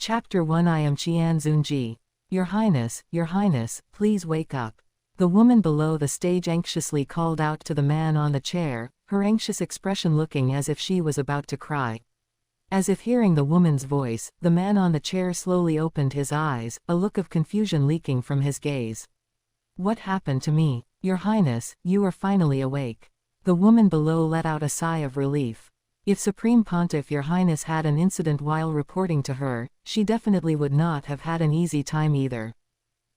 Chapter 1 I am Qian Xunji. Your Highness, please wake up. The woman below the stage anxiously called out to the man on the chair, her anxious expression looking as if she was about to cry. As if hearing the woman's voice, the man on the chair slowly opened his eyes, a look of confusion leaking from his gaze. What happened to me? Your Highness, you are finally awake. The woman below let out a sigh of relief. If Supreme Pontiff Your Highness had an incident while reporting to her, she definitely would not have had an easy time either.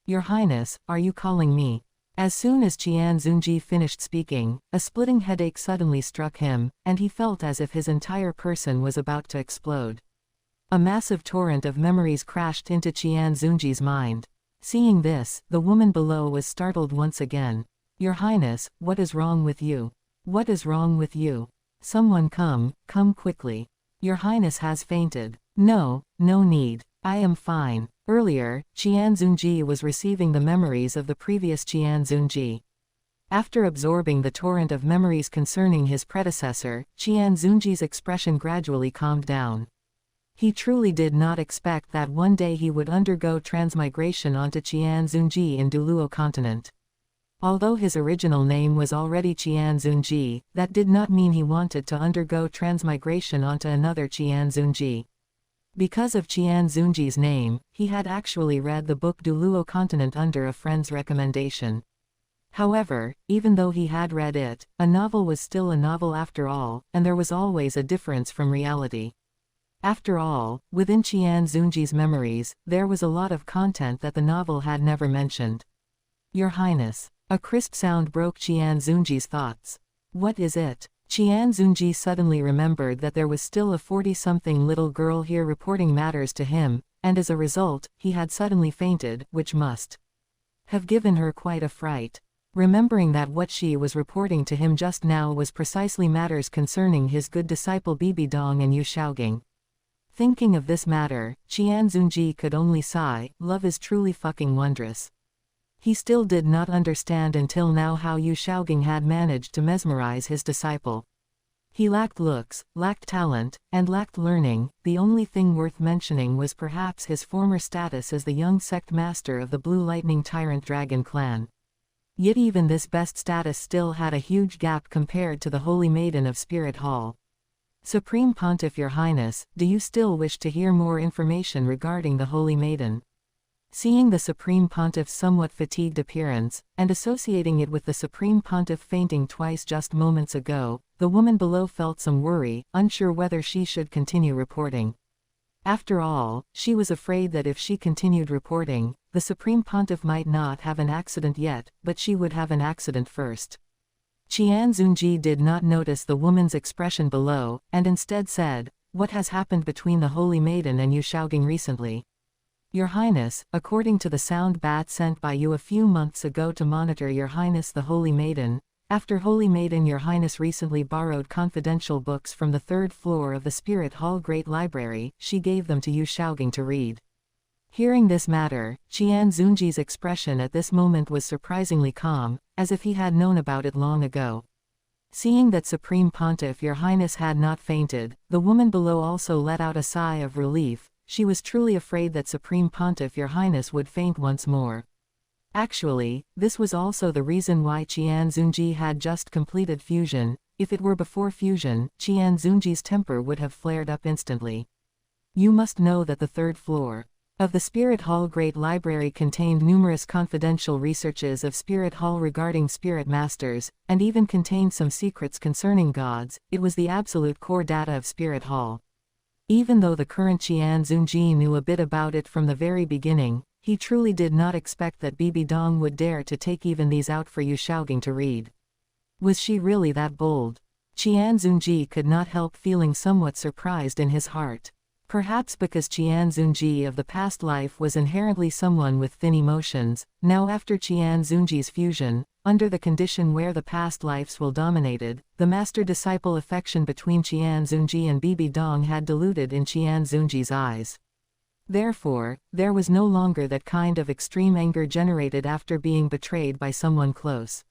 Your Highness, are you calling me? As soon as Qian Xunji finished speaking, a splitting headache suddenly struck him, and he felt as if his entire person was about to explode. A massive torrent of memories crashed into Qian Xunji's mind. Seeing this, the woman below was startled once again. Your Highness, what is wrong with you? What is wrong with you? Someone come quickly. Your Highness has fainted. No need. I am fine. Earlier, Qian Xunji was receiving the memories of the previous Qian Xunji. After absorbing the torrent of memories concerning his predecessor, Qian Xunji's expression gradually calmed down. He truly did not expect that one day he would undergo transmigration onto Qian Xunji in Duluo continent. Although his original name was already Qian Xunji, that did not mean he wanted to undergo transmigration onto another Qian Xunji. Because of Qian Xunji's name, he had actually read the book Duluo Continent under a friend's recommendation. However, even though he had read it, a novel was still a novel after all, and there was always a difference from reality. After all, within Qian Xunji's memories, there was a lot of content that the novel had never mentioned. Your Highness. A crisp sound broke Qian Xunji's thoughts. What is it? Qian Xunji suddenly remembered that there was still a 40-something little girl here reporting matters to him, and as a result, he had suddenly fainted, which must have given her quite a fright. Remembering that what she was reporting to him just now was precisely matters concerning his good disciple Bibi Dong and Yu Shaogang. Thinking of this matter, Qian Xunji could only sigh. Love is truly fucking wondrous. He still did not understand until now how Yu Shaogang had managed to mesmerize his disciple. He lacked looks, lacked talent, and lacked learning. The only thing worth mentioning was perhaps his former status as the young sect master of the Blue Lightning Tyrant Dragon clan. Yet even this best status still had a huge gap compared to the Holy Maiden of Spirit Hall. Supreme Pontiff Your Highness, do you still wish to hear more information regarding the Holy Maiden? Seeing the Supreme Pontiff's somewhat fatigued appearance, and associating it with the Supreme Pontiff fainting twice just moments ago, the woman below felt some worry, unsure whether she should continue reporting. After all, she was afraid that if she continued reporting, the Supreme Pontiff might not have an accident yet, but she would have an accident first. Qian Xunji did not notice the woman's expression below, and instead said, "What has happened between the Holy Maiden and Yu Shaogang recently?" Your Highness, according to the sound bat sent by you a few months ago to monitor Your Highness the Holy Maiden, after Holy Maiden Your Highness recently borrowed confidential books from the third floor of the Spirit Hall Great Library, she gave them to Yu Shaogang to read. Hearing this matter, Qian Xunji's expression at this moment was surprisingly calm, as if he had known about it long ago. Seeing that Supreme Pontiff Your Highness had not fainted, the woman below also let out a sigh of relief. She was truly afraid that Supreme Pontiff Your Highness would faint once more. Actually, this was also the reason why Qian Xunji had just completed fusion. If it were before fusion, Qian Xunji's temper would have flared up instantly. You must know that the third floor of the Spirit Hall Great Library contained numerous confidential researches of Spirit Hall regarding spirit masters, and even contained some secrets concerning gods. It was the absolute core data of Spirit Hall. Even though the current Qian Xunji knew a bit about it from the very beginning, he truly did not expect that Bibi Dong would dare to take even these out for Yu Shaogang to read. Was she really that bold? Qian Xunji could not help feeling somewhat surprised in his heart. Perhaps because Qian Xunji of the past life was inherently someone with thin emotions, now after Qian Xunji's fusion, under the condition where the past lives will dominated, the master-disciple affection between Qian Xunji and Bibi Dong had diluted in Qian Xunji's eyes. Therefore, there was no longer that kind of extreme anger generated after being betrayed by someone close.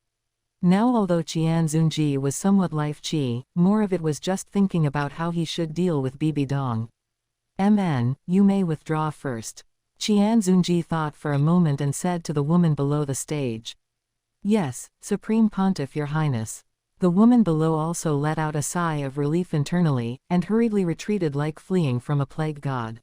Now although Qian Xunji was somewhat life-chi, more of it was just thinking about how he should deal with Bibi Dong. You may withdraw first. Qian Xunji thought for a moment and said to the woman below the stage. Yes, Supreme Pontiff, Your Highness. The woman below also let out a sigh of relief internally, and hurriedly retreated like fleeing from a plague god.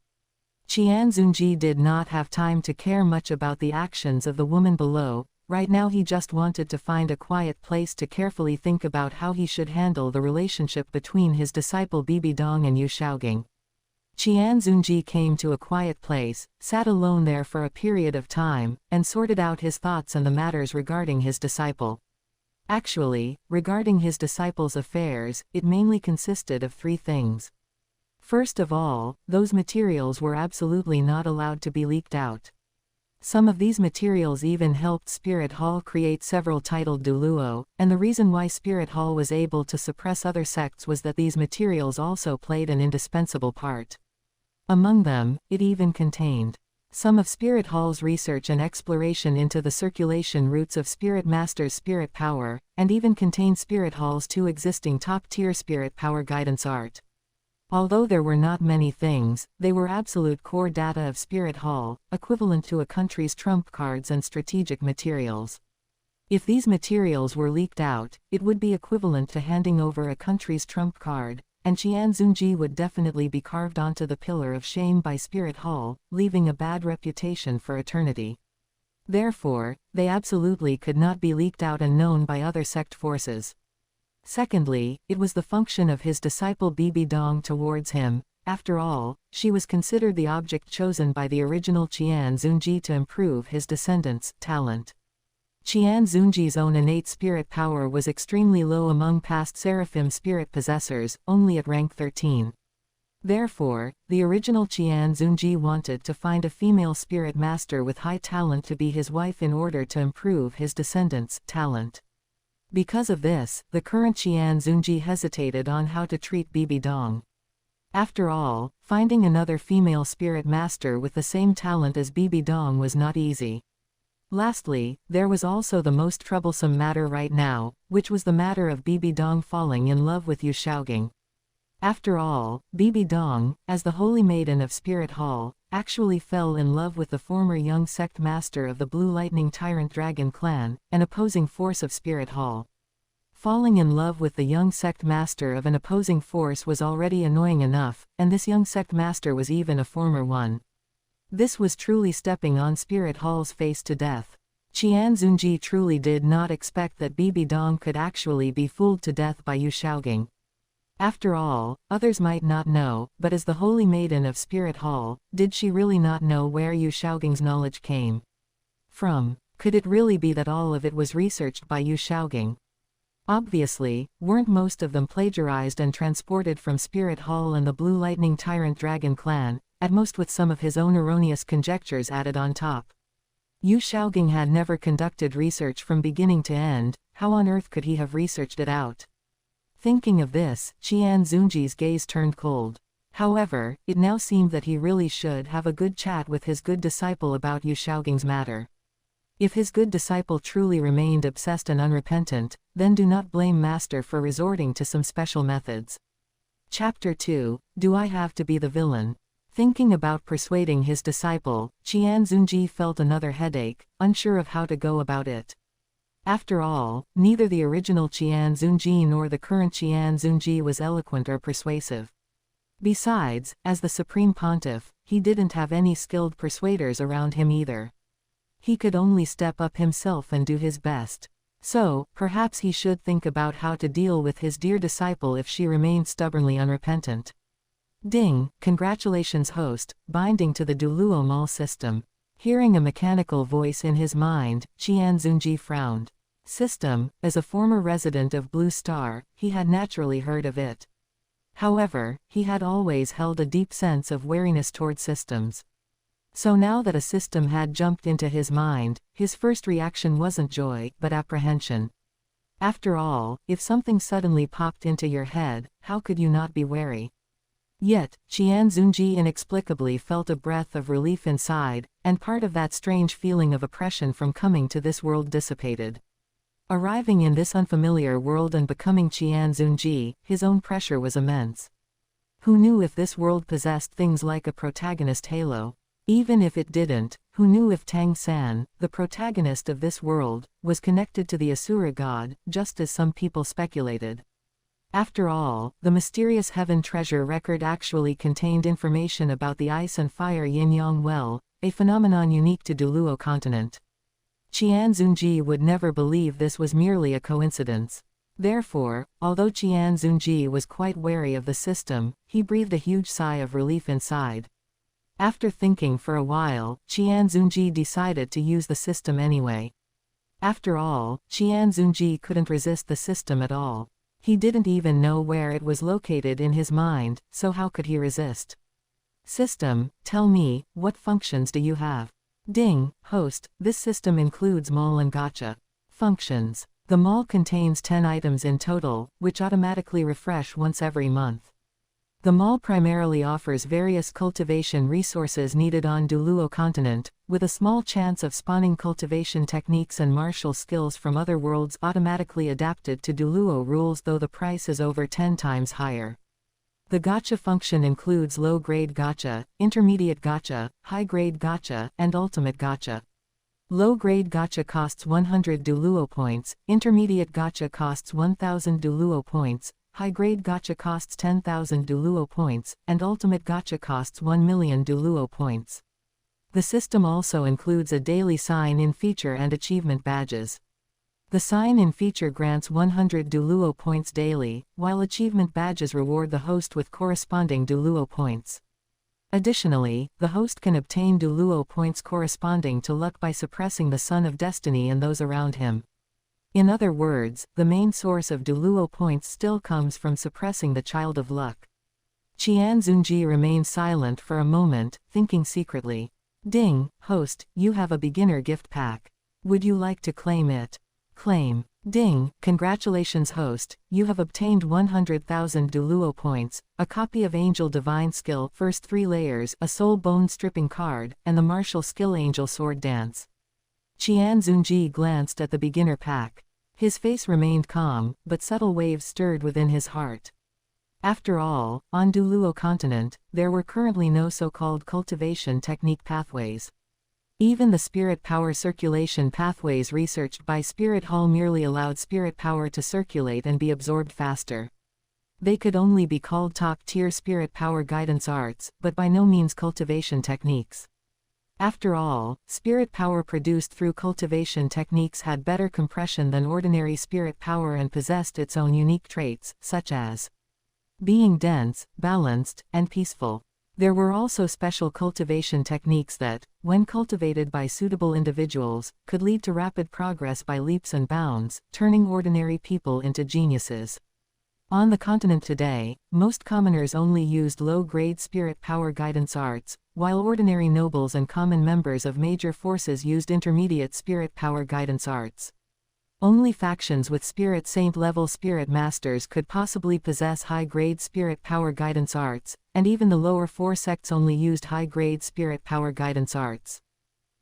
Qian Xunji did not have time to care much about the actions of the woman below. Right now he just wanted to find a quiet place to carefully think about how he should handle the relationship between his disciple Bibi Dong and Yu Shaogang. Qian Xunji came to a quiet place, sat alone there for a period of time, and sorted out his thoughts and the matters regarding his disciple. Actually, regarding his disciple's affairs, it mainly consisted of three things. First of all, those materials were absolutely not allowed to be leaked out. Some of these materials even helped Spirit Hall create several titled Duluo, and the reason why Spirit Hall was able to suppress other sects was that these materials also played an indispensable part. Among them, it even contained some of Spirit Hall's research and exploration into the circulation routes of Spirit Master's spirit power, and even contained Spirit Hall's two existing top-tier spirit power guidance art. Although there were not many things, they were absolute core data of Spirit Hall, equivalent to a country's trump cards and strategic materials. If these materials were leaked out, it would be equivalent to handing over a country's trump card, and Qian Xunji would definitely be carved onto the pillar of shame by Spirit Hall, leaving a bad reputation for eternity. Therefore, they absolutely could not be leaked out and known by other sect forces. Secondly, it was the function of his disciple Bibi Dong towards him. After all, she was considered the object chosen by the original Qian Xunji to improve his descendants' talent. Qian Xunji's own innate spirit power was extremely low among past Seraphim spirit possessors, only at rank 13. Therefore, the original Qian Xunji wanted to find a female spirit master with high talent to be his wife in order to improve his descendants' talent. Because of this, the current Qian Xunji hesitated on how to treat Bibi Dong. After all, finding another female spirit master with the same talent as Bibi Dong was not easy. Lastly, there was also the most troublesome matter right now, which was the matter of Bibi Dong falling in love with Yu Shaogang. After all, Bibi Dong, as the Holy Maiden of Spirit Hall, actually fell in love with the former young sect master of the Blue Lightning Tyrant Dragon clan, an opposing force of Spirit Hall. Falling in love with the young sect master of an opposing force was already annoying enough, and this young sect master was even a former one. This was truly stepping on Spirit Hall's face to death. Qian Xunji truly did not expect that Bibi Dong could actually be fooled to death by Yu Shaogang. After all, others might not know, but as the Holy Maiden of Spirit Hall, did she really not know where Yu Shaogang's knowledge came from? Could it really be that all of it was researched by Yu Shaogang? Obviously, weren't most of them plagiarized and transported from Spirit Hall and the Blue Lightning Tyrant Dragon clan, at most with some of his own erroneous conjectures added on top? Yu Shaogang had never conducted research from beginning to end. How on earth could he have researched it out? Thinking of this, Qian Xunji's gaze turned cold. However, it now seemed that he really should have a good chat with his good disciple about Yu Shaogang's matter. If his good disciple truly remained obsessed and unrepentant, then do not blame Master for resorting to some special methods. Chapter 2, Do I Have to Be the Villain? Thinking about persuading his disciple, Qian Xunji felt another headache, unsure of how to go about it. After all, neither the original Qian Xunji nor the current Qian Xunji was eloquent or persuasive. Besides, as the Supreme Pontiff, he didn't have any skilled persuaders around him either. He could only step up himself and do his best. So, perhaps he should think about how to deal with his dear disciple if she remained stubbornly unrepentant. Ding, congratulations host, binding to the Duluo Mall system. Hearing a mechanical voice in his mind, Qian Xunji frowned. System, as a former resident of Blue Star, he had naturally heard of it. However, he had always held a deep sense of wariness toward systems. So now that a system had jumped into his mind, his first reaction wasn't joy, but apprehension. After all, if something suddenly popped into your head, how could you not be wary? Yet, Qian Xunji inexplicably felt a breath of relief inside, and part of that strange feeling of oppression from coming to this world dissipated. Arriving in this unfamiliar world and becoming Qian Xunji, his own pressure was immense. Who knew if this world possessed things like a protagonist halo? Even if it didn't, who knew if Tang San, the protagonist of this world, was connected to the Asura god, just as some people speculated? After all, the mysterious Heaven Treasure record actually contained information about the ice and fire yin-yang well, a phenomenon unique to Duluo continent. Qian Xunji would never believe this was merely a coincidence. Therefore, although Qian Xunji was quite wary of the system, he breathed a huge sigh of relief inside. After thinking for a while, Qian Xunji decided to use the system anyway. After all, Qian Xunji couldn't resist the system at all. He didn't even know where it was located in his mind, so how could he resist? System, tell me, what functions do you have? Ding, host, this system includes mall and gacha. Functions. The mall contains 10 items in total, which automatically refresh once every month. The mall primarily offers various cultivation resources needed on Duluo continent, with a small chance of spawning cultivation techniques and martial skills from other worlds automatically adapted to Duluo rules, though the price is over 10 times higher. The gacha function includes low-grade gacha, intermediate gacha, high-grade gacha, and ultimate gacha. Low-grade gacha costs 100 Duluo points, intermediate gacha costs 1000 Duluo points, high-grade gacha costs 10,000 Duluo points, and ultimate gacha costs 1 million Duluo points. The system also includes a daily sign-in feature and achievement badges. The sign-in feature grants 100 Duluo points daily, while achievement badges reward the host with corresponding Duluo points. Additionally, the host can obtain Duluo points corresponding to luck by suppressing the Son of Destiny and those around him. In other words, the main source of Duluo points still comes from suppressing the Child of Luck. Qian Xunji remained silent for a moment, thinking secretly. Ding, host, you have a beginner gift pack. Would you like to claim it? Claim. Ding, congratulations host, you have obtained 100,000 Duluo points, a copy of Angel Divine Skill first 3 layers, a soul bone stripping card, and the martial skill Angel Sword Dance. Qian Xunji glanced at the beginner pack. His face remained calm, but subtle waves stirred within his heart. After all, on Duluo continent, there were currently no so-called cultivation technique pathways. Even the spirit power circulation pathways researched by Spirit Hall merely allowed spirit power to circulate and be absorbed faster. They could only be called top-tier spirit power guidance arts, but by no means cultivation techniques. After all, spirit power produced through cultivation techniques had better compression than ordinary spirit power and possessed its own unique traits, such as being dense, balanced, and peaceful. There were also special cultivation techniques that, when cultivated by suitable individuals, could lead to rapid progress by leaps and bounds, turning ordinary people into geniuses. On the continent today, most commoners only used low-grade spirit power guidance arts, while ordinary nobles and common members of major forces used intermediate spirit power guidance arts. Only factions with Spirit Saint level spirit masters could possibly possess high-grade spirit power guidance arts, and even the lower 4 sects only used high-grade spirit power guidance arts.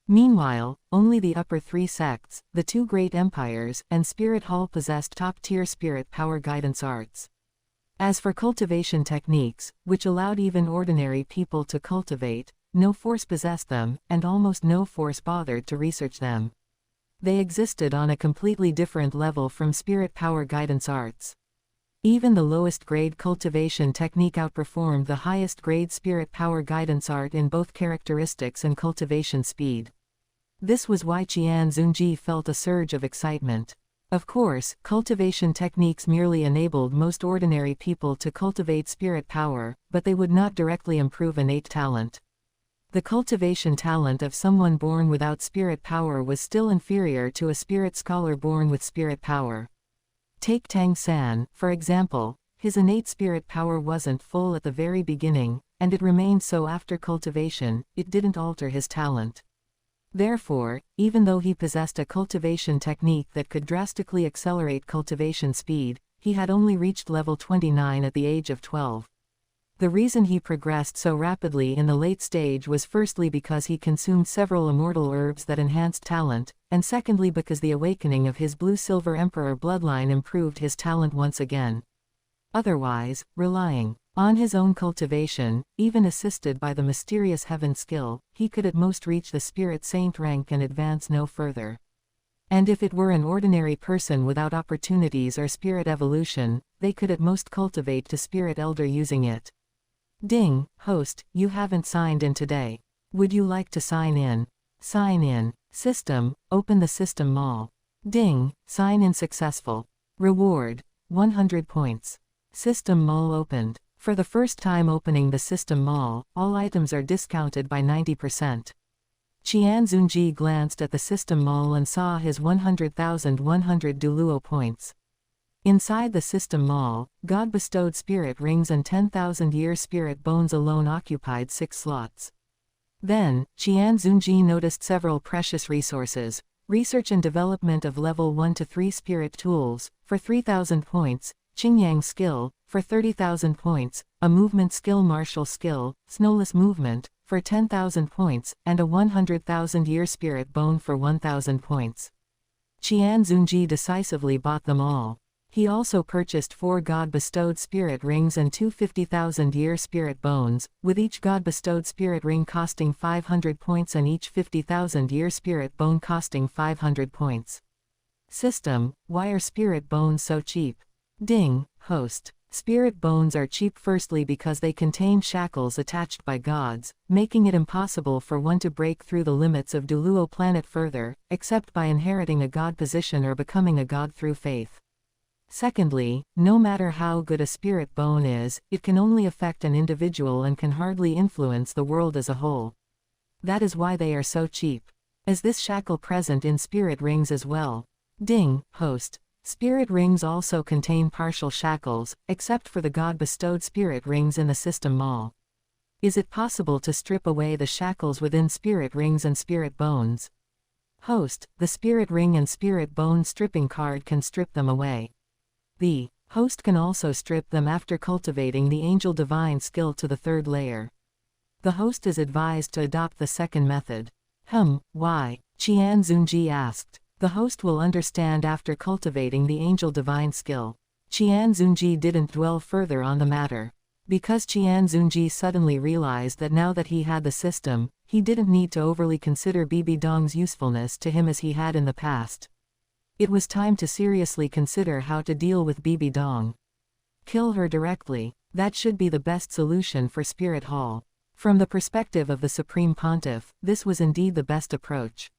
Meanwhile, only the upper 3 sects, the 2 great empires, and Spirit Hall possessed top-tier spirit power guidance arts. As for cultivation techniques, which allowed even ordinary people to cultivate, no force possessed them, and almost no force bothered to research them. They existed on a completely different level from spirit power guidance arts. Even the lowest grade cultivation technique outperformed the highest grade spirit power guidance art in both characteristics and cultivation speed. This was why Qian Xunji felt a surge of excitement. Of course, cultivation techniques merely enabled most ordinary people to cultivate spirit power, but they would not directly improve innate talent. The cultivation talent of someone born without spirit power was still inferior to a spirit scholar born with spirit power. Take Tang San, for example. His innate spirit power wasn't full at the very beginning, and it remained so after cultivation. It didn't alter his talent. Therefore, even though he possessed a cultivation technique that could drastically accelerate cultivation speed, he had only reached level 29 at the age of 12. The reason he progressed so rapidly in the late stage was firstly because he consumed several immortal herbs that enhanced talent, and secondly because the awakening of his Blue-Silver Emperor bloodline improved his talent once again. Otherwise, relying On his own cultivation, even assisted by the mysterious heaven skill, he could at most reach the spirit saint rank and advance no further. And if it were an ordinary person without opportunities or spirit evolution, they could at most cultivate to spirit elder using it. Ding, host, you haven't signed in today. Would you like to sign in? Sign in. System, open the system mall. Ding, sign in successful. Reward, 100 points. System mall opened. For the first time opening the system mall, all items are discounted by 90%. Qian Xunji glanced at the system mall and saw his 100,100 Duluo points. Inside the system mall, God-bestowed spirit rings and 10,000-year spirit bones alone occupied 6 slots. Then, Qian Xunji noticed several precious resources: research and development of level 1 to 3 spirit tools, for 3,000 points, Qingyang skill, for 30,000 points, a movement skill martial skill, snowless movement, for 10,000 points, and a 100,000-year spirit bone for 1,000 points. Qian Xunji decisively bought them all. He also purchased 4 God-bestowed spirit rings and 2 50,000-year spirit bones, with each God-bestowed spirit ring costing 500 points and each 50,000-year spirit bone costing 500 points. System, why are spirit bones so cheap? Ding, host. Spirit bones are cheap firstly because they contain shackles attached by gods, making it impossible for one to break through the limits of Duluo planet further, except by inheriting a god position or becoming a god through faith. Secondly, no matter how good a spirit bone is, it can only affect an individual and can hardly influence the world as a whole. That is why they are so cheap. Is this shackle present in spirit rings as well? Ding, host. Spirit rings also contain partial shackles, except for the God-bestowed spirit rings in the system mall. Is it possible to strip away the shackles within spirit rings and spirit bones? Host, the spirit ring and spirit bone stripping card can strip them away. The host can also strip them after cultivating the angel divine skill to the 3rd layer. The host is advised to adopt the second method. Why? Qian Xunji asked. The host will understand after cultivating the angel divine skill. Qian Xunji didn't dwell further on the matter. Because Qian Xunji suddenly realized that now that he had the system, he didn't need to overly consider Bibi Dong's usefulness to him as he had in the past. It was time to seriously consider how to deal with Bibi Dong. Kill her directly. That should be the best solution for Spirit Hall. From the perspective of the Supreme Pontiff, this was indeed the best approach.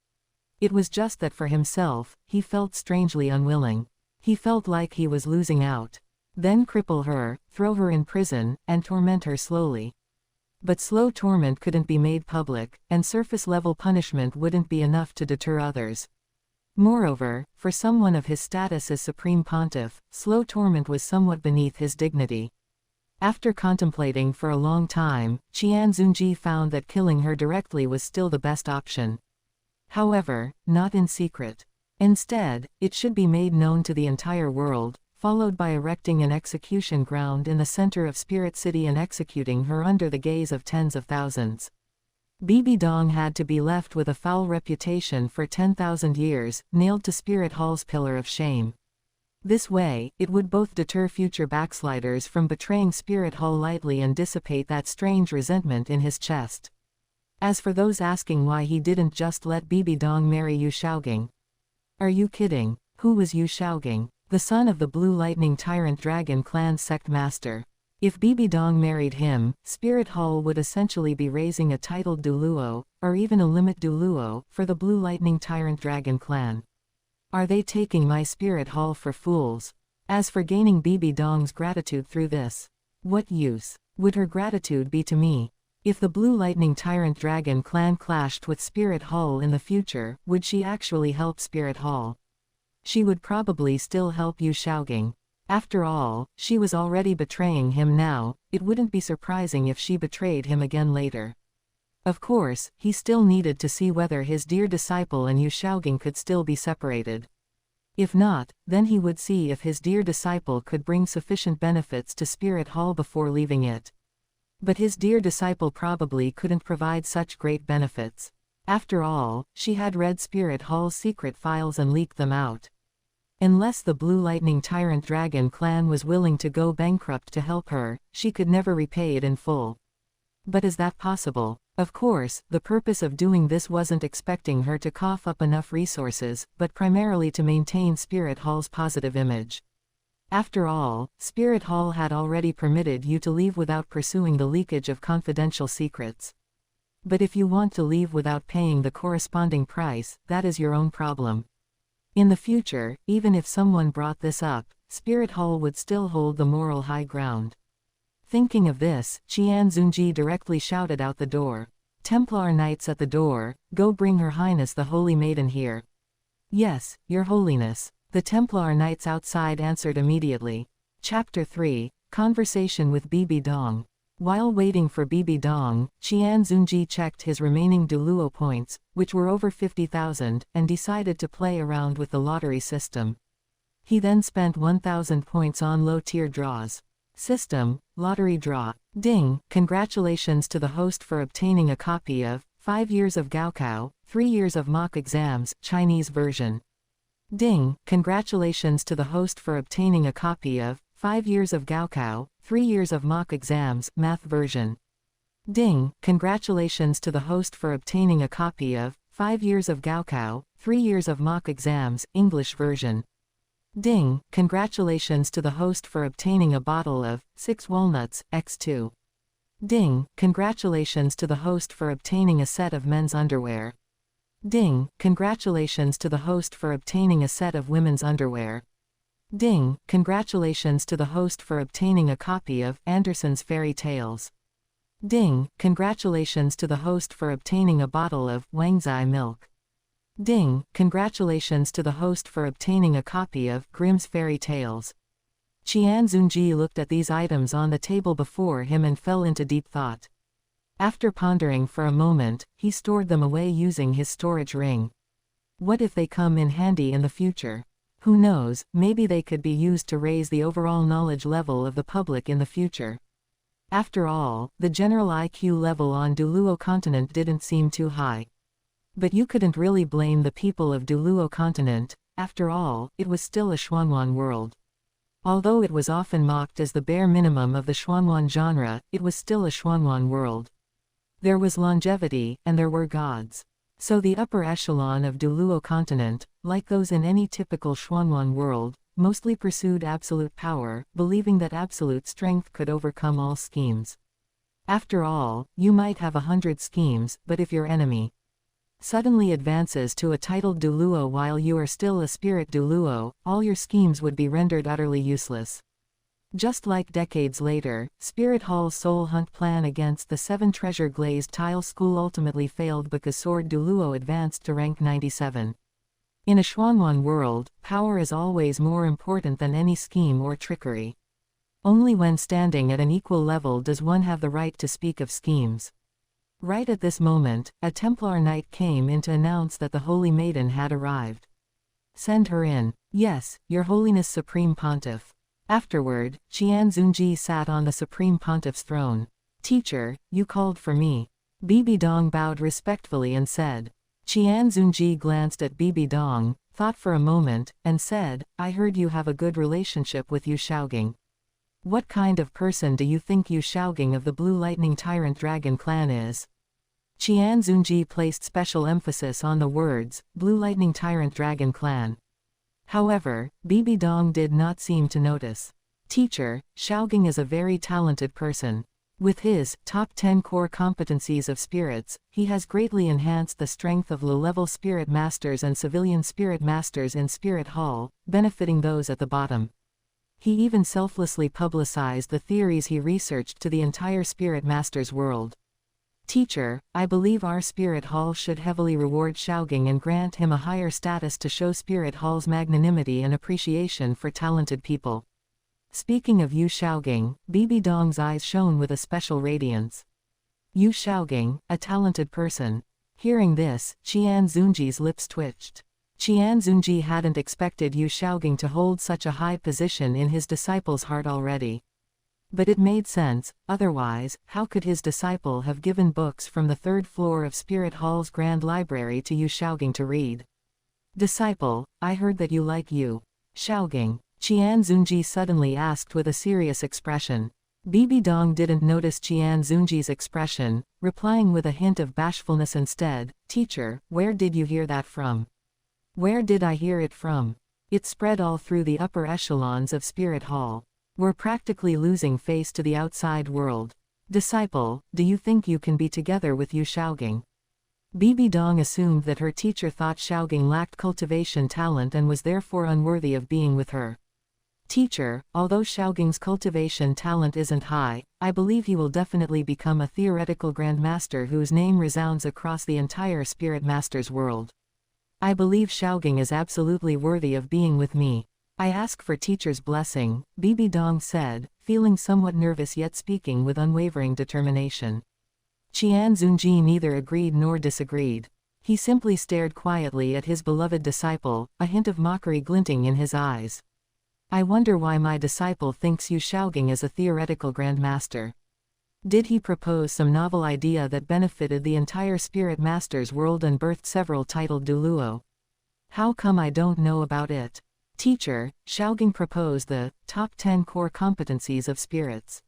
It was just that for himself, he felt strangely unwilling. He felt like he was losing out. Then cripple her, throw her in prison, and torment her slowly. But slow torment couldn't be made public, and surface-level punishment wouldn't be enough to deter others. Moreover, for someone of his status as Supreme Pontiff, slow torment was somewhat beneath his dignity. After contemplating for a long time, Qian Xunji found that killing her directly was still the best option. However, not in secret. Instead, it should be made known to the entire world, followed by erecting an execution ground in the center of Spirit City and executing her under the gaze of tens of thousands. Bibi Dong had to be left with a foul reputation for 10,000 years, nailed to Spirit Hall's pillar of shame. This way, it would both deter future backsliders from betraying Spirit Hall lightly and dissipate that strange resentment in his chest. As for those asking why he didn't just let Bibi Dong marry Yu Shaogang. Are you kidding? Who was Yu Shaogang? The son of the Blue Lightning Tyrant Dragon Clan's sect master. If Bibi Dong married him, Spirit Hall would essentially be raising a titled Duluo, or even a limit Duluo, for the Blue Lightning Tyrant Dragon Clan. Are they taking my Spirit Hall for fools? As for gaining Bibi Dong's gratitude through this, what use would her gratitude be to me? If the Blue Lightning Tyrant Dragon Clan clashed with Spirit Hall in the future, would she actually help Spirit Hall? She would probably still help Yu Shaogang. After all, she was already betraying him now, it wouldn't be surprising if she betrayed him again later. Of course, he still needed to see whether his dear disciple and Yu Shaogang could still be separated. If not, then he would see if his dear disciple could bring sufficient benefits to Spirit Hall before leaving it. But his dear disciple probably couldn't provide such great benefits. After all, she had read Spirit Hall's secret files and leaked them out. Unless the Blue Lightning Tyrant Dragon clan was willing to go bankrupt to help her, she could never repay it in full. But is that possible? Of course, the purpose of doing this wasn't expecting her to cough up enough resources, but primarily to maintain Spirit Hall's positive image. After all, Spirit Hall had already permitted you to leave without pursuing the leakage of confidential secrets. But if you want to leave without paying the corresponding price, that is your own problem. In the future, even if someone brought this up, Spirit Hall would still hold the moral high ground. Thinking of this, Qian Xunji directly shouted out the door. Templar Knights at the door, go bring Her Highness the Holy Maiden here. Yes, Your Holiness. The Templar Knights outside answered immediately. Chapter 3, Conversation with Bibi Dong. While waiting for Bibi Dong, Qian Xunji checked his remaining Duluo points, which were over 50,000, and decided to play around with the lottery system. He then spent 1,000 points on low-tier draws. System, lottery draw. Ding, congratulations to the host for obtaining a copy of 5 Years of Gaokao, 3 Years of Mock Exams, Chinese version. Ding, congratulations to the host for obtaining a copy of 5 Years of Gaokao, 3 Years of Mock Exams, Math version. Ding, congratulations to the host for obtaining a copy of 5 Years of Gaokao, 3 Years of Mock Exams, English version. Ding, congratulations to the host for obtaining a bottle of 6 Walnuts, X2. Ding, congratulations to the host for obtaining a set of men's underwear. Ding, congratulations to the host for obtaining a set of women's underwear. Ding, congratulations to the host for obtaining a copy of Andersen's Fairy Tales. Ding, congratulations to the host for obtaining a bottle of Wangzai milk. Ding, congratulations to the host for obtaining a copy of Grimm's Fairy Tales. Qian Xunji looked at these items on the table before him and fell into deep thought. After pondering for a moment, he stored them away using his storage ring. What if they come in handy in the future? Who knows, maybe they could be used to raise the overall knowledge level of the public in the future. After all, the general IQ level on Duluo continent didn't seem too high. But you couldn't really blame the people of Duluo continent. After all, it was still a Xuanwan world. Although it was often mocked as the bare minimum of the Xuanwan genre, it was still a Xuanwan world. There was longevity, and there were gods. So the upper echelon of Duluo continent, like those in any typical Xuanwan world, mostly pursued absolute power, believing that absolute strength could overcome all schemes. After all, you might have 100 schemes, but if your enemy suddenly advances to a titled Duluo while you are still a spirit Duluo, all your schemes would be rendered utterly useless. Just like decades later, Spirit Hall's soul hunt plan against the 7 treasure glazed tile school ultimately failed because Sword Duluo advanced to rank 97. In a Xuanwan world, power is always more important than any scheme or trickery. Only when standing at an equal level does one have the right to speak of schemes. Right at this moment, a Templar Knight came in to announce that the Holy Maiden had arrived. Send her in. Yes, Your Holiness Supreme Pontiff. Afterward, Qian Xunji sat on the Supreme Pontiff's throne. Teacher, you called for me. Bibi Dong bowed respectfully and said. Qian Xunji glanced at Bibi Dong, thought for a moment, and said, I heard you have a good relationship with Yu Shaogang. What kind of person do you think Yu Shaogang of the Blue Lightning Tyrant Dragon clan is? Qian Xunji placed special emphasis on the words, Blue Lightning Tyrant Dragon clan. However, Bibi Dong did not seem to notice. Teacher, Shaogang is a very talented person. With his top 10 core competencies of spirits, he has greatly enhanced the strength of low-level spirit masters and civilian spirit masters in Spirit Hall, benefiting those at the bottom. He even selflessly publicized the theories he researched to the entire spirit masters world. Teacher, I believe our Spirit Hall should heavily reward Shaogang and grant him a higher status to show Spirit Hall's magnanimity and appreciation for talented people. Speaking of Yu Shaogang, Bibi Dong's eyes shone with a special radiance. Yu Shaogang, a talented person. Hearing this, Qian Xunji's lips twitched. Qian Xunji hadn't expected Yu Shaogang to hold such a high position in his disciple's heart already. But it made sense, otherwise, how could his disciple have given books from the 3rd floor of Spirit Hall's Grand Library to Yu Shaogang to read? Disciple, I heard that you like Yu Xiaogang, Qian Xunji suddenly asked with a serious expression. Bibi Dong didn't notice Qian Xunji's expression, replying with a hint of bashfulness instead, "Teacher, where did you hear that from?" "Where did I hear it from? It spread all through the upper echelons of Spirit Hall. We're practically losing face to the outside world. Disciple, do you think you can be together with Yu Xiaogang?" Bibi Dong assumed that her teacher thought Xiaogang lacked cultivation talent and was therefore unworthy of being with her. "Teacher, although Xiaogang's cultivation talent isn't high, I believe he will definitely become a theoretical grandmaster whose name resounds across the entire Spirit Master's world. I believe Xiaogang is absolutely worthy of being with me. I ask for teacher's blessing," Bibi Dong said, feeling somewhat nervous yet speaking with unwavering determination. Qian Xunji neither agreed nor disagreed. He simply stared quietly at his beloved disciple, a hint of mockery glinting in his eyes. "I wonder why my disciple thinks Yu Xiaogang is a theoretical grandmaster. Did he propose some novel idea that benefited the entire Spirit Master's world and birthed several titled Duluo? How come I don't know about it?" "Teacher, Xiaogang proposed the top 10 core competencies of spirits."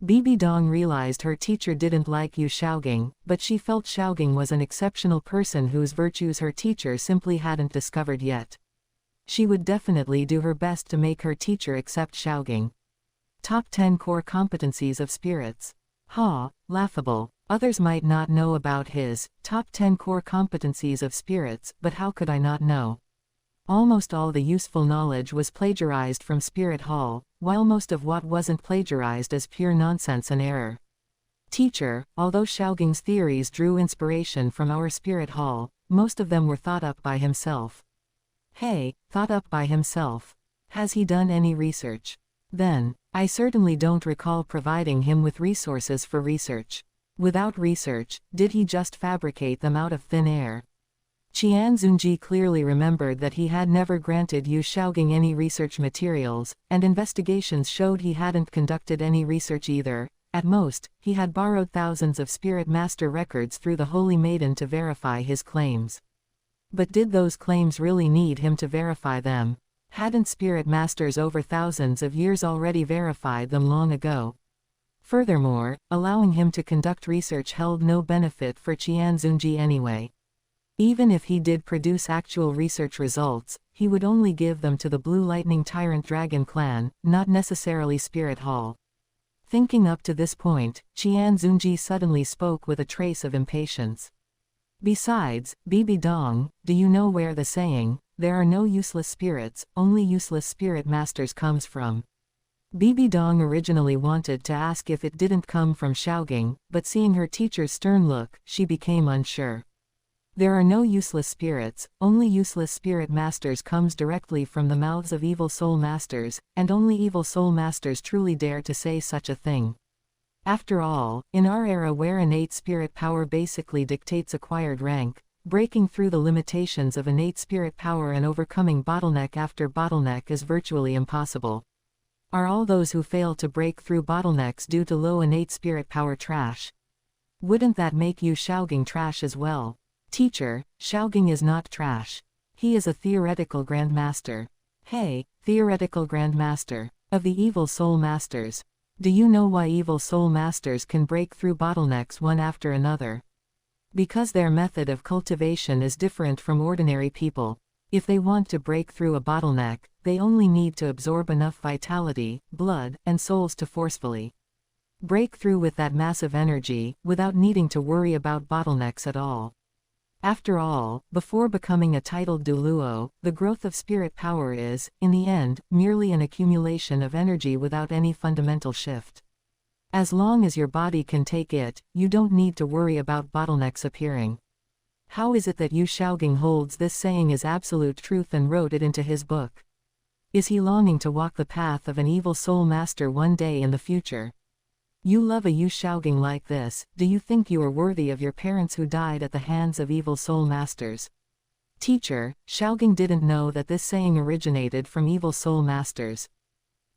Bibi Dong realized her teacher didn't like Yu Xiaogang, but she felt Xiaogang was an exceptional person whose virtues her teacher simply hadn't discovered yet. She would definitely do her best to make her teacher accept Xiaogang. Top 10 core competencies of spirits. Ha, laughable. Others might not know about his top 10 core competencies of spirits, but how could I not know? Almost all the useful knowledge was plagiarized from Spirit Hall, while most of what wasn't plagiarized is pure nonsense and error. Teacher, although Xiaogang's theories drew inspiration from our Spirit Hall, most of them were thought up by himself. Hey, thought up by himself. Has he done any research? Then, I certainly don't recall providing him with resources for research. Without research, did he just fabricate them out of thin air? Qian Xunji clearly remembered that he had never granted Yu Xiaogang any research materials, and investigations showed he hadn't conducted any research either. At most, he had borrowed thousands of Spirit Master records through the Holy Maiden to verify his claims. But did those claims really need him to verify them? Hadn't Spirit Masters over thousands of years already verified them long ago? Furthermore, allowing him to conduct research held no benefit for Qian Xunji anyway. Even if he did produce actual research results, he would only give them to the Blue Lightning Tyrant Dragon clan, not necessarily Spirit Hall. Thinking up to this point, Qian Xunji suddenly spoke with a trace of impatience. "Besides, Bibi Dong, do you know where the saying, 'There are no useless spirits, only useless Spirit Masters' comes from?" Bibi Dong originally wanted to ask if it didn't come from Xiaogang, but seeing her teacher's stern look, she became unsure. "There are no useless spirits, only useless Spirit Masters" comes directly from the mouths of evil soul masters, and only evil soul masters truly dare to say such a thing. After all, in our era where innate spirit power basically dictates acquired rank, breaking through the limitations of innate spirit power and overcoming bottleneck after bottleneck is virtually impossible. Are all those who fail to break through bottlenecks due to low innate spirit power trash? Wouldn't that make Yu Xiaogang trash as well? Teacher, Xiaogang is not trash. He is a theoretical grandmaster. Hey, theoretical grandmaster. Of the evil soul masters. Do you know why evil soul masters can break through bottlenecks one after another? Because their method of cultivation is different from ordinary people. If they want to break through a bottleneck, they only need to absorb enough vitality, blood, and souls to forcefully break through with that massive energy, without needing to worry about bottlenecks at all. After all, before becoming a titled Duluo, the growth of spirit power is, in the end, merely an accumulation of energy without any fundamental shift. As long as your body can take it, you don't need to worry about bottlenecks appearing. How is it that Yu Xiaogang holds this saying as absolute truth and wrote it into his book? Is he longing to walk the path of an evil soul master one day in the future? You love a Yu Xiaogang like this, do you think you are worthy of your parents who died at the hands of evil soul masters? Teacher, Xiaogang didn't know that this saying originated from evil soul masters.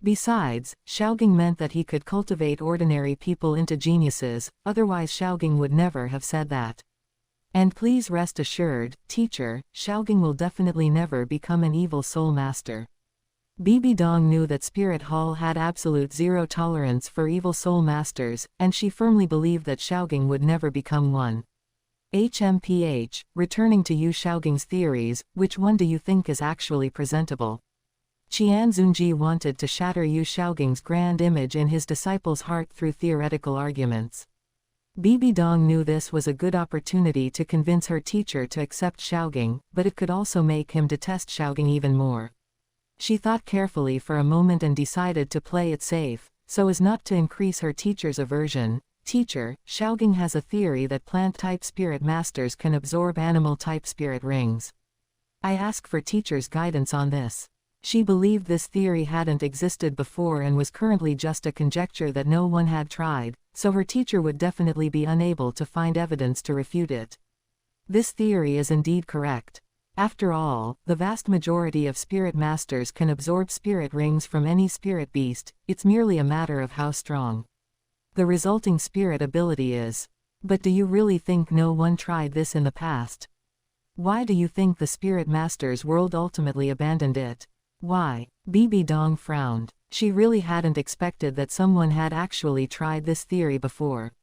Besides, Xiaogang meant that he could cultivate ordinary people into geniuses, otherwise Xiaogang would never have said that. And please rest assured, teacher, Xiaogang will definitely never become an evil soul master. Bibi Dong knew that Spirit Hall had absolute zero tolerance for evil soul masters, and she firmly believed that Xiaogang would never become one. HMPH, returning to Yu Xiaoging's theories, which one do you think is actually presentable? Qian Xunji wanted to shatter Yu Xiaoging's grand image in his disciple's heart through theoretical arguments. Bibi Dong knew this was a good opportunity to convince her teacher to accept Xiaogang, but it could also make him detest Xiaogang even more. She thought carefully for a moment and decided to play it safe, so as not to increase her teacher's aversion. Teacher, Xiaogang has a theory that plant-type spirit masters can absorb animal-type spirit rings. I ask for teacher's guidance on this. She believed this theory hadn't existed before and was currently just a conjecture that no one had tried, so her teacher would definitely be unable to find evidence to refute it. This theory is indeed correct. After all, the vast majority of spirit masters can absorb spirit rings from any spirit beast, it's merely a matter of how strong the resulting spirit ability is. But do you really think no one tried this in the past? Why do you think the spirit masters world ultimately abandoned it? Why? Bibi Dong frowned. She really hadn't expected that someone had actually tried this theory before.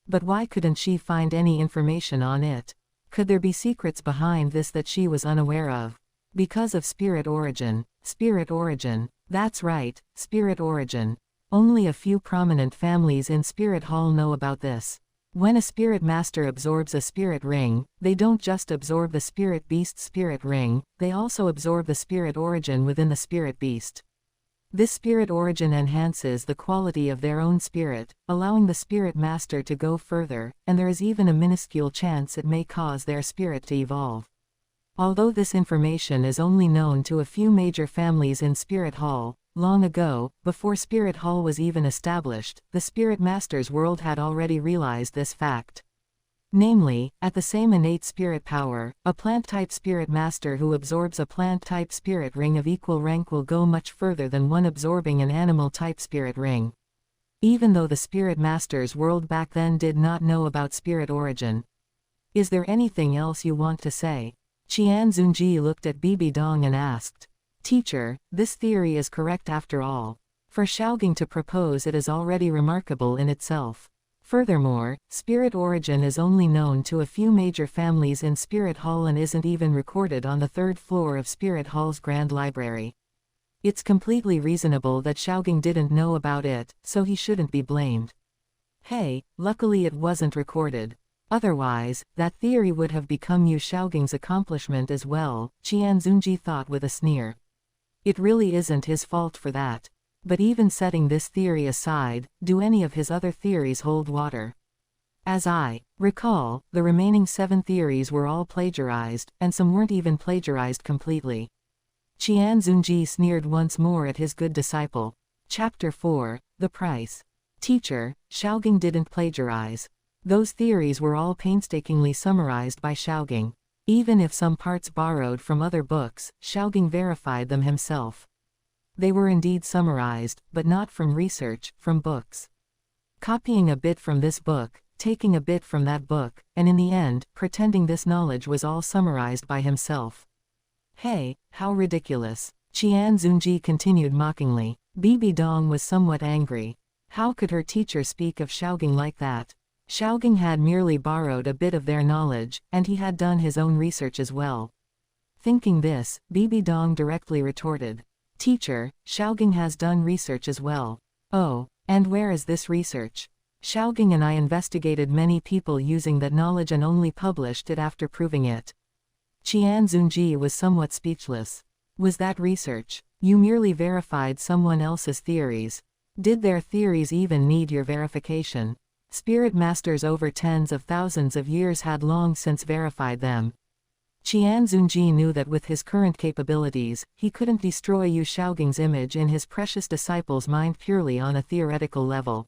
But why couldn't she find any information on it? Could there be secrets behind this that she was unaware of? Because of spirit origin. Spirit origin. That's right, spirit origin. Only a few prominent families in Spirit Hall know about this. When a spirit master absorbs a spirit ring, they don't just absorb the spirit beast's spirit ring, they also absorb the spirit origin within the spirit beast. This spirit origin enhances the quality of their own spirit, allowing the spirit master to go further, and there is even a minuscule chance it may cause their spirit to evolve. Although this information is only known to a few major families in Spirit Hall, long ago, before Spirit Hall was even established, the Spirit Masters world had already realized this fact. Namely, at the same innate spirit power, a plant-type spirit master who absorbs a plant-type spirit ring of equal rank will go much further than one absorbing an animal-type spirit ring. Even though the Spirit Masters world back then did not know about spirit origin. Is there anything else you want to say? Qian Xunji looked at Bibi Dong and asked. Teacher, this theory is correct after all. For Xiaogang to propose it is already remarkable in itself. Furthermore, spirit origin is only known to a few major families in Spirit Hall and isn't even recorded on the third floor of Spirit Hall's Grand Library. It's completely reasonable that Xiaogang didn't know about it, so he shouldn't be blamed. Hey, luckily it wasn't recorded. Otherwise, that theory would have become Yu Xiaogang's accomplishment as well, Qian Xunji thought with a sneer. It really isn't his fault for that. But even setting this theory aside, do any of his other theories hold water? As I recall, the remaining 7 theories were all plagiarized, and some weren't even plagiarized completely. Qian Xunji sneered once more at his good disciple. Chapter 4, The Price. Teacher, Xiaogang didn't plagiarize. Those theories were all painstakingly summarized by Xiaogang. Even if some parts borrowed from other books, Xiaogang verified them himself. They were indeed summarized, but not from research, from books. Copying a bit from this book, taking a bit from that book, and in the end, pretending this knowledge was all summarized by himself. Hey, how ridiculous. Qian Xunji continued mockingly. Bibi Dong was somewhat angry. How could her teacher speak of Xiaogang like that? Xiaogang had merely borrowed a bit of their knowledge, and he had done his own research as well. Thinking this, Bibi Dong directly retorted. Teacher, Xiaogang has done research as well. Oh, and where is this research? Xiaogang and I investigated many people using that knowledge and only published it after proving it. Qian Xunji was somewhat speechless. Was that research? You merely verified someone else's theories. Did their theories even need your verification? Spirit masters over tens of thousands of years had long since verified them. Qian Xunji knew that with his current capabilities, he couldn't destroy Yu Xiaogang's image in his precious disciple's mind purely on a theoretical level.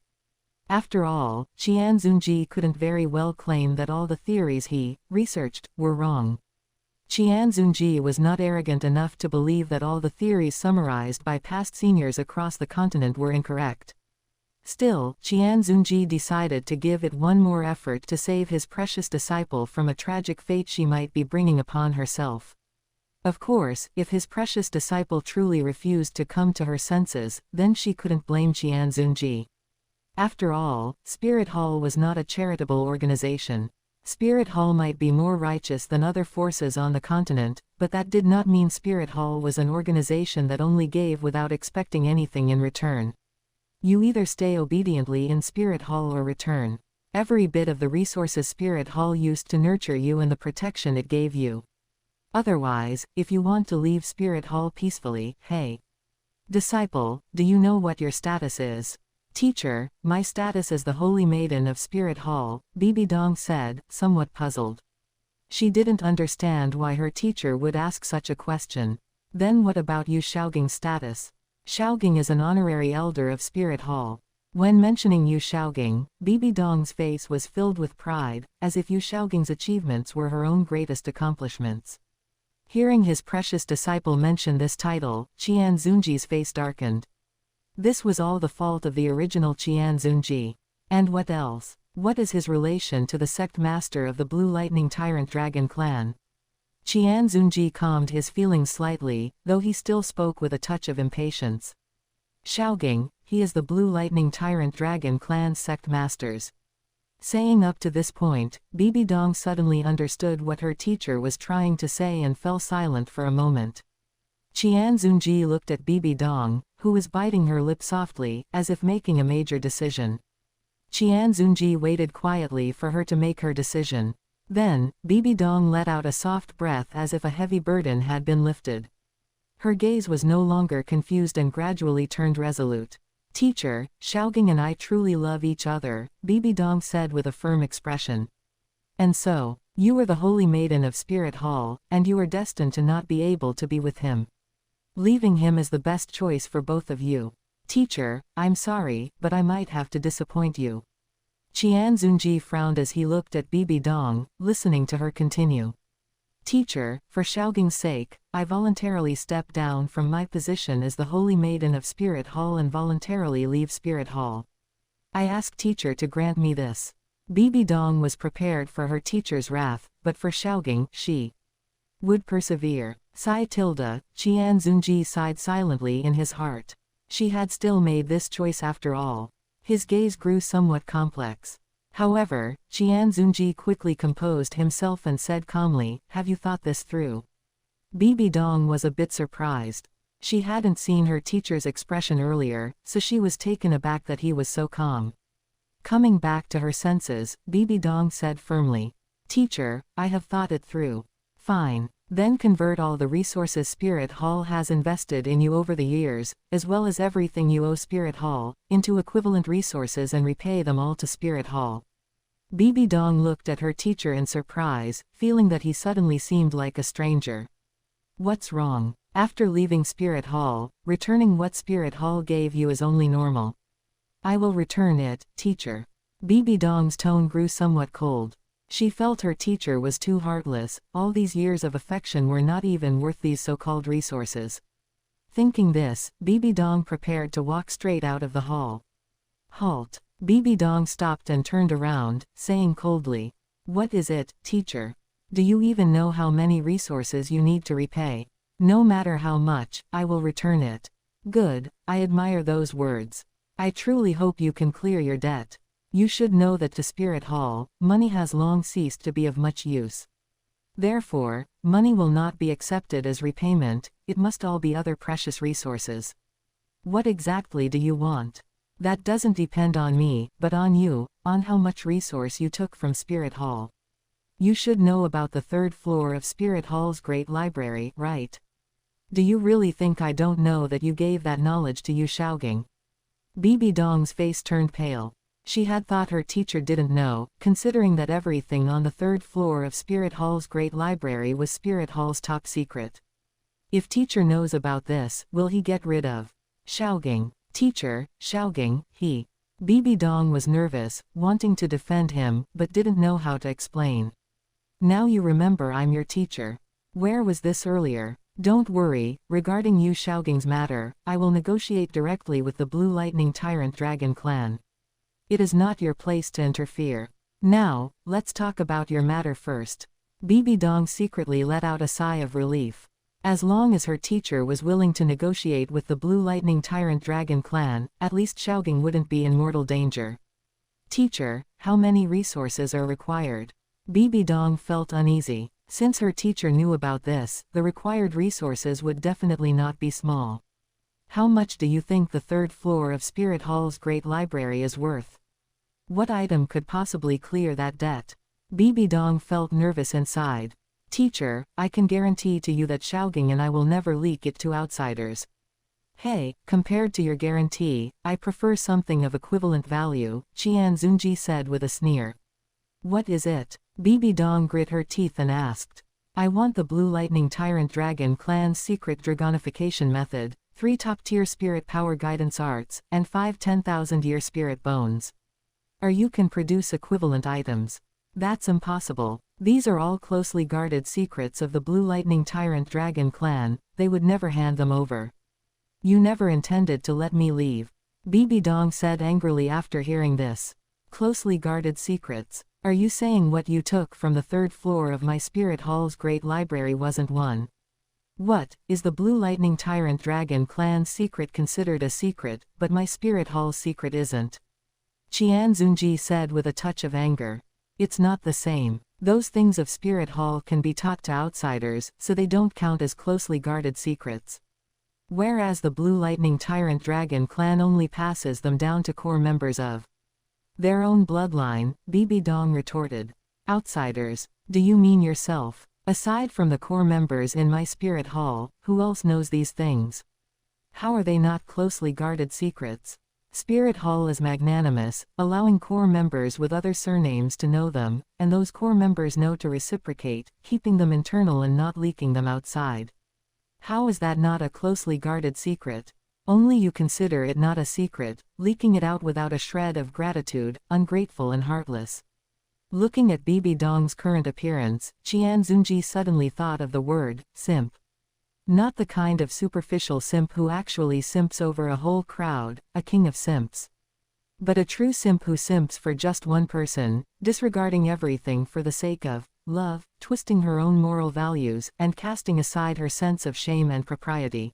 After all, Qian Xunji couldn't very well claim that all the theories he researched were wrong. Qian Xunji was not arrogant enough to believe that all the theories summarized by past seniors across the continent were incorrect. Still, Qian Xunji decided to give it one more effort to save his precious disciple from a tragic fate she might be bringing upon herself. Of course, if his precious disciple truly refused to come to her senses, then she couldn't blame Qian Xunji. After all, Spirit Hall was not a charitable organization. Spirit Hall might be more righteous than other forces on the continent, but that did not mean Spirit Hall was an organization that only gave without expecting anything in return. You either stay obediently in Spirit Hall or return every bit of the resources Spirit Hall used to nurture you and the protection it gave you. Otherwise, if you want to leave Spirit Hall peacefully, hey, disciple, do you know what your status is? Teacher, my status as the Holy Maiden of Spirit Hall, Bibi Dong said, somewhat puzzled. She didn't understand why her teacher would ask such a question. Then what about Yu Shaoging's status? Shaoging is an honorary elder of Spirit Hall. When mentioning Yu Shaoging, Bibi Dong's face was filled with pride, as if Yu Shaoging's achievements were her own greatest accomplishments. Hearing his precious disciple mention this title, Qian Xunji's face darkened. This was all the fault of the original Qian Xunji. And what else? What is his relation to the sect master of the Blue Lightning Tyrant Dragon clan? Qian Xunji calmed his feelings slightly, though he still spoke with a touch of impatience. Shaoging, he is the Blue Lightning Tyrant Dragon clan's sect masters. Saying up to this point, Bibi Dong suddenly understood what her teacher was trying to say and fell silent for a moment. Qian Xunji looked at Bibi Dong, who was biting her lip softly, as if making a major decision. Qian Xunji waited quietly for her to make her decision. Then, Bibi Dong let out a soft breath as if a heavy burden had been lifted. Her gaze was no longer confused and gradually turned resolute. Teacher, Shaoging and I truly love each other, Bibi Dong said with a firm expression. And so, you are the Holy Maiden of Spirit Hall, and you are destined to not be able to be with him. Leaving him is the best choice for both of you. Teacher, I'm sorry, but I might have to disappoint you. Qian Xunji frowned as he looked at Bibi Dong, listening to her continue. Teacher, for Shaoging's sake, I voluntarily step down from my position as the Holy Maiden of Spirit Hall and voluntarily leave Spirit Hall. I ask teacher to grant me this. Bibi Dong was prepared for her teacher's wrath, but for Shaoging, she would persevere. Qian Xunji sighed silently in his heart. She had still made this choice after all. His gaze grew somewhat complex. However, Qian Xunji quickly composed himself and said calmly, have you thought this through? Bibi Dong was a bit surprised. She hadn't seen her teacher's expression earlier, so she was taken aback that he was so calm. Coming back to her senses, Bibi Dong said firmly, Teacher, I have thought it through. Fine. Then convert all the resources Spirit Hall has invested in you over the years, as well as everything you owe Spirit Hall, into equivalent resources and repay them all to Spirit Hall. Bibi Dong looked at her teacher in surprise, feeling that he suddenly seemed like a stranger. What's wrong? After leaving Spirit Hall, returning what Spirit Hall gave you is only normal. I will return it, teacher. Bibi Dong's tone grew somewhat cold. She felt her teacher was too heartless, all these years of affection were not even worth these so-called resources. Thinking this, Bibi Dong prepared to walk straight out of the hall. Halt! Bibi Dong stopped and turned around, saying coldly, what is it, teacher? Do you even know how many resources you need to repay? No matter how much, I will return it. Good, I admire those words. I truly hope you can clear your debt. You should know that to Spirit Hall, money has long ceased to be of much use. Therefore, money will not be accepted as repayment, it must all be other precious resources. What exactly do you want? That doesn't depend on me, but on you, on how much resource you took from Spirit Hall. You should know about the third floor of Spirit Hall's great library, right? Do you really think I don't know that you gave that knowledge to Yu Shaoging? Bibi Dong's face turned pale. She had thought her teacher didn't know, considering that everything on the third floor of Spirit Hall's great library was Spirit Hall's top secret. If teacher knows about this, will he get rid of Shaoging? Teacher, Shaoging, he. Bibi Dong was nervous, wanting to defend him, but didn't know how to explain. Now you remember I'm your teacher. Where was this earlier? Don't worry, regarding Yu Shaoging's matter, I will negotiate directly with the Blue Lightning Tyrant Dragon clan. It is not your place to interfere. Now, let's talk about your matter first. Bibi Dong secretly let out a sigh of relief. As long as her teacher was willing to negotiate with the Blue Lightning Tyrant Dragon clan, at least Xiaoging wouldn't be in mortal danger. Teacher, how many resources are required? Bibi Dong felt uneasy. Since her teacher knew about this, the required resources would definitely not be small. How much do you think the third floor of Spirit Hall's Great Library is worth? What item could possibly clear that debt? Bibi Dong felt nervous inside. Teacher, I can guarantee to you that Xiaoging and I will never leak it to outsiders. Hey, compared to your guarantee, I prefer something of equivalent value, Qian Xunji said with a sneer. What is it? Bibi Dong grit her teeth and asked. I want the Blue Lightning Tyrant Dragon clan's secret dragonification method, 3 top-tier spirit power guidance arts, and 5 10,000-year spirit bones. Or you can produce equivalent items. That's impossible. These are all closely guarded secrets of the Blue Lightning Tyrant Dragon clan, they would never hand them over. You never intended to let me leave. Bibi Dong said angrily after hearing this. Closely guarded secrets. Are you saying what you took from the third floor of my Spirit Hall's Great Library wasn't one? What, is the Blue Lightning Tyrant Dragon clan's secret considered a secret, but my Spirit Hall's secret isn't? Qian Xunji said with a touch of anger. It's not the same. Those things of Spirit Hall can be taught to outsiders, so they don't count as closely guarded secrets. Whereas the Blue Lightning Tyrant Dragon clan only passes them down to core members of their own bloodline, Bibi Dong retorted. Outsiders? Do you mean yourself? Aside from the core members in my Spirit Hall, who else knows these things? How are they not closely guarded secrets? Spirit Hall is magnanimous, allowing core members with other surnames to know them, and those core members know to reciprocate, keeping them internal and not leaking them outside. How is that not a closely guarded secret? Only you consider it not a secret, leaking it out without a shred of gratitude, ungrateful and heartless. Looking at Bibi Dong's current appearance, Qian Xunji suddenly thought of the word, simp. Not the kind of superficial simp who actually simps over a whole crowd, a king of simps. But a true simp who simps for just one person, disregarding everything for the sake of love, twisting her own moral values, and casting aside her sense of shame and propriety.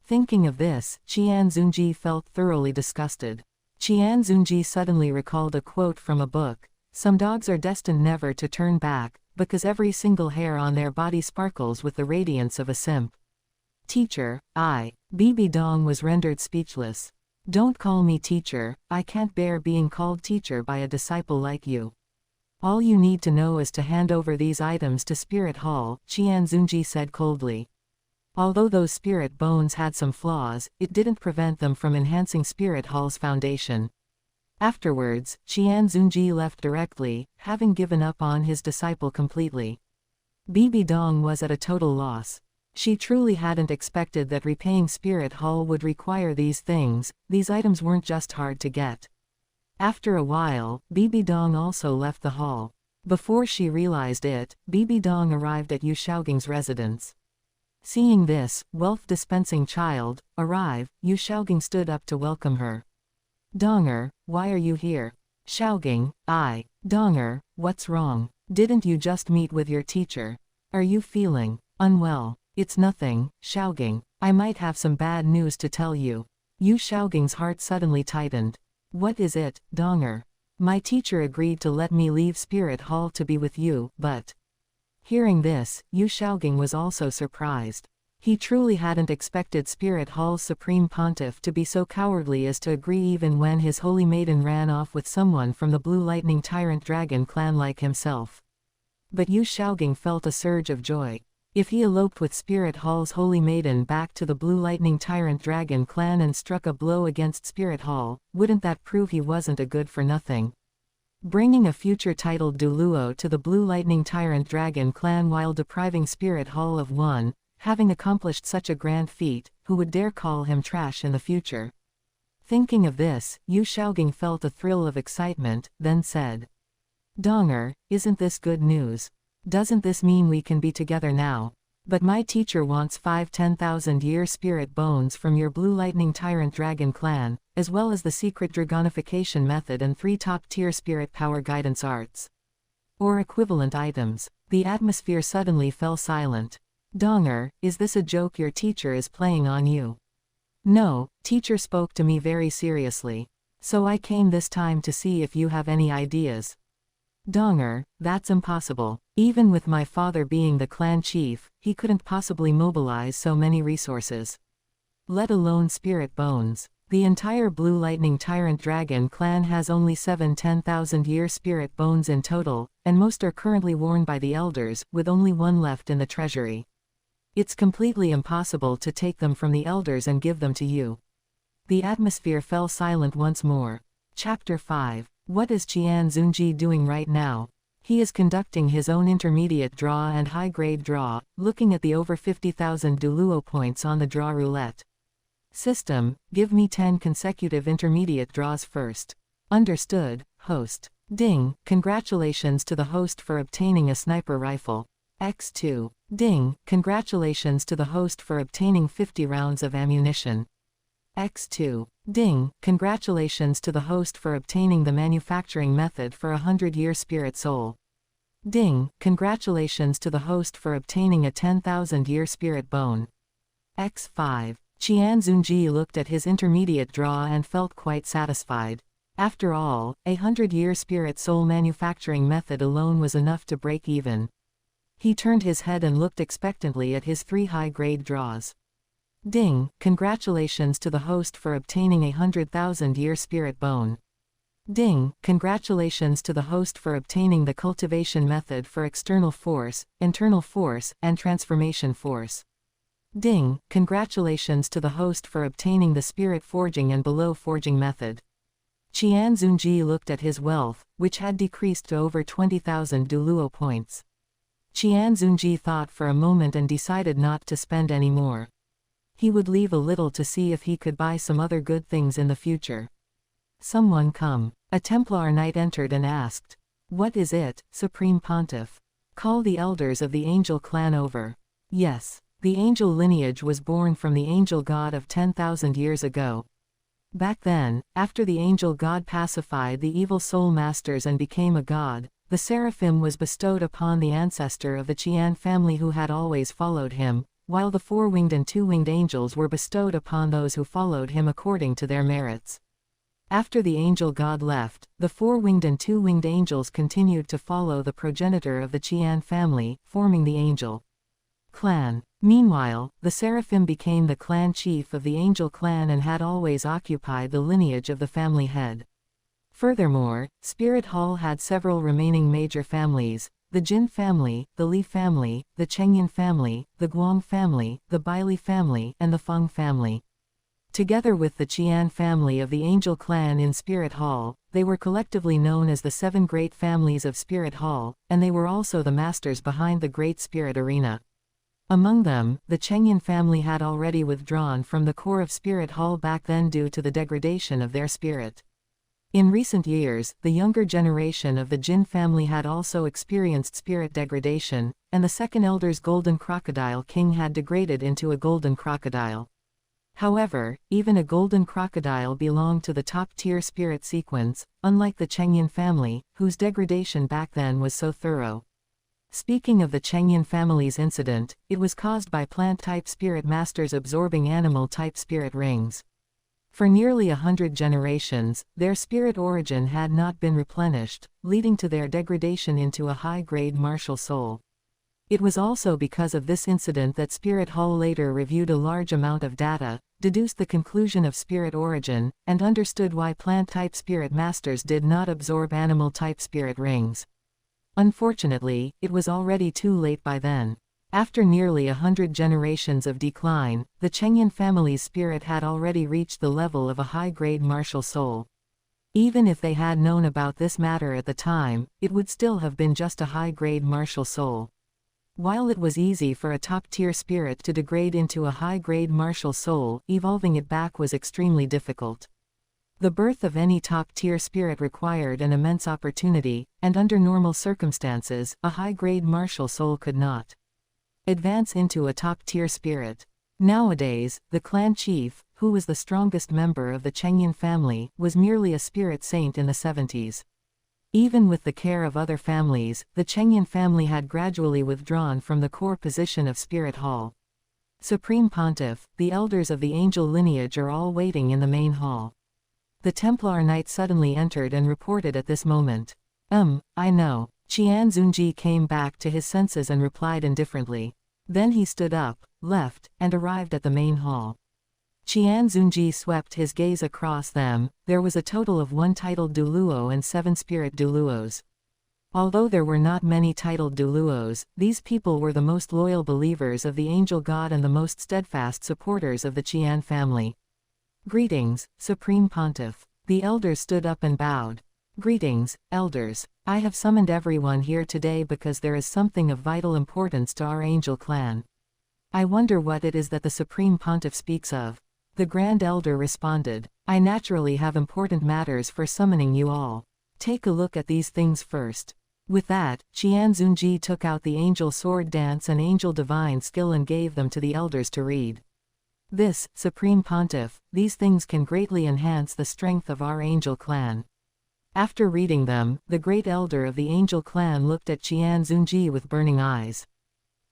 Thinking of this, Qian Xunji felt thoroughly disgusted. Qian Xunji suddenly recalled a quote from a book. Some dogs are destined never to turn back, because every single hair on their body sparkles with the radiance of a simp. Teacher, Bibi Dong was rendered speechless. Don't call me teacher, I can't bear being called teacher by a disciple like you. All you need to know is to hand over these items to Spirit Hall, Qian Xunji said coldly. Although those spirit bones had some flaws, it didn't prevent them from enhancing Spirit Hall's foundation. Afterwards, Qian Xunji left directly, having given up on his disciple completely. Bibi Dong was at a total loss. She truly hadn't expected that repaying Spirit Hall would require these things. These items weren't just hard to get. After a while, Bibi Dong also left the hall. Before she realized it, Bibi Dong arrived at Yu Xiaoging's residence. Seeing this wealth-dispensing child arrive, Yu Xiaoging stood up to welcome her. Donger, why are you here? Xiaoging, Donger, what's wrong? Didn't you just meet with your teacher? Are you feeling unwell? It's nothing, Xiaoging. I might have some bad news to tell you. Yu Xiaoging's heart suddenly tightened. What is it, Donger? My teacher agreed to let me leave Spirit Hall to be with you, but... Hearing this, Yu Xiaoging was also surprised. He truly hadn't expected Spirit Hall's Supreme Pontiff to be so cowardly as to agree even when his holy maiden ran off with someone from the Blue Lightning Tyrant Dragon clan like himself. But Yu Xiaoging felt a surge of joy. If he eloped with Spirit Hall's holy maiden back to the Blue Lightning Tyrant Dragon clan and struck a blow against Spirit Hall, wouldn't that prove he wasn't a good-for-nothing? Bringing a future titled Duluo to the Blue Lightning Tyrant Dragon clan while depriving Spirit Hall of one, having accomplished such a grand feat, who would dare call him trash in the future? Thinking of this, Yu Xiaoging felt a thrill of excitement, then said. Donger, isn't this good news? Doesn't this mean we can be together now? But my teacher wants 5 10,000-year spirit bones from your Blue Lightning Tyrant Dragon clan, as well as the secret dragonification method and 3 top-tier spirit power guidance arts. Or equivalent items. The atmosphere suddenly fell silent. Donger, is this a joke your teacher is playing on you? No, teacher spoke to me very seriously. So I came this time to see if you have any ideas. Donger, that's impossible. Even with my father being the clan chief, he couldn't possibly mobilize so many resources. Let alone spirit bones. The entire Blue Lightning Tyrant Dragon clan has only 10,000-year spirit bones in total, and most are currently worn by the elders, with only one left in the treasury. It's completely impossible to take them from the elders and give them to you. The atmosphere fell silent once more. Chapter 5. What is Qian Xunji doing right now? He is conducting his own intermediate draw and high-grade draw, looking at the over 50,000 Duluo points on the draw roulette. System, give me 10 consecutive intermediate draws first. Understood, host. Ding, congratulations to the host for obtaining a sniper rifle. X2. Ding, congratulations to the host for obtaining 50 rounds of ammunition. X2. Ding, congratulations to the host for obtaining the manufacturing method for a 100-year spirit soul. Ding, congratulations to the host for obtaining a 10,000-year spirit bone. X5. Qian Xunji looked at his intermediate draw and felt quite satisfied. After all, a 100-year spirit soul manufacturing method alone was enough to break even. He turned his head and looked expectantly at his 3 high-grade draws. Ding, congratulations to the host for obtaining a 100,000-year spirit bone. Ding, congratulations to the host for obtaining the cultivation method for external force, internal force, and transformation force. Ding, congratulations to the host for obtaining the spirit forging and below forging method. Qian Xunji looked at his wealth, which had decreased to over 20,000 Duluo points. Qian Xunji thought for a moment and decided not to spend any more. He would leave a little to see if he could buy some other good things in the future. Someone come. A Templar knight entered and asked, "What is it, Supreme Pontiff? Call the elders of the angel clan over." Yes. The angel lineage was born from the angel god of 10,000 years ago. Back then, after the angel god pacified the evil soul masters and became a god, the seraphim was bestowed upon the ancestor of the Qian family who had always followed him, while the 4-winged and 2-winged angels were bestowed upon those who followed him according to their merits. After the angel god left, the 4-winged and 2-winged angels continued to follow the progenitor of the Qian family, forming the angel clan. Meanwhile, the seraphim became the clan chief of the angel clan and had always occupied the lineage of the family head. Furthermore, Spirit Hall had several remaining major families: the Jin family, the Li family, the Chengyan family, the Guang family, the Baili family, and the Feng family. Together with the Qian family of the Angel clan in Spirit Hall, they were collectively known as the 7 Great Families of Spirit Hall, and they were also the masters behind the Great Spirit Arena. Among them, the Chengyan family had already withdrawn from the core of Spirit Hall back then due to the degradation of their spirit. In recent years, the younger generation of the Jin family had also experienced spirit degradation, and the second elder's golden crocodile king had degraded into a golden crocodile. However, even a golden crocodile belonged to the top-tier spirit sequence, unlike the Chengyan family, whose degradation back then was so thorough. Speaking of the Chengyan family's incident, it was caused by plant-type spirit masters absorbing animal-type spirit rings. For nearly 100 generations, their spirit origin had not been replenished, leading to their degradation into a high-grade martial soul. It was also because of this incident that Spirit Hall later reviewed a large amount of data, deduced the conclusion of spirit origin, and understood why plant-type spirit masters did not absorb animal-type spirit rings. Unfortunately, it was already too late by then. After nearly 100 generations of decline, the Chengyan family's spirit had already reached the level of a high-grade martial soul. Even if they had known about this matter at the time, it would still have been just a high-grade martial soul. While it was easy for a top-tier spirit to degrade into a high-grade martial soul, evolving it back was extremely difficult. The birth of any top-tier spirit required an immense opportunity, and under normal circumstances, a high-grade martial soul could not advance into a top-tier spirit. Nowadays, the clan chief, who was the strongest member of the Chengyan family, was merely a spirit saint in the 70s. Even with the care of other families, the Chengyan family had gradually withdrawn from the core position of Spirit Hall. Supreme Pontiff, the elders of the angel lineage are all waiting in the main hall. The Templar Knight suddenly entered and reported at this moment. I know. Qian Xunji came back to his senses and replied indifferently. Then he stood up, left, and arrived at the main hall. Qian Xunji swept his gaze across them. There was a total of 1 titled Duluo and 7 spirit Duluos. Although there were not many titled Duluos, these people were the most loyal believers of the angel god and the most steadfast supporters of the Qian family. Greetings, Supreme Pontiff. The elders stood up and bowed. Greetings, elders. I have summoned everyone here today because there is something of vital importance to our angel clan. I wonder what it is that the Supreme Pontiff speaks of. The Grand Elder responded. I naturally have important matters for summoning you all. Take a look at these things first. With that, Qian Xunji took out the Angel Sword Dance and Angel Divine Skill and gave them to the elders to read. This, Supreme Pontiff, these things can greatly enhance the strength of our angel clan. After reading them, the great elder of the angel clan looked at Qian Xunji with burning eyes.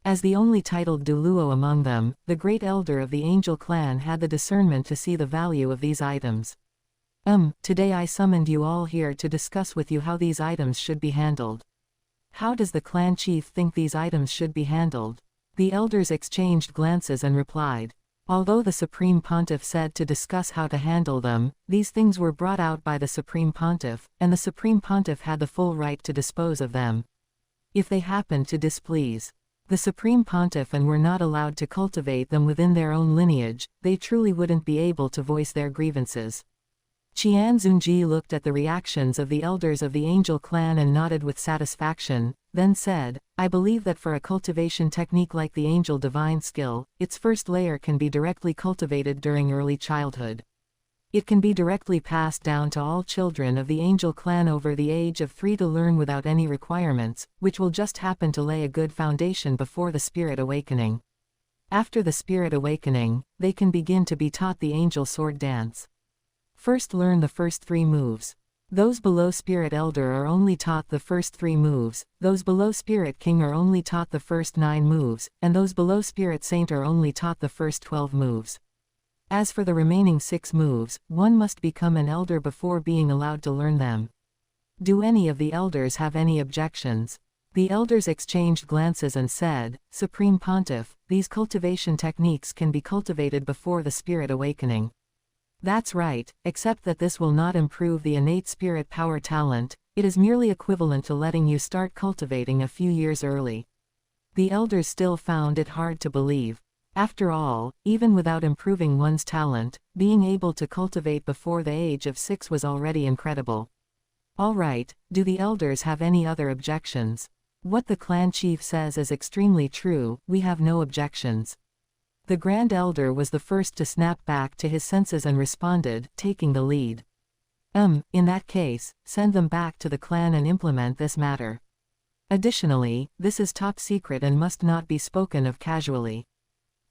As the only titled Duluo among them, the great elder of the angel clan had the discernment to see the value of these items. Today I summoned you all here to discuss with you how these items should be handled. How does the clan chief think these items should be handled? The elders exchanged glances and replied. Although the Supreme Pontiff said to discuss how to handle them, these things were brought out by the Supreme Pontiff, and the Supreme Pontiff had the full right to dispose of them. If they happened to displease the Supreme Pontiff and were not allowed to cultivate them within their own lineage, they truly wouldn't be able to voice their grievances. Qian Xunji looked at the reactions of the elders of the angel clan and nodded with satisfaction, then said, I believe that for a cultivation technique like the angel divine skill, its first layer can be directly cultivated during early childhood. It can be directly passed down to all children of the angel clan over the age of 3 to learn without any requirements, which will just happen to lay a good foundation before the spirit awakening. After the spirit awakening, they can begin to be taught the angel sword dance. First learn the first 3 moves. Those below Spirit Elder are only taught the first 3 moves, those below Spirit King are only taught the first 9 moves, and those below Spirit Saint are only taught the first 12 moves. As for the remaining 6 moves, one must become an elder before being allowed to learn them. Do any of the elders have any objections? The elders exchanged glances and said, Supreme Pontiff, these cultivation techniques can be cultivated before the spirit awakening. That's right, except that this will not improve the innate spirit power talent, it is merely equivalent to letting you start cultivating a few years early. The elders still found it hard to believe. After all, even without improving one's talent, being able to cultivate before the age of 6 was already incredible. All right, do the elders have any other objections? What the clan chief says is extremely true, we have no objections. The Grand Elder was the first to snap back to his senses and responded, taking the lead. In that case, send them back to the clan and implement this matter. Additionally, this is top secret and must not be spoken of casually.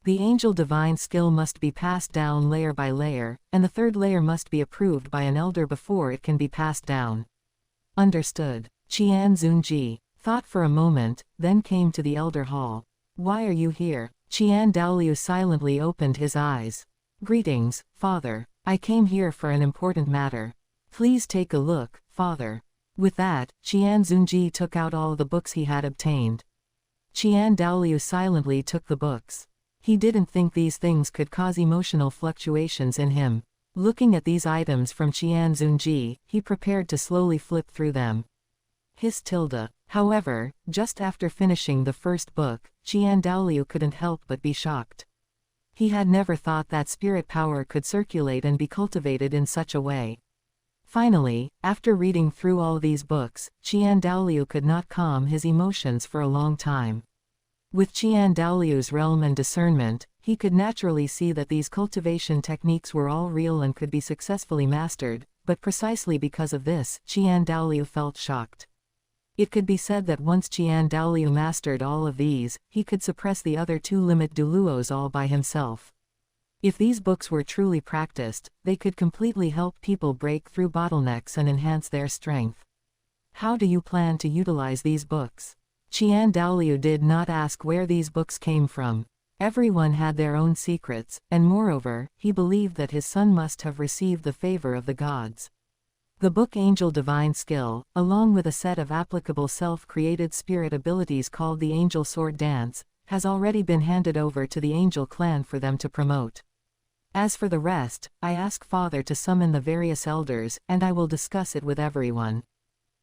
The angel divine skill must be passed down layer by layer, and the 3rd layer must be approved by an elder before it can be passed down. Understood. Qian Xunji thought for a moment, then came to the elder hall. Why are you here? Qian Daoliu silently opened his eyes. Greetings, Father. I came here for an important matter. Please take a look, Father. With that, Qian Xunji took out all the books he had obtained. Qian Daoliu silently took the books. He didn't think these things could cause emotional fluctuations in him. Looking at these items from Qian Xunji, he prepared to slowly flip through them. However, just after finishing the first book, Qian Daoliu couldn't help but be shocked. He had never thought that spirit power could circulate and be cultivated in such a way. Finally, after reading through all these books, Qian Daoliu could not calm his emotions for a long time. With Qian Daoliu's realm and discernment, he could naturally see that these cultivation techniques were all real and could be successfully mastered, but precisely because of this, Qian Daoliu felt shocked. It could be said that once Qian Daoliu mastered all of these, he could suppress the other 2 limit Duluos all by himself. If these books were truly practiced, they could completely help people break through bottlenecks and enhance their strength. How do you plan to utilize these books? Qian Daoliu did not ask where these books came from. Everyone had their own secrets, and moreover, he believed that his son must have received the favor of the gods. The book Angel Divine Skill, along with a set of applicable self-created spirit abilities called the Angel Sword Dance, has already been handed over to the Angel clan for them to promote. As for the rest, I ask Father to summon the various elders, and I will discuss it with everyone.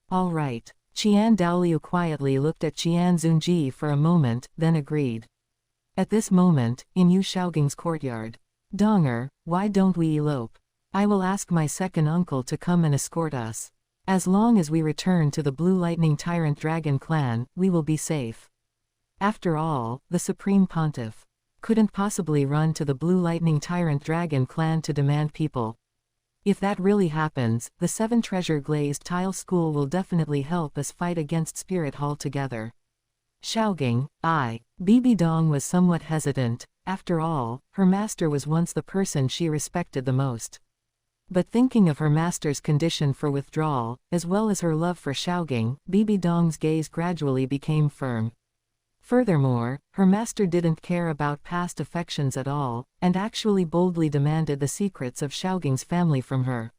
All right. Qian Daoliu quietly looked at Qian Xunji for a moment, then agreed. At this moment, in Yu Shaoging's courtyard. Donger, why don't we elope? I will ask my second uncle to come and escort us. As long as we return to the Blue Lightning Tyrant Dragon clan, we will be safe. After all, the Supreme Pontiff couldn't possibly run to the Blue Lightning Tyrant Dragon clan to demand people. If that really happens, the 7 Treasure Glazed Tile School will definitely help us fight against Spirit Hall together. Shaoging, Bibi Dong was somewhat hesitant. After all, her master was once the person she respected the most. But thinking of her master's condition for withdrawal, as well as her love for Shaoging, Bibi Dong's gaze gradually became firm. Furthermore, her master didn't care about past affections at all, and actually boldly demanded the secrets of Shaoging's family from her.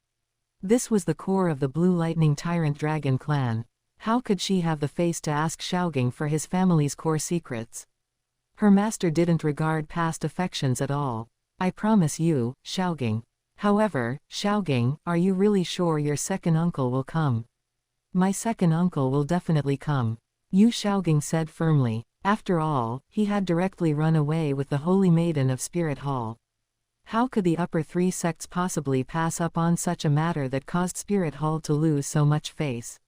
This was the core of the Blue Lightning Tyrant Dragon clan. How could she have the face to ask Shaoging for his family's core secrets? Her master didn't regard past affections at all. I promise you, Shaoging. However, Shaoging, are you really sure your second uncle will come? My second uncle will definitely come. Yu Shaoging said firmly. After all, he had directly run away with the Holy Maiden of Spirit Hall. How could the upper 3 sects possibly pass up on such a matter that caused Spirit Hall to lose so much face?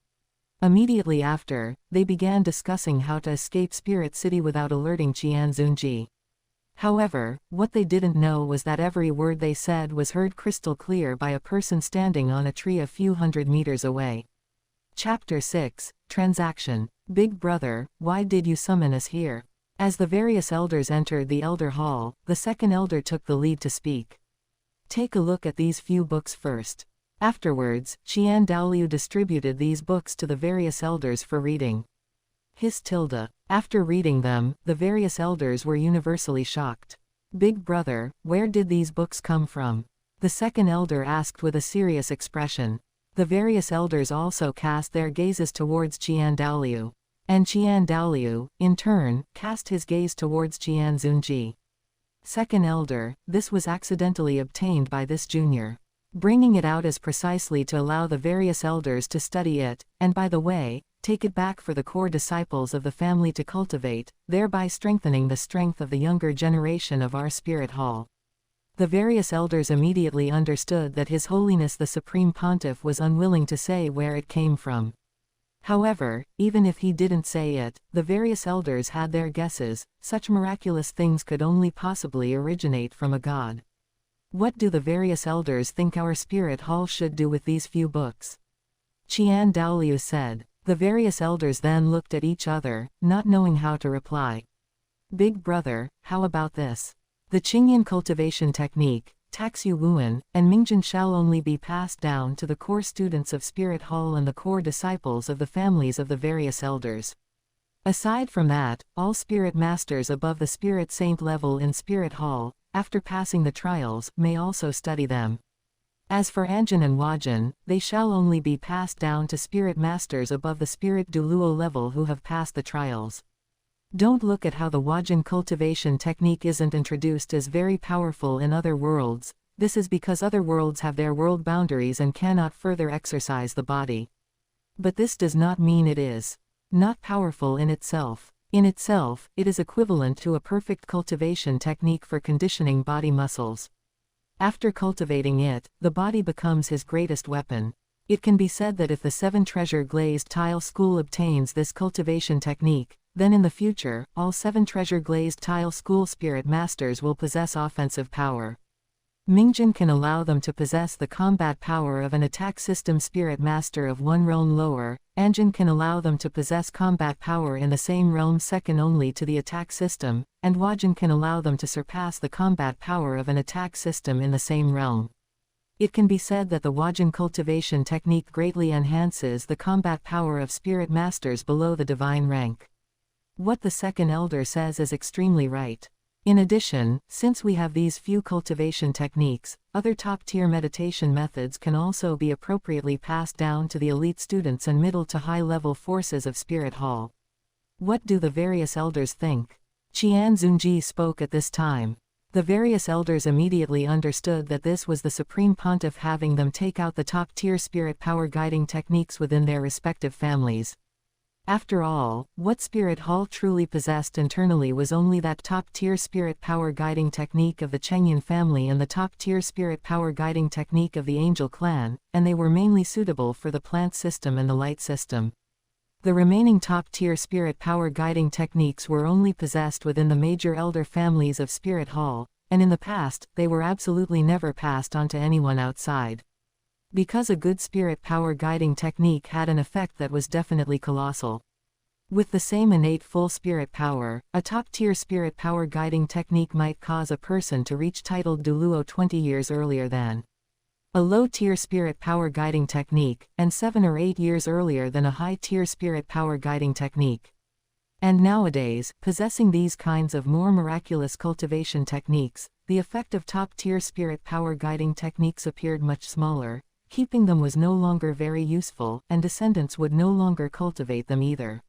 Immediately after, they began discussing how to escape Spirit City without alerting Qian Xunji. However, what they didn't know was that every word they said was heard crystal clear by a person standing on a tree a few hundred meters away. Chapter 6, Transaction. Big brother, why did you summon us here? As the various elders entered the Elder Hall, the second elder took the lead to speak. Take a look at these few books first. Afterwards, Qian Daoliu distributed these books to the various elders for reading. After reading them, the various elders were universally shocked. Big brother, where did these books come from? The second elder asked with a serious expression. The various elders also cast their gazes towards Qian Daoliu. And Qian Daoliu, in turn, cast his gaze towards Qian Xunji. Second elder, this was accidentally obtained by this junior. Bringing it out as precisely to allow the various elders to study it, and by the way, take it back for the core disciples of the family to cultivate, thereby strengthening the strength of the younger generation of our Spirit Hall. The various elders immediately understood that His Holiness the Supreme Pontiff was unwilling to say where it came from. However, even if he didn't say it, the various elders had their guesses. Such miraculous things could only possibly originate from a god. What do the various elders think our Spirit Hall should do with these few books? Qian Daoliu said. The various elders then looked at each other, not knowing how to reply. Big brother, how about this? The Qingyan cultivation technique, Taxu Wuan, and Mingjin shall only be passed down to the core students of Spirit Hall and the core disciples of the families of the various elders. Aside from that, all spirit masters above the spirit saint level in Spirit Hall, after passing the trials, may also study them. As for Anjin and Wajin, they shall only be passed down to spirit masters above the spirit Duluo level who have passed the trials. Don't look at how the Wajin cultivation technique isn't introduced as very powerful in other worlds. This is because other worlds have their world boundaries and cannot further exercise the body. But this does not mean it is not powerful in itself. In itself, it is equivalent to a perfect cultivation technique for conditioning body muscles. After cultivating it, the body becomes his greatest weapon. It can be said that if the 7 Treasure Glazed Tile School obtains this cultivation technique, then in the future, all 7 Treasure Glazed Tile School Spirit Masters will possess offensive power. Mingjin can allow them to possess the combat power of an attack system Spirit Master of 1 realm lower. Anjin can allow them to possess combat power in the same realm second only to the attack system, and Wajin can allow them to surpass the combat power of an attack system in the same realm. It can be said that the Huajin cultivation technique greatly enhances the combat power of spirit masters below the divine rank. What the second elder says is extremely right. In addition, since we have these few cultivation techniques, other top-tier meditation methods can also be appropriately passed down to the elite students and middle to high-level forces of Spirit Hall. What do the various elders think? Qian Xunji spoke at this time. The various elders immediately understood that this was the Supreme Pontiff having them take out the top-tier spirit power guiding techniques within their respective families. After all, what Spirit Hall truly possessed internally was only that top-tier spirit power guiding technique of the Chengyan family and the top-tier spirit power guiding technique of the Angel clan, and they were mainly suitable for the plant system and the light system. The remaining top-tier spirit power guiding techniques were only possessed within the major elder families of Spirit Hall, and in the past, they were absolutely never passed on to anyone outside. Because a good spirit power guiding technique had an effect that was definitely colossal. With the same innate full spirit power, a top-tier spirit power guiding technique might cause a person to reach titled Duluo 20 years earlier than a low-tier spirit power guiding technique, and 7 or 8 years earlier than a high-tier spirit power guiding technique. And nowadays, possessing these kinds of more miraculous cultivation techniques, the effect of top-tier spirit power guiding techniques appeared much smaller. Keeping them was no longer very useful, and descendants would no longer cultivate them either.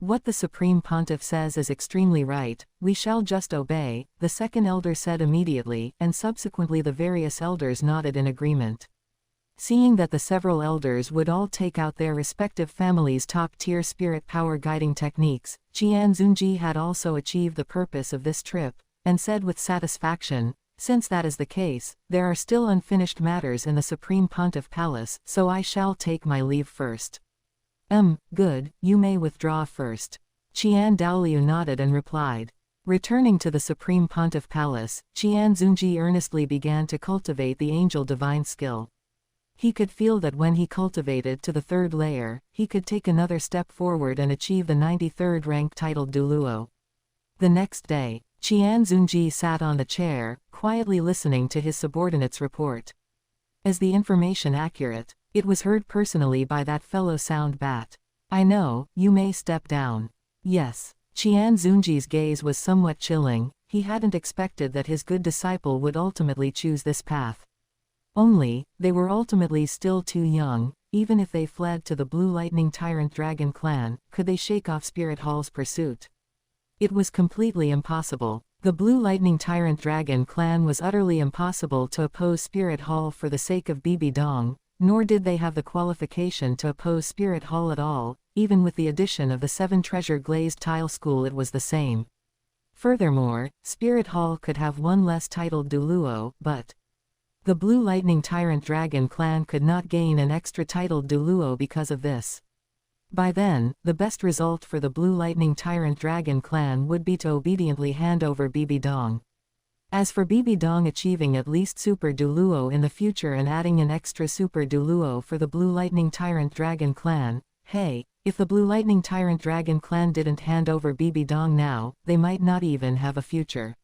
What the Supreme Pontiff says is extremely right, we shall just obey, the second elder said immediately, and subsequently the various elders nodded in agreement. Seeing that the several elders would all take out their respective families' top-tier spirit power guiding techniques, Qian Xunji had also achieved the purpose of this trip, and said with satisfaction, "Since that is the case, there are still unfinished matters in the Supreme Pontiff Palace, so I shall take my leave first." Good, you may withdraw first. Qian Daoliu nodded and replied. Returning to the Supreme Pontiff Palace, Qian Xunji earnestly began to cultivate the angel divine skill. He could feel that when he cultivated to the third layer, he could take another step forward and achieve the 93rd rank titled Duluo. The next day, Qian Xunji sat on the chair, quietly listening to his subordinate's report. Is the information accurate? It was heard personally by that fellow sound bat. I know, you may step down. Yes. Qian Xunji's gaze was somewhat chilling, he hadn't expected that his good disciple would ultimately choose this path. Only, they were ultimately still too young. Even if they fled to the Blue Lightning Tyrant Dragon clan, could they shake off Spirit Hall's pursuit? It was completely impossible. The Blue Lightning Tyrant Dragon clan was utterly impossible to oppose Spirit Hall for the sake of Bibi Dong, nor did they have the qualification to oppose Spirit Hall at all. Even with the addition of the 7 treasure glazed tile school it was the same. Furthermore, Spirit Hall could have one less titled Duluo, but the Blue Lightning Tyrant Dragon clan could not gain an extra titled Duluo because of this. By then, the best result for the Blue Lightning Tyrant Dragon clan would be to obediently hand over Bibi Dong. As for Bibi Dong achieving at least Super Duluo in the future and adding an extra Super Duluo for the Blue Lightning Tyrant Dragon clan, hey, if the Blue Lightning Tyrant Dragon clan didn't hand over Bibi Dong now, they might not even have a future.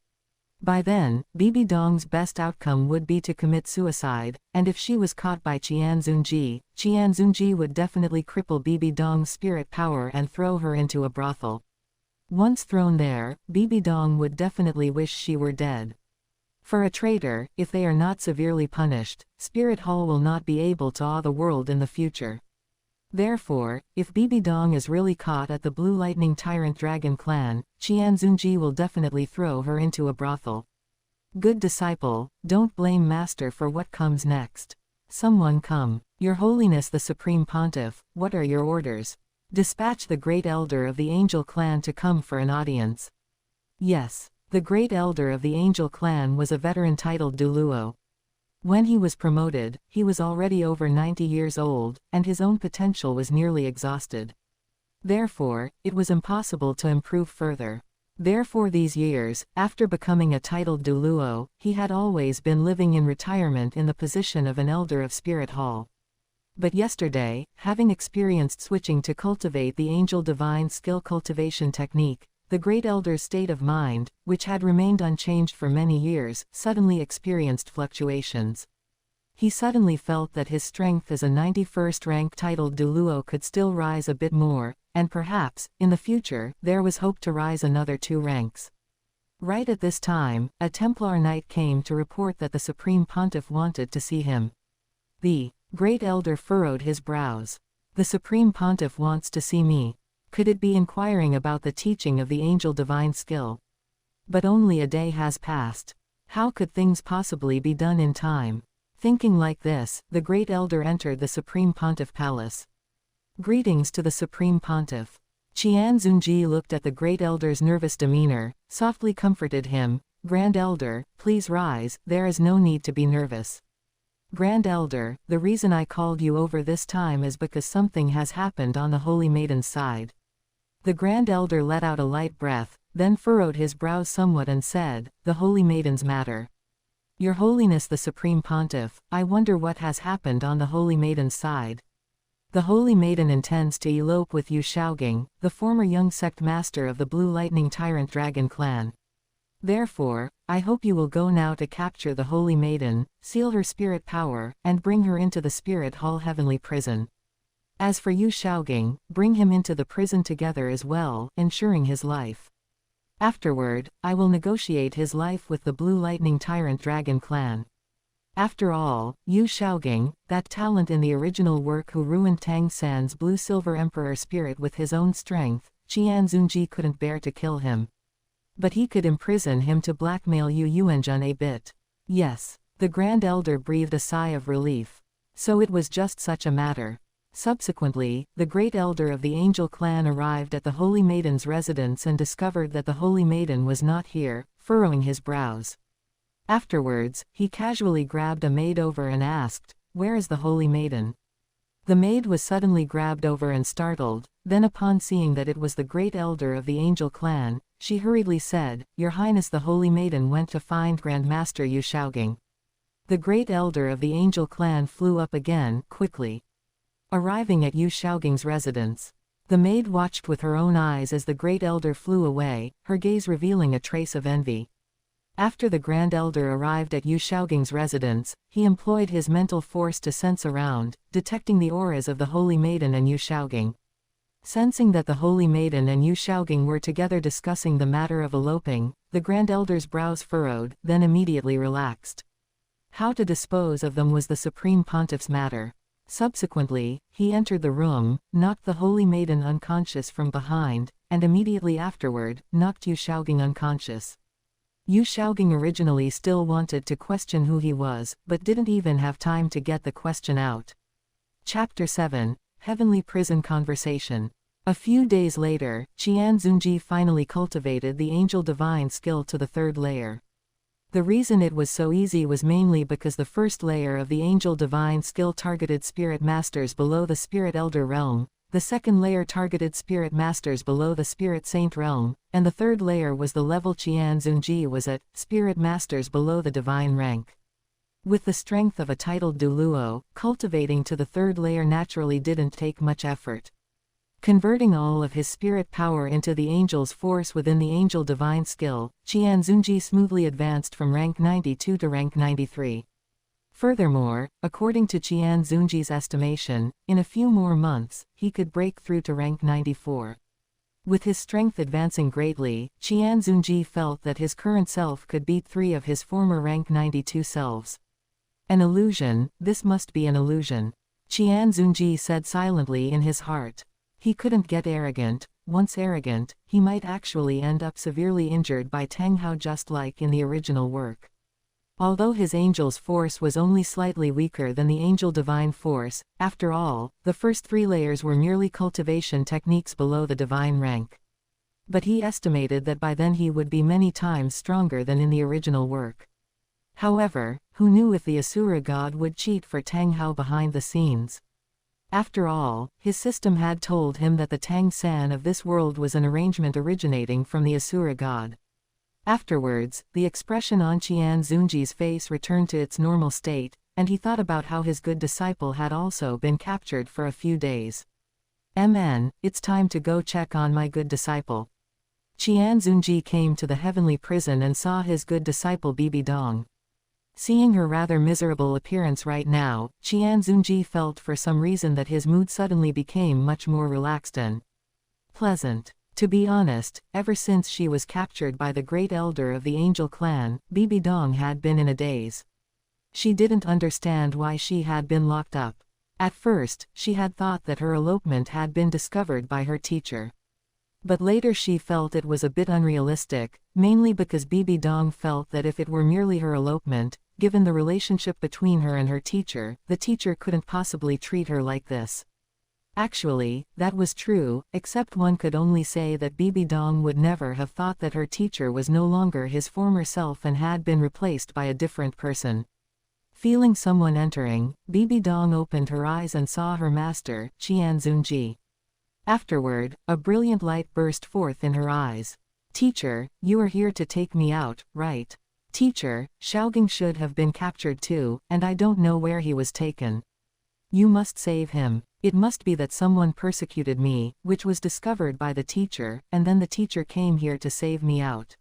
By then, Bibi Dong's best outcome would be to commit suicide, and if she was caught by Qian Xunji would definitely cripple Bibi Dong's spirit power and throw her into a brothel. Once thrown there, Bibi Dong would definitely wish she were dead. For a traitor, if they are not severely punished, Spirit Hall will not be able to awe the world in the future. Therefore, if Bibi Dong is really caught at the Blue Lightning Tyrant Dragon clan, Qian Xunji will definitely throw her into a brothel. Good disciple, don't blame Master for what comes next. Someone come. Your Holiness the Supreme Pontiff, what are your orders? Dispatch the Great Elder of the Angel clan to come for an audience. Yes, the Great Elder of the Angel clan was a veteran titled Duluo. When he was promoted, he was already over 90 years old, and his own potential was nearly exhausted. Therefore, it was impossible to improve further. Therefore these years, after becoming a titled Duluo, he had always been living in retirement in the position of an elder of Spirit Hall. But yesterday, having experienced switching to cultivate the Angel Divine Skill Cultivation Technique, the Great Elder's state of mind, which had remained unchanged for many years, suddenly experienced fluctuations. He suddenly felt that his strength as a 91st rank titled Duluo could still rise a bit more, and perhaps, in the future, there was hope to rise another 2 ranks. Right at this time, a Templar knight came to report that the Supreme Pontiff wanted to see him. The Great Elder furrowed his brows. The Supreme Pontiff wants to see me. Could it be inquiring about the teaching of the angel divine skill? But only a day has passed. How could things possibly be done in time? Thinking like this, the Great Elder entered the Supreme Pontiff Palace. Greetings to the Supreme Pontiff. Qian Xunji looked at the Great Elder's nervous demeanor, softly comforted him. Grand Elder, please rise, there is no need to be nervous. Grand Elder, the reason I called you over this time is because something has happened on the Holy Maiden's side. The Grand Elder let out a light breath, then furrowed his brows somewhat and said, the Holy Maiden's matter. Your Holiness the Supreme Pontiff, I wonder what has happened on the Holy Maiden's side. The Holy Maiden intends to elope with Yu Shaogang, the former young sect master of the Blue Lightning Tyrant Dragon clan. Therefore, I hope you will go now to capture the Holy Maiden, seal her spirit power, and bring her into the Spirit Hall Heavenly Prison. As for Yu Shaogang, bring him into the prison together as well, ensuring his life. Afterward, I will negotiate his life with the Blue Lightning Tyrant Dragon clan. After all, Yu Shaogang, that talent in the original work who ruined Tang San's Blue-Silver Emperor spirit with his own strength, Qian Xunji couldn't bear to kill him. But he could imprison him to blackmail Yu Yuanjun a bit. Yes. The Grand Elder breathed a sigh of relief. So it was just such a matter. Subsequently, the Great Elder of the Angel clan arrived at the Holy Maiden's residence and discovered that the Holy Maiden was not here, furrowing his brows. Afterwards, he casually grabbed a maid over and asked, "Where is the Holy Maiden?" The maid was suddenly grabbed over and startled, then upon seeing that it was the Great Elder of the Angel clan, she hurriedly said, "Your Highness, the Holy Maiden went to find Grandmaster Yu Shaogang." The Great Elder of the Angel clan flew up again, quickly. Arriving at Yu Shaogang's residence, the maid watched with her own eyes as the Great Elder flew away, her gaze revealing a trace of envy. After the Grand Elder arrived at Yu Shaogang's residence, he employed his mental force to sense around, detecting the auras of the Holy Maiden and Yu Shaogang. Sensing that the Holy Maiden and Yu Shaogang were together discussing the matter of eloping, the Grand Elder's brows furrowed, then immediately relaxed. How to dispose of them was the Supreme Pontiff's matter. Subsequently, he entered the room, knocked the Holy Maiden unconscious from behind, and immediately afterward, knocked Yu Shaogang unconscious. Yu Shaogang originally still wanted to question who he was, but didn't even have time to get the question out. Chapter 7. Heavenly Prison Conversation. A few days later, Qian Xunji finally cultivated the Angel Divine skill to the 3rd layer. The reason it was so easy was mainly because the 1st layer of the Angel Divine skill targeted Spirit Masters below the Spirit Elder realm, the 2nd layer targeted Spirit Masters below the Spirit Saint realm, and the 3rd layer was the level Qian Xunji was at, Spirit Masters below the Divine rank. With the strength of a titled Duluo, cultivating to the 3rd layer naturally didn't take much effort. Converting all of his spirit power into the angel's force within the Angel Divine skill, Qian Xunji smoothly advanced from rank 92 to rank 93. Furthermore, according to Qian Xunji's estimation, in a few more months, he could break through to rank 94. With his strength advancing greatly, Qian Xunji felt that his current self could beat 3 of his former rank 92 selves. An illusion, this must be an illusion. Qian Xunji said silently in his heart. He couldn't get arrogant. Once arrogant, he might actually end up severely injured by Tang Hao just like in the original work. Although his angel's force was only slightly weaker than the Angel Divine force, after all, the first 3 layers were merely cultivation techniques below the Divine rank. But he estimated that by then he would be many times stronger than in the original work. However, who knew if the Asura god would cheat for Tang Hao behind the scenes? After all, his system had told him that the Tang San of this world was an arrangement originating from the Asura god. Afterwards, the expression on Qian Xunji's face returned to its normal state, and he thought about how his good disciple had also been captured for a few days. It's time to go check on my good disciple. Qian Xunji came to the heavenly prison and saw his good disciple Bibi Dong. Seeing her rather miserable appearance right now, Qian Xunji felt for some reason that his mood suddenly became much more relaxed and pleasant. To be honest, ever since she was captured by the great elder of the Angel clan, Bibi Dong had been in a daze. She didn't understand why she had been locked up. At first, she had thought that her elopement had been discovered by her teacher. But later she felt it was a bit unrealistic, mainly because Bibi Dong felt that if it were merely her elopement, given the relationship between her and her teacher, the teacher couldn't possibly treat her like this. Actually, that was true, except one could only say that Bibi Dong would never have thought that her teacher was no longer his former self and had been replaced by a different person. Feeling someone entering, Bibi Dong opened her eyes and saw her master, Qian Xunji. Afterward, a brilliant light burst forth in her eyes. "Teacher, you are here to take me out, right?" "Teacher, Xiaogang should have been captured too, and I don't know where he was taken. You must save him. It must be that someone persecuted me, which was discovered by the teacher, and then the teacher came here to save me out.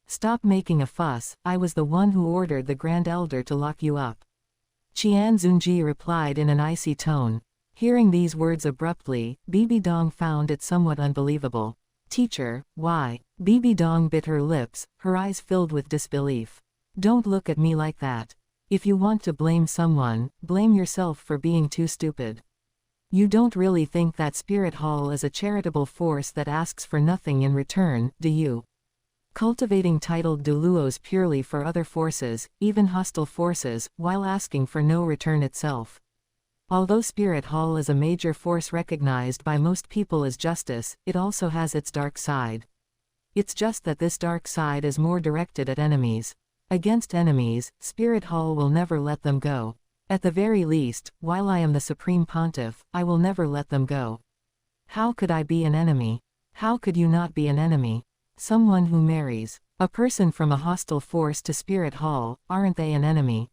Stop making a fuss, I was the one who ordered the Grand Elder to lock you up." Qian Xunji replied in an icy tone. Hearing these words abruptly, Bibi Dong found it somewhat unbelievable. "Teacher, why?" Bibi Dong bit her lips, her eyes filled with disbelief. "Don't look at me like that. If you want to blame someone, blame yourself for being too stupid. You don't really think that Spirit Hall is a charitable force that asks for nothing in return, do you? Cultivating titled Duluos purely for other forces, even hostile forces, while asking for no return itself. Although Spirit Hall is a major force recognized by most people as justice, it also has its dark side. It's just that this dark side is more directed at enemies. Against enemies, Spirit Hall will never let them go. At the very least, while I am the Supreme Pontiff, I will never let them go. How could I be an enemy? How could you not be an enemy? Someone who marries a person from a hostile force to Spirit Hall, aren't they an enemy?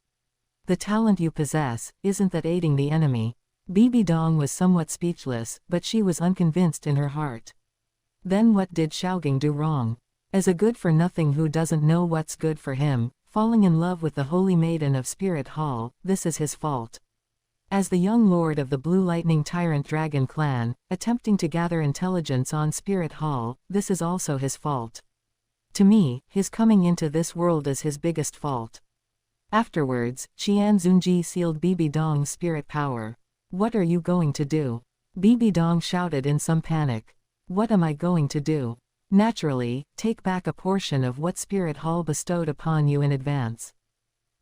The talent you possess, isn't that aiding the enemy?" Bibi Dong was somewhat speechless, but she was unconvinced in her heart. Then what did Xiaogang do wrong? As a good-for-nothing who doesn't know what's good for him, falling in love with the Holy Maiden of Spirit Hall, this is his fault. As the young lord of the Blue Lightning Tyrant Dragon clan, attempting to gather intelligence on Spirit Hall, this is also his fault. To me, his coming into this world is his biggest fault. Afterwards, Qian Xunji sealed Bibi Dong's spirit power. "What are you going to do?" Bibi Dong shouted in some panic. "What am I going to do? Naturally, take back a portion of what Spirit Hall bestowed upon you in advance.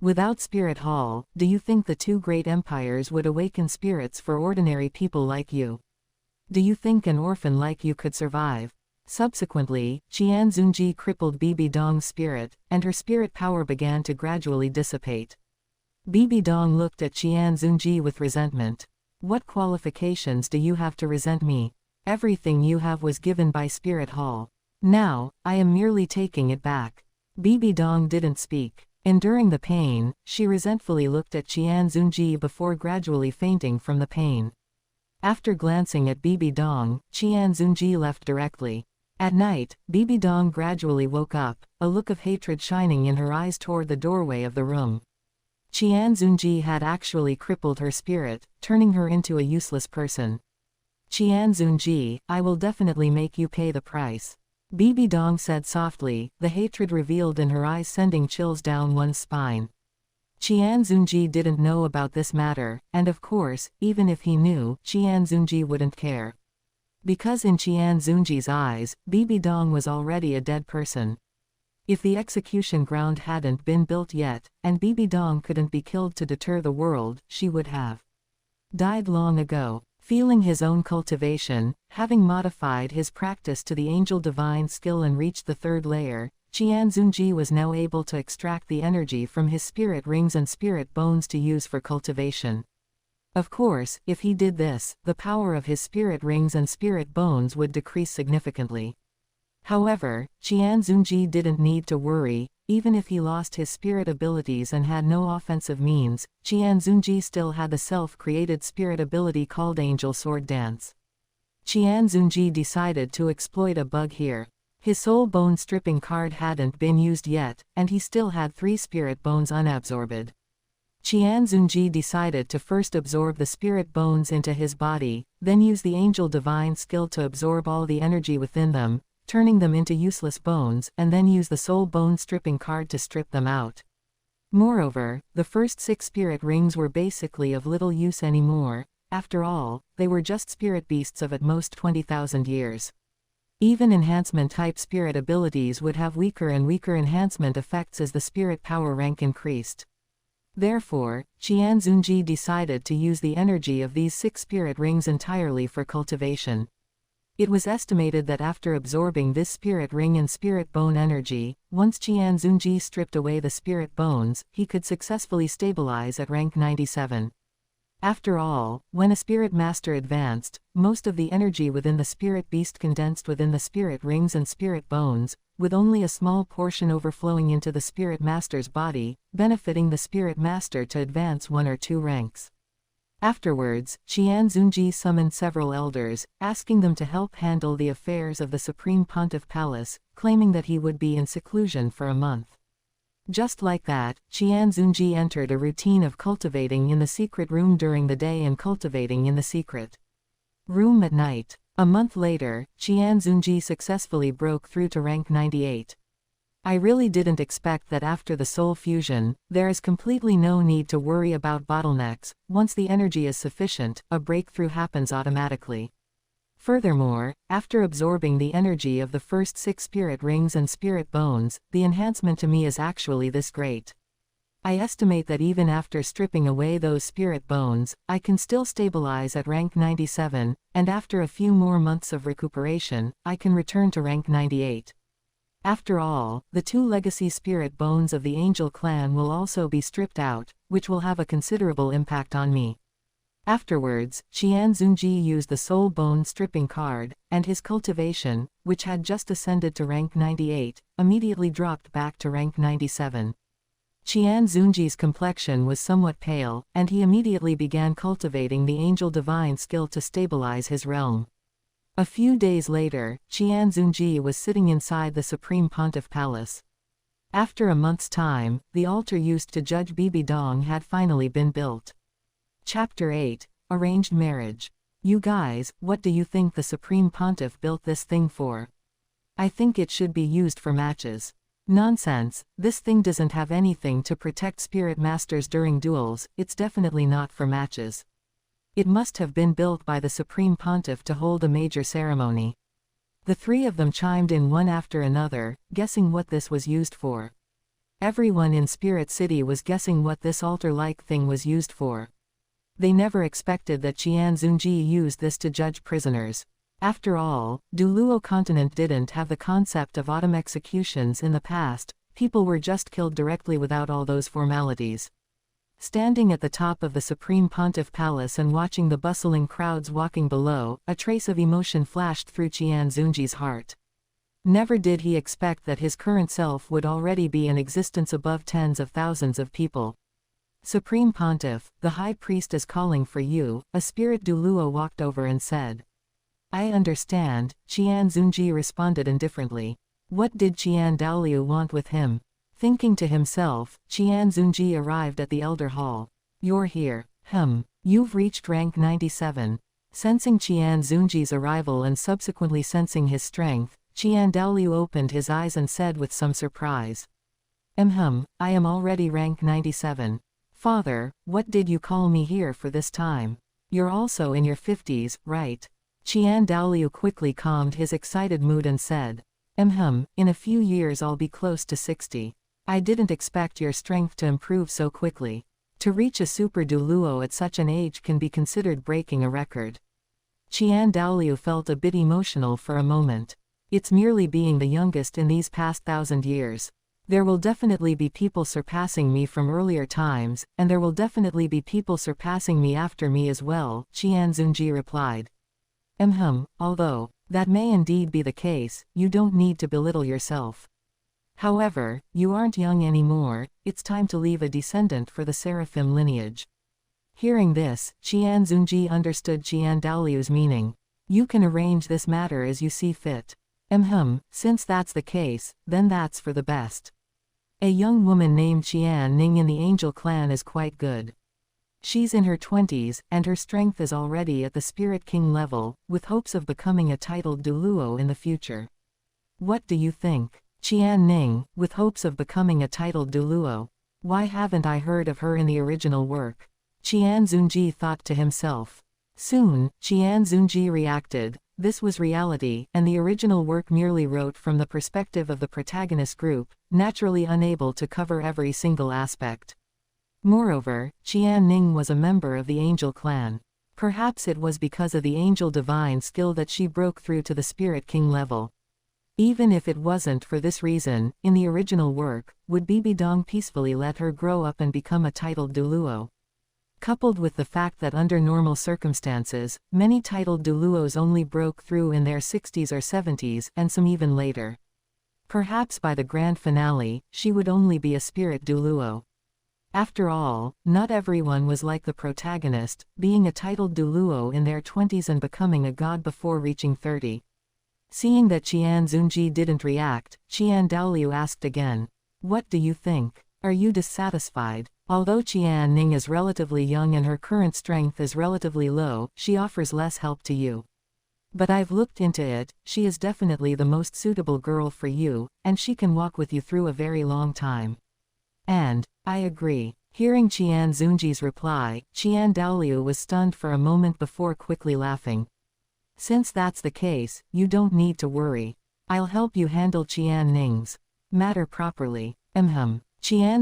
Without Spirit Hall, do you think the two great empires would awaken spirits for ordinary people like you? Do you think an orphan like you could survive?" Subsequently, Qian Xunji crippled Bibi Dong's spirit, and her spirit power began to gradually dissipate. Bibi Dong looked at Qian Xunji with resentment. "What qualifications do you have to resent me? Everything you have was given by Spirit Hall. Now, I am merely taking it back." Bibi Dong didn't speak. Enduring the pain, she resentfully looked at Qian Xunji before gradually fainting from the pain. After glancing at Bibi Dong, Qian Xunji left directly. At night, Bibi Dong gradually woke up, a look of hatred shining in her eyes toward the doorway of the room. Qian Xunji had actually crippled her spirit, turning her into a useless person. "Qian Xunji, I will definitely make you pay the price," Bibi Dong said softly, the hatred revealed in her eyes sending chills down one's spine. Qian Xunji didn't know about this matter, and of course, even if he knew, Qian Xunji wouldn't care. Because in Qian Xunji's eyes, Bibi Dong was already a dead person. If the execution ground hadn't been built yet, and Bibi Dong couldn't be killed to deter the world, she would have died long ago. Feeling his own cultivation, having modified his practice to the angel divine skill and reached the third layer, Qian Xunji was now able to extract the energy from his spirit rings and spirit bones to use for cultivation. Of course, if he did this, the power of his spirit rings and spirit bones would decrease significantly. However, Qian Xunji didn't need to worry. Even if he lost his spirit abilities and had no offensive means, Qian Xunji still had the self-created spirit ability called Angel Sword Dance. Qian Xunji decided to exploit a bug here. His soul bone stripping card hadn't been used yet, and he still had 3 spirit bones unabsorbed. Qian Xunji decided to first absorb the spirit bones into his body, then use the angel divine skill to absorb all the energy within them, turning them into useless bones, and then use the soul bone stripping card to strip them out. Moreover, the first 6 spirit rings were basically of little use anymore. After all, they were just spirit beasts of at most 20,000 years. Even enhancement-type spirit abilities would have weaker and weaker enhancement effects as the spirit power rank increased. Therefore, Qian Xunji decided to use the energy of these 6 spirit rings entirely for cultivation. It was estimated that after absorbing this spirit ring and spirit bone energy, once Qian Xunji stripped away the spirit bones, he could successfully stabilize at rank 97. After all, when a spirit master advanced, most of the energy within the spirit beast condensed within the spirit rings and spirit bones, with only a small portion overflowing into the spirit master's body, benefiting the spirit master to advance 1 or 2 ranks. Afterwards, Qian Xunji summoned several elders, asking them to help handle the affairs of the Supreme Pontiff Palace, claiming that he would be in seclusion for a month. Just like that, Qian Xunji entered a routine of cultivating in the secret room during the day and cultivating in the secret room at night. A month later, Qian Xunji successfully broke through to rank 98. I really didn't expect that after the soul fusion, there is completely no need to worry about bottlenecks. Once the energy is sufficient, a breakthrough happens automatically. Furthermore, after absorbing the energy of the first 6 spirit rings and spirit bones, the enhancement to me is actually this great. I estimate that even after stripping away those spirit bones, I can still stabilize at rank 97, and after a few more months of recuperation, I can return to rank 98. After all, the 2 legacy spirit bones of the Angel clan will also be stripped out, which will have a considerable impact on me. Afterwards, Qian Xunji used the soul bone stripping card, and his cultivation, which had just ascended to rank 98, immediately dropped back to rank 97. Qian Xunji's complexion was somewhat pale, and he immediately began cultivating the angel divine skill to stabilize his realm. A few days later, Qian Xunji was sitting inside the Supreme Pontiff Palace. After a month's time, the altar used to judge Bibi Dong had finally been built. Chapter 8, Arranged Marriage. You guys, what do you think the Supreme Pontiff built this thing for? I think it should be used for matches. Nonsense, this thing doesn't have anything to protect spirit masters during duels, it's definitely not for matches. It must have been built by the Supreme Pontiff to hold a major ceremony. The 3 of them chimed in one after another, guessing what this was used for. Everyone in Spirit City was guessing what this altar-like thing was used for. They never expected that Qian Xunji used this to judge prisoners. After all, Duluo continent didn't have the concept of autumn executions in the past, people were just killed directly without all those formalities. Standing at the top of the Supreme Pontiff Palace and watching the bustling crowds walking below, a trace of emotion flashed through Qian Xunji's heart. Never did he expect that his current self would already be in existence above tens of thousands of people. Supreme Pontiff, the High Priest is calling for you, a spirit Duluo walked over and said. I understand, Qian Xunji responded indifferently. What did Qian Daoliu want with him? Thinking to himself, Qian Xunji arrived at the Elder Hall. You're here. You've reached rank 97. Sensing Qian Xunji's arrival and subsequently sensing his strength, Qian Daoliu opened his eyes and said with some surprise. I am already rank 97. Father, what did you call me here for this time? You're also in your 50s, right? Qian Daoliu quickly calmed his excited mood and said. In a few years I'll be close to 60. I didn't expect your strength to improve so quickly. To reach a super Duluo at such an age can be considered breaking a record. Qian Daoliu felt a bit emotional for a moment. It's merely being the youngest in these past 1,000 years. There will definitely be people surpassing me from earlier times, and there will definitely be people surpassing me after me as well, Qian Xunji replied. Although that may indeed be the case, you don't need to belittle yourself. However, you aren't young anymore, it's time to leave a descendant for the Seraphim lineage. Hearing this, Qian Xunji understood Qian Daoliu's meaning. You can arrange this matter as you see fit. Since that's the case, then that's for the best. A young woman named Qian Ning in the Angel clan is quite good. She's in her 20s, and her strength is already at the Spirit King level, with hopes of becoming a titled Duluo in the future. What do you think? Qian Ning, with hopes of becoming a titled Duluo. Why haven't I heard of her in the original work? Qian Xunji thought to himself. Soon, Qian Xunji reacted. This was reality, and the original work merely wrote from the perspective of the protagonist group, naturally unable to cover every single aspect. Moreover, Qian Ning was a member of the Angel clan. Perhaps it was because of the Angel divine skill that she broke through to the Spirit King level. Even if it wasn't for this reason, in the original work, would Bibi Dong peacefully let her grow up and become a titled Duluo? Coupled with the fact that under normal circumstances, many titled Duluos only broke through in their 60s or 70s, and some even later. Perhaps by the grand finale, she would only be a spirit Duluo. After all, not everyone was like the protagonist, being a titled Duluo in their 20s and becoming a god before reaching 30. Seeing that Qian Xunji didn't react, Qian Daoliu asked again. What do you think? Are you dissatisfied? Although Qian Ning is relatively young and her current strength is relatively low, she offers less help to you. But I've looked into it, she is definitely the most suitable girl for you, and she can walk with you through a very long time. And, I agree. Hearing Qian Xunji's reply, Qian Daoliu was stunned for a moment before quickly laughing. Since that's the case, you don't need to worry. I'll help you handle Qian Ning's matter properly. Qian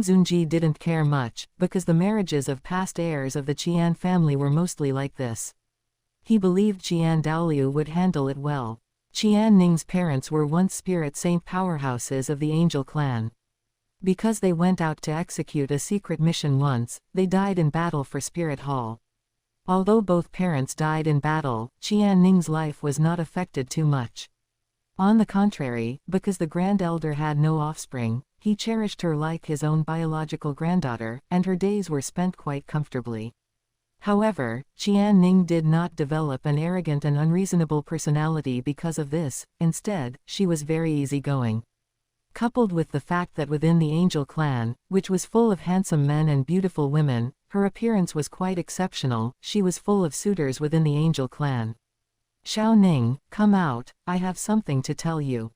Xunji didn't care much, because the marriages of past heirs of the Qian family were mostly like this. He believed Qian Daoliu would handle it well. Qian Ning's parents were once spirit saint powerhouses of the Angel clan. Because they went out to execute a secret mission once, they died in battle for Spirit Hall. Although both parents died in battle, Qian Ning's life was not affected too much. On the contrary, because the Grand Elder had no offspring, he cherished her like his own biological granddaughter, and her days were spent quite comfortably. However, Qian Ning did not develop an arrogant and unreasonable personality because of this. Instead, she was very easygoing. Coupled with the fact that within the Angel clan, which was full of handsome men and beautiful women, her appearance was quite exceptional, she was full of suitors within the Angel clan. Xiao Ning, come out, I have something to tell you.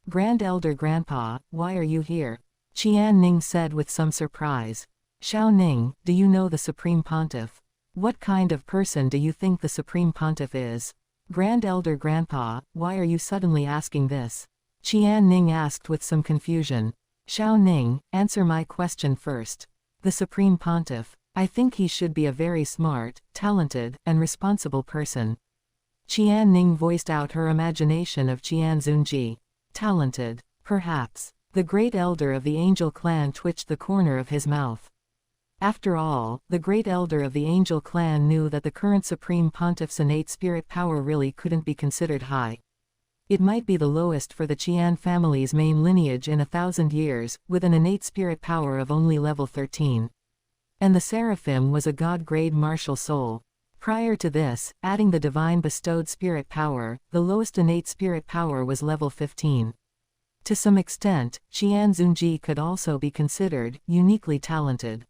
Grand Elder Grandpa, why are you here? Qian Ning said with some surprise. Xiao Ning, do you know the Supreme Pontiff? What kind of person do you think the Supreme Pontiff is? Grand Elder Grandpa, why are you suddenly asking this? Qian Ning asked with some confusion. Xiao Ning, answer my question first. The Supreme Pontiff. I think he should be a very smart, talented, and responsible person. Qian Ning voiced out her imagination of Qian Xunji. Talented. Perhaps. The great elder of the Angel clan twitched the corner of his mouth. After all, the great elder of the Angel clan knew that the current Supreme Pontiff's innate spirit power really couldn't be considered high. It might be the lowest for the Qian family's main lineage in 1,000 years, with an innate spirit power of only level 13. And the Seraphim was a god-grade martial soul. Prior to this, adding the divine bestowed spirit power, the lowest innate spirit power was level 15. To some extent, Qian Xunji could also be considered uniquely talented.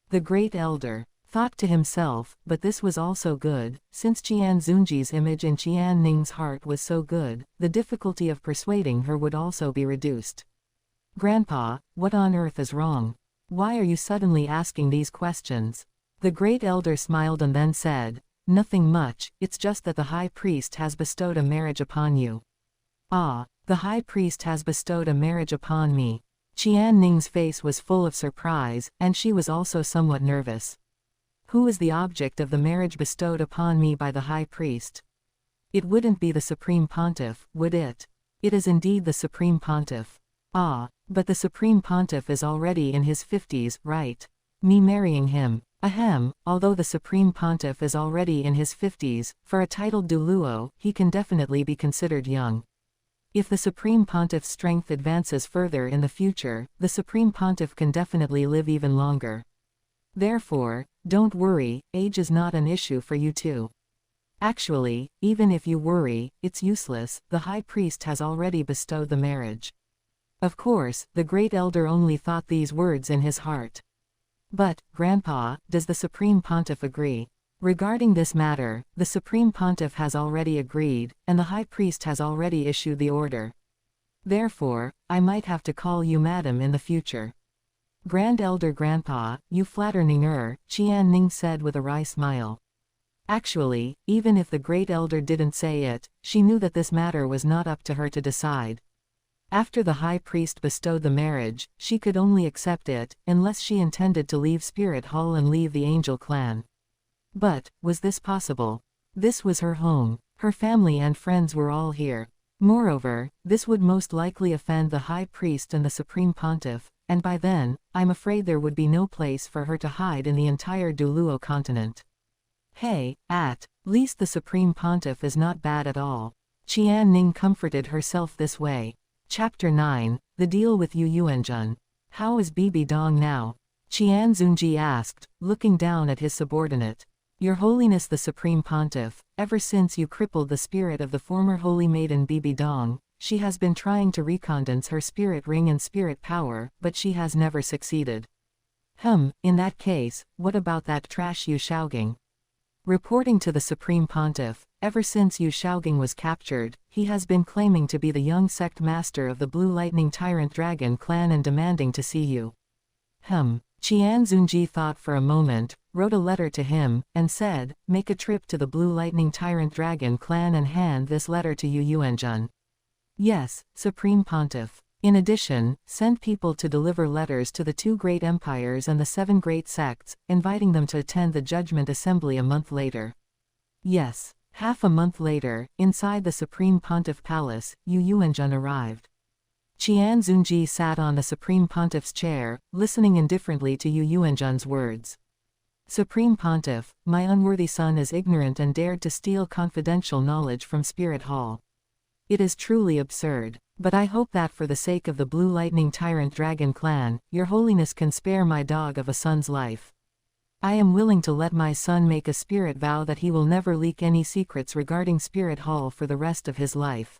The great elder thought to himself, but this was also good, since Qian Xunji's image in Qian Ning's heart was so good, the difficulty of persuading her would also be reduced. Grandpa, what on earth is wrong? Why are you suddenly asking these questions? The great elder smiled and then said, nothing much, it's just that the high priest has bestowed a marriage upon you. Ah, the high priest has bestowed a marriage upon me. Qian Ning's face was full of surprise, and she was also somewhat nervous. Who is the object of the marriage bestowed upon me by the high priest? It wouldn't be the Supreme Pontiff, would it? It is indeed the Supreme Pontiff. Ah, but the Supreme Pontiff is already in his 50s, right? Me marrying him. Ahem, although the Supreme Pontiff is already in his 50s, for a titled Duluo, he can definitely be considered young. If the Supreme Pontiff's strength advances further in the future, the Supreme Pontiff can definitely live even longer. Therefore, don't worry, age is not an issue for you too. Actually, even if you worry, it's useless, the high priest has already bestowed the marriage. Of course, the great elder only thought these words in his heart. But, Grandpa, does the Supreme Pontiff agree? Regarding this matter, the Supreme Pontiff has already agreed, and the High Priest has already issued the order. Therefore, I might have to call you Madam in the future. Grand Elder Grandpa, you flatter Ning-er, Qian Ning said with a wry smile. Actually, even if the Great Elder didn't say it, she knew that this matter was not up to her to decide. After the High Priest bestowed the marriage, she could only accept it, unless she intended to leave Spirit Hall and leave the Angel Clan. But, was this possible? This was her home. Her family and friends were all here. Moreover, this would most likely offend the High Priest and the Supreme Pontiff, and by then, I'm afraid there would be no place for her to hide in the entire Duluo continent. Hey, at least the Supreme Pontiff is not bad at all. Qian Ning comforted herself this way. Chapter 9, The Deal with Yu Yuanjun. How is Bibi Dong now? Qian Xunji asked, looking down at his subordinate. Your Holiness the Supreme Pontiff, ever since you crippled the spirit of the former holy maiden Bibi Dong, she has been trying to recondense her spirit ring and spirit power, but she has never succeeded. In that case, what about that trash Yu Shaoging? Reporting to the Supreme Pontiff, ever since Yu Shaoging was captured, he has been claiming to be the young sect master of the Blue Lightning Tyrant Dragon clan and demanding to see you. Qian Xunji thought for a moment, wrote a letter to him, and said, make a trip to the Blue Lightning Tyrant Dragon clan and hand this letter to Yu Yuanjun. Yes, Supreme Pontiff. In addition, send people to deliver letters to the 2 great empires and the 7 great sects, inviting them to attend the Judgment Assembly a month later. Yes. Half a month later, inside the Supreme Pontiff Palace, Yu Yuanjun arrived. Qian Xunji sat on the Supreme Pontiff's chair, listening indifferently to Yu Yuanjun's words. Supreme Pontiff, my unworthy son is ignorant and dared to steal confidential knowledge from Spirit Hall. It is truly absurd. But I hope that for the sake of the Blue Lightning Tyrant Dragon clan, your Holiness can spare my dog of a son's life. I am willing to let my son make a spirit vow that he will never leak any secrets regarding Spirit Hall for the rest of his life.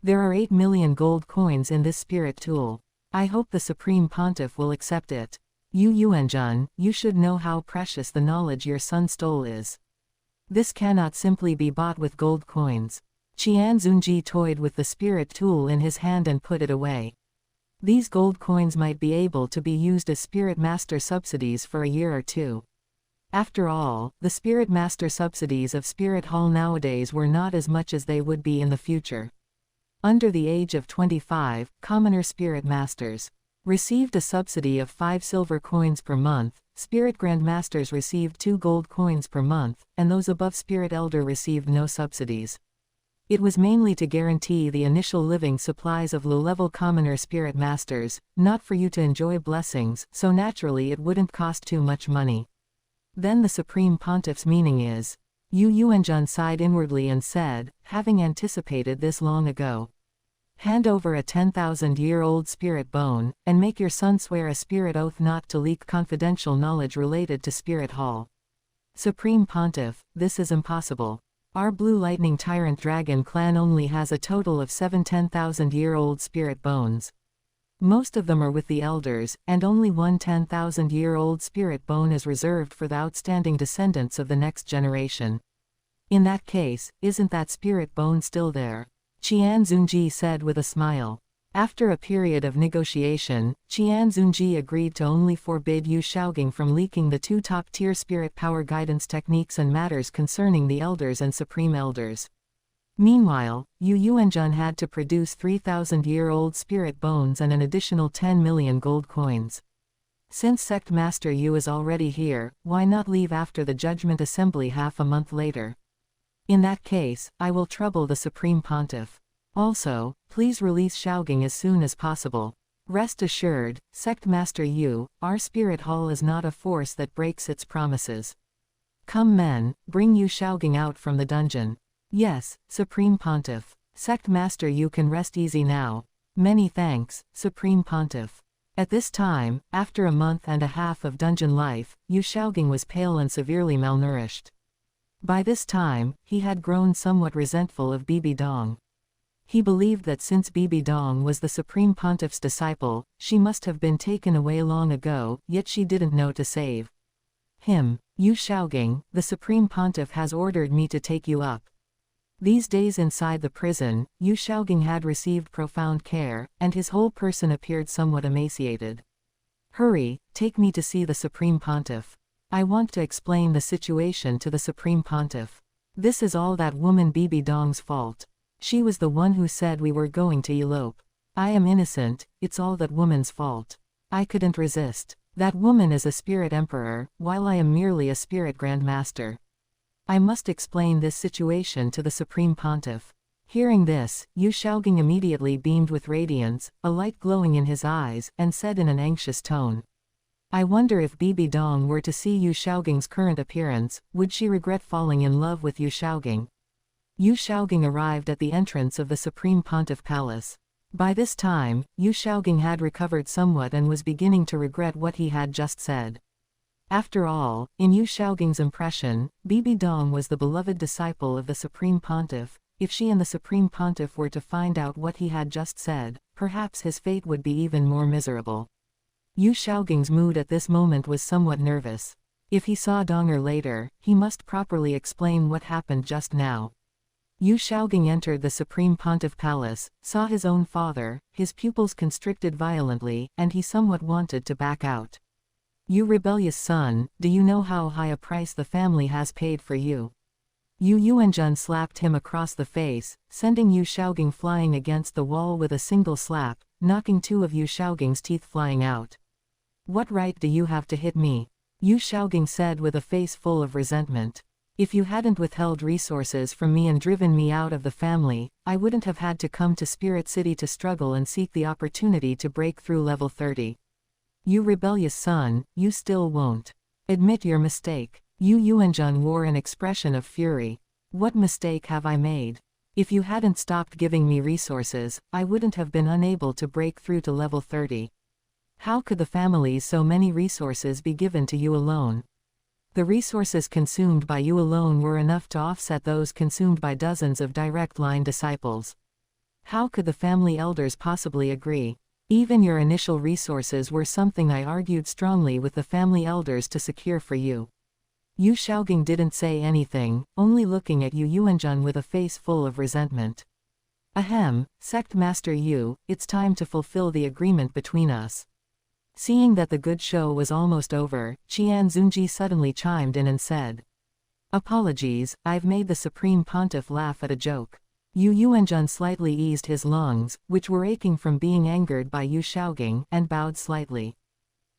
There are 8 million gold coins in this spirit tool. I hope the Supreme Pontiff will accept it. Yu Yuanjun, you should know how precious the knowledge your son stole is. This cannot simply be bought with gold coins. Qian Xunji toyed with the spirit tool in his hand and put it away. These gold coins might be able to be used as Spirit Master subsidies for a year or 2. After all, the Spirit Master subsidies of Spirit Hall nowadays were not as much as they would be in the future. Under the age of 25, commoner Spirit Masters received a subsidy of 5 silver coins per month, Spirit Grandmasters received 2 gold coins per month, and those above Spirit Elder received no subsidies. It was mainly to guarantee the initial living supplies of low-level commoner Spirit Masters, not for you to enjoy blessings, so naturally it wouldn't cost too much money. Then the Supreme Pontiff's meaning is. Yu Yuanjun sighed inwardly and said, having anticipated this long ago. Hand over a 10,000-year-old spirit bone, and make your son swear a spirit oath not to leak confidential knowledge related to Spirit Hall. Supreme Pontiff, this is impossible. Our Blue Lightning Tyrant Dragon clan only has a total of 7 10,000-year-old spirit bones. Most of them are with the elders, and only one 10,000-year-old spirit bone is reserved for the outstanding descendants of the next generation. In that case, isn't that spirit bone still there? Qian Xunji said with a smile. After a period of negotiation, Qian Xunji agreed to only forbid Yu Shaoging from leaking the 2 top-tier spirit power guidance techniques and matters concerning the elders and supreme elders. Meanwhile, Yu Yuanjun had to produce 3,000-year-old spirit bones and an additional 10 million gold coins. Since Sect Master Yu is already here, why not leave after the Judgment Assembly half a month later? In that case, I will trouble the Supreme Pontiff. Also, please release Shaoging as soon as possible. Rest assured, Sect Master Yu, our Spirit Hall is not a force that breaks its promises. Come men, bring Yu Shaoging out from the dungeon. Yes, Supreme Pontiff. Sect Master Yu can rest easy now. Many thanks, Supreme Pontiff. At this time, after a month and a half of dungeon life, Yu Shaoging was pale and severely malnourished. By this time, he had grown somewhat resentful of Bibi Dong. He believed that since Bibi Dong was the Supreme Pontiff's disciple, she must have been taken away long ago, yet she didn't know to save him. Yu Shaogang, the Supreme Pontiff has ordered me to take you up. These days inside the prison, Yu Shaogang had received profound care, and his whole person appeared somewhat emaciated. Hurry, take me to see the Supreme Pontiff. I want to explain the situation to the Supreme Pontiff. This is all that woman Bibi Dong's fault. She was the one who said we were going to elope. I am innocent, it's all that woman's fault. I couldn't resist. That woman is a spirit emperor, while I am merely a spirit grandmaster. I must explain this situation to the Supreme Pontiff. Hearing this, Yu Shaogang immediately beamed with radiance, a light glowing in his eyes, and said in an anxious tone. I wonder if Bibi Dong were to see Yu Shaogang's current appearance, would she regret falling in love with Yu Shaogang? Yu Shaogang arrived at the entrance of the Supreme Pontiff Palace. By this time, Yu Shaogang had recovered somewhat and was beginning to regret what he had just said. After all, in Yu Shaogang's impression, Bibi Dong was the beloved disciple of the Supreme Pontiff. If she and the Supreme Pontiff were to find out what he had just said, perhaps his fate would be even more miserable. Yu Shaogang's mood at this moment was somewhat nervous. If he saw Donger later, he must properly explain what happened just now. Yu Shaogang entered the Supreme Pontiff Palace, saw his own father, his pupils constricted violently, and he somewhat wanted to back out. You rebellious son, do you know how high a price the family has paid for you? Yu Yuanjun slapped him across the face, sending Yu Shaogang flying against the wall with a single slap, knocking two of Yu Shaogang's teeth flying out. What right do you have to hit me? Yu Shaogang said with a face full of resentment. If you hadn't withheld resources from me and driven me out of the family, I wouldn't have had to come to Spirit City to struggle and seek the opportunity to break through level 30. You rebellious son, you still won't admit your mistake. Yu Yuanjun wore an expression of fury. What mistake have I made? If you hadn't stopped giving me resources, I wouldn't have been unable to break through to level 30. How could the family's so many resources be given to you alone? The resources consumed by you alone were enough to offset those consumed by dozens of direct line disciples. How could the family elders possibly agree? Even your initial resources were something I argued strongly with the family elders to secure for you. Yu Shaogang didn't say anything, only looking at Yu Yuanjun with a face full of resentment. Ahem, Sect Master Yu, it's time to fulfill the agreement between us. Seeing that the good show was almost over, Qian Xunji suddenly chimed in and said. Apologies, I've made the Supreme Pontiff laugh at a joke. Yu Yuanjun slightly eased his lungs, which were aching from being angered by Yu Shaogang, and bowed slightly.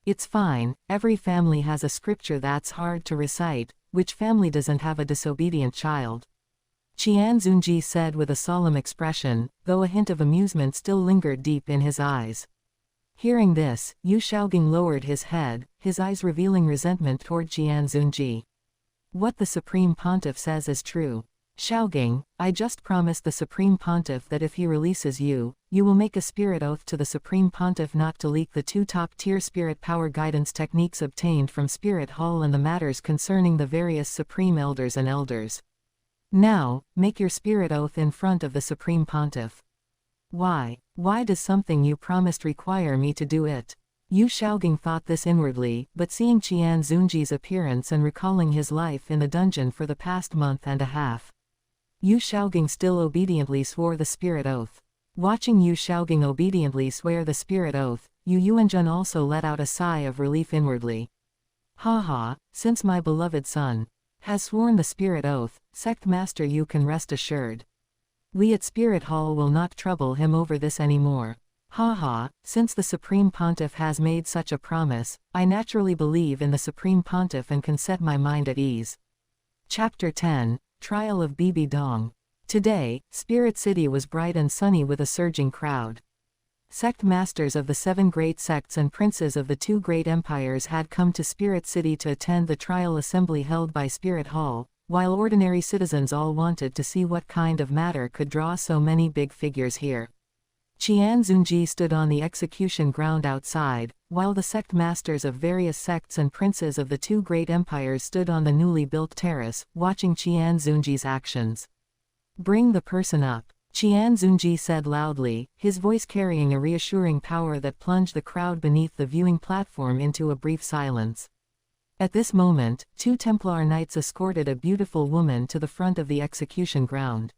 It's fine, every family has a scripture that's hard to recite, which family doesn't have a disobedient child? Qian Xunji said with a solemn expression, though a hint of amusement still lingered deep in his eyes. Hearing this, Yu Shaogang lowered his head, his eyes revealing resentment toward Qian Xunji. What the Supreme Pontiff says is true. Shaogang, I just promised the Supreme Pontiff that if he releases you, you will make a spirit oath to the Supreme Pontiff not to leak the 2 top-tier spirit power guidance techniques obtained from Spirit Hall and the matters concerning the various Supreme Elders and Elders. Now, make your spirit oath in front of the Supreme Pontiff. Why does something you promised require me to do it? Yu Shaogang thought this inwardly, but seeing Qian Xunji's appearance and recalling his life in the dungeon for the past month and a half, Yu Shaogang still obediently swore the spirit oath. Watching Yu Shaogang obediently swear the spirit oath, Yu Yuanjun also let out a sigh of relief inwardly. Ha, since my beloved son has sworn the spirit oath, Sect Master Yu can rest assured. We at Spirit Hall will not trouble him over this anymore. Ha, since the Supreme Pontiff has made such a promise, I naturally believe in the Supreme Pontiff and can set my mind at ease. Chapter 10, Trial of Bibi Dong. Today, Spirit City was bright and sunny with a surging crowd. Sect masters of the 7 great sects and princes of the 2 great empires had come to Spirit City to attend the trial assembly held by Spirit Hall, while ordinary citizens all wanted to see what kind of matter could draw so many big figures here. Qian Xunji stood on the execution ground outside, while the sect masters of various sects and princes of the two great empires stood on the newly built terrace, watching Qian Xunji's actions. "Bring the person up," Qian Xunji said loudly, his voice carrying a reassuring power that plunged the crowd beneath the viewing platform into a brief silence. At this moment, two Templar knights escorted a beautiful woman to the front of the execution ground.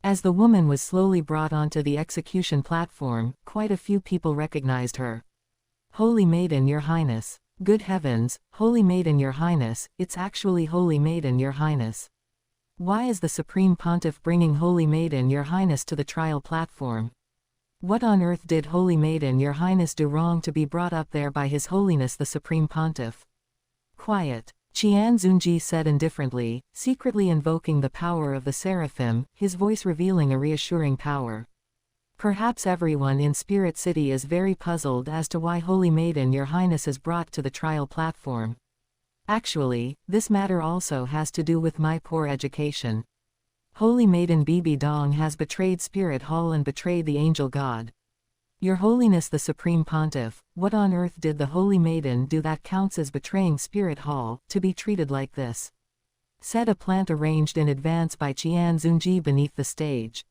As the woman was slowly brought onto the execution platform, quite a few people recognized her. "Holy Maiden, Your Highness." "Good heavens, Holy Maiden, Your Highness, it's actually Holy Maiden, Your Highness. Why is the Supreme Pontiff bringing Holy Maiden, Your Highness to the trial platform? What on earth did Holy Maiden, Your Highness do wrong to be brought up there by His Holiness the Supreme Pontiff?" "Quiet," Qian Xunji said indifferently, secretly invoking the power of the seraphim, his voice revealing a reassuring power. "Perhaps everyone in Spirit City is very puzzled as to why Holy Maiden, Your Highness is brought to the trial platform. Actually, this matter also has to do with my poor education. Holy Maiden Bibi Dong has betrayed Spirit Hall and betrayed the Angel God. Your Holiness the Supreme Pontiff, what on earth did the Holy Maiden do that counts as betraying Spirit Hall, to be treated like this?" said a plant arranged in advance by Qian Xunji beneath the stage.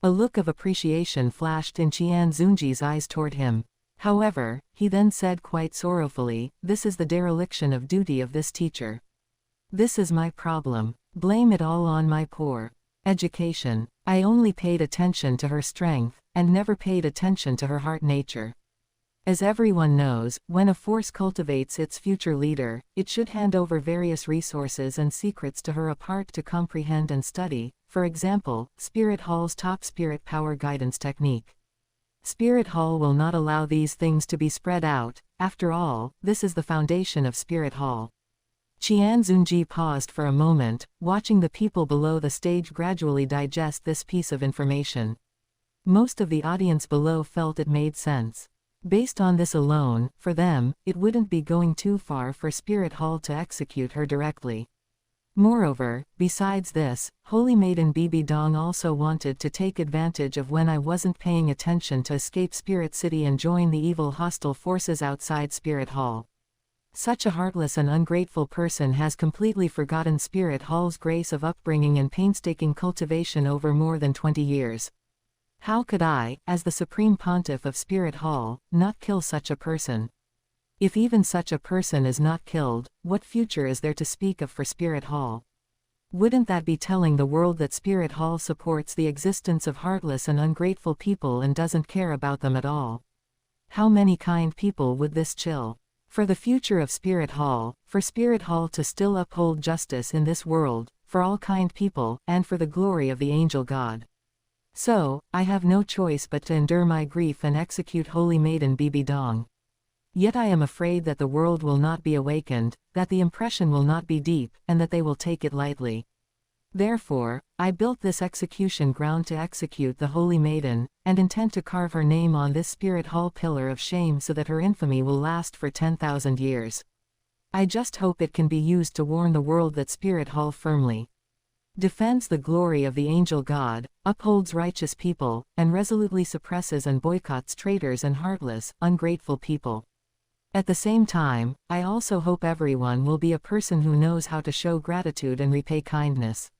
A look of appreciation flashed in Qian Xunji's eyes toward him. However, he then said quite sorrowfully, "This is the dereliction of duty of this teacher. This is my problem. Blame it all on my poor education. I only paid attention to her strength, and never paid attention to her heart nature. As everyone knows, when a force cultivates its future leader, it should hand over various resources and secrets to her apart to comprehend and study, for example, Spirit Hall's top spirit power guidance technique. Spirit Hall will not allow these things to be spread out. After all, this is the foundation of Spirit Hall." Qian Xunji paused for a moment, watching the people below the stage gradually digest this piece of information. Most of the audience below felt it made sense. Based on this alone, for them, it wouldn't be going too far for Spirit Hall to execute her directly. Moreover, besides this, Holy Maiden Bibi Dong also wanted to take advantage of when I wasn't paying attention to escape Spirit City and join the evil hostile forces outside Spirit Hall. Such a heartless and ungrateful person has completely forgotten Spirit Hall's grace of upbringing and painstaking cultivation over more than 20 years. How could I, as the Supreme Pontiff of Spirit Hall, not kill such a person? If even such a person is not killed, what future is there to speak of for Spirit Hall? Wouldn't that be telling the world that Spirit Hall supports the existence of heartless and ungrateful people and doesn't care about them at all? How many kind people would this chill? For the future of Spirit Hall, for Spirit Hall to still uphold justice in this world, for all kind people, and for the glory of the Angel God. So, I have no choice but to endure my grief and execute Holy Maiden Bibi Dong. Yet I am afraid that the world will not be awakened, that the impression will not be deep, and that they will take it lightly. Therefore, I built this execution ground to execute the Holy Maiden, and intend to carve her name on this Spirit Hall pillar of shame so that her infamy will last for 10,000 years. I just hope it can be used to warn the world that Spirit Hall firmly defends the glory of the Angel God, upholds righteous people, and resolutely suppresses and boycotts traitors and heartless, ungrateful people. At the same time, I also hope everyone will be a person who knows how to show gratitude and repay kindness."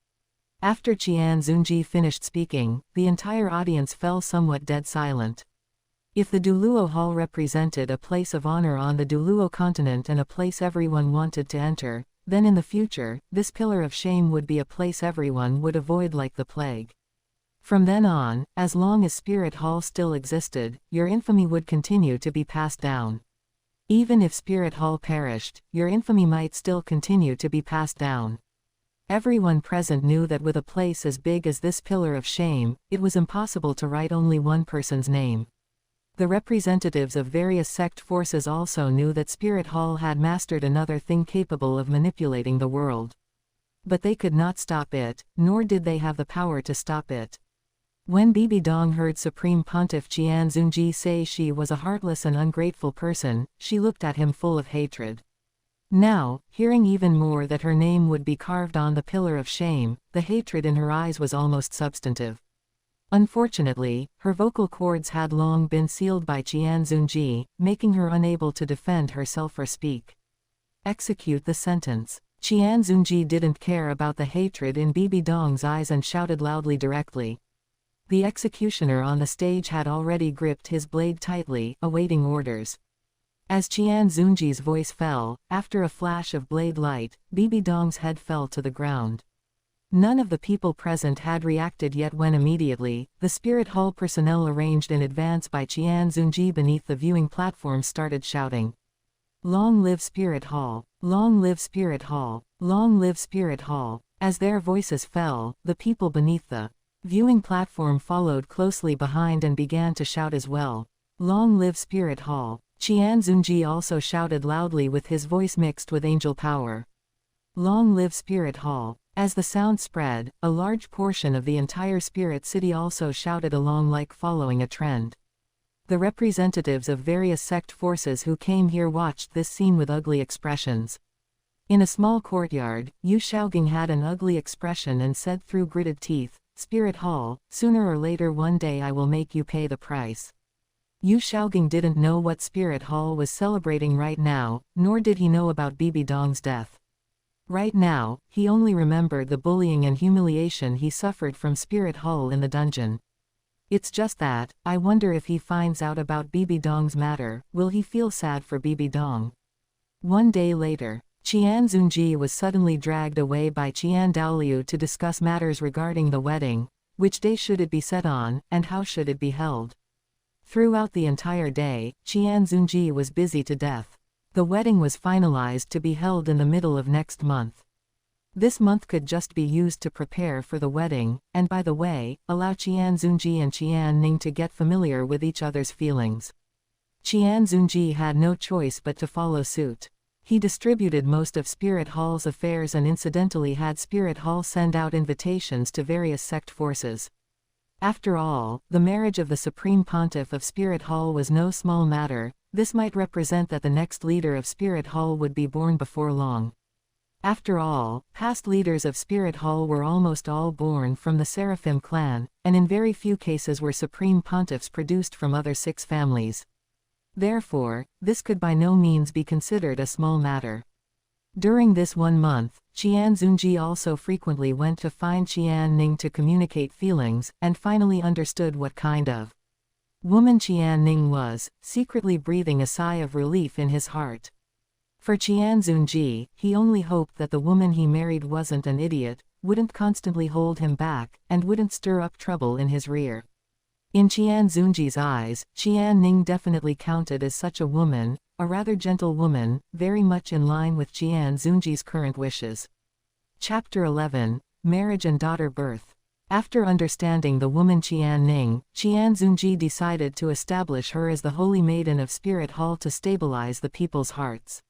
After Qian Xunji finished speaking, the entire audience fell somewhat dead silent. If the Duluo Hall represented a place of honor on the Duluo continent and a place everyone wanted to enter, then in the future, this pillar of shame would be a place everyone would avoid like the plague. From then on, as long as Spirit Hall still existed, your infamy would continue to be passed down. Even if Spirit Hall perished, your infamy might still continue to be passed down. Everyone present knew that with a place as big as this pillar of shame, it was impossible to write only one person's name. The representatives of various sect forces also knew that Spirit Hall had mastered another thing capable of manipulating the world. But they could not stop it, nor did they have the power to stop it. When Bibi Dong heard Supreme Pontiff Qian Xunji say she was a heartless and ungrateful person, she looked at him full of hatred. Now, hearing even more that her name would be carved on the pillar of shame, the hatred in her eyes was almost substantive. Unfortunately, her vocal cords had long been sealed by Qian Xunji, making her unable to defend herself or speak. Execute the sentence. Qian Xunji didn't care about the hatred in Bibi Dong's eyes and shouted loudly directly. The executioner on the stage had already gripped his blade tightly, awaiting orders. As Qian Xunji's voice fell, after a flash of blade light, Bibi Dong's head fell to the ground. None of the people present had reacted yet when immediately, the Spirit Hall personnel arranged in advance by Qian Xunji beneath the viewing platform started shouting. "Long live Spirit Hall! Long live Spirit Hall! Long live Spirit Hall!" As their voices fell, the people beneath the viewing platform followed closely behind and began to shout as well. "Long live Spirit Hall!" Qian Xunji also shouted loudly with his voice mixed with angel power. "Long live Spirit Hall!" As the sound spread, a large portion of the entire Spirit City also shouted along like following a trend. The representatives of various sect forces who came here watched this scene with ugly expressions. In a small courtyard, Yu Shaogang had an ugly expression and said through gritted teeth, "Spirit Hall, sooner or later one day I will make you pay the price." Yu Shaogang didn't know what Spirit Hall was celebrating right now, nor did he know about Bibi Dong's death. Right now, he only remembered the bullying and humiliation he suffered from Spirit Hall in the dungeon. It's just that, I wonder if he finds out about Bibi Dong's matter, will he feel sad for Bibi Dong? One day later, Qian Xunji was suddenly dragged away by Qian Daoliu to discuss matters regarding the wedding. Which day should it be set on, and how should it be held? Throughout the entire day, Qian Xunji was busy to death. The wedding was finalized to be held in the middle of next month. This month could just be used to prepare for the wedding, and by the way, allow Qian Xunji and Qian Ning to get familiar with each other's feelings. Qian Xunji had no choice but to follow suit. He distributed most of Spirit Hall's affairs and incidentally had Spirit Hall send out invitations to various sect forces. After all, the marriage of the Supreme Pontiff of Spirit Hall was no small matter. This might represent that the next leader of Spirit Hall would be born before long. After all, past leaders of Spirit Hall were almost all born from the Seraphim clan, and in very few cases were Supreme Pontiffs produced from other 6 families. Therefore, this could by no means be considered a small matter. During this 1 month, Qian Xunji also frequently went to find Qian Ning to communicate feelings, and finally understood what kind of woman Qian Ning was, secretly breathing a sigh of relief in his heart. For Qian Xunji, he only hoped that the woman he married wasn't an idiot, wouldn't constantly hold him back, and wouldn't stir up trouble in his rear. In Qian Xunji's eyes, Qian Ning definitely counted as such a woman, a rather gentle woman, very much in line with Qian Xunji's current wishes. Chapter 11, Marriage and Daughter Birth. After understanding the woman Qian Ning, Qian Xunji decided to establish her as the Holy Maiden of Spirit Hall to stabilize the people's hearts.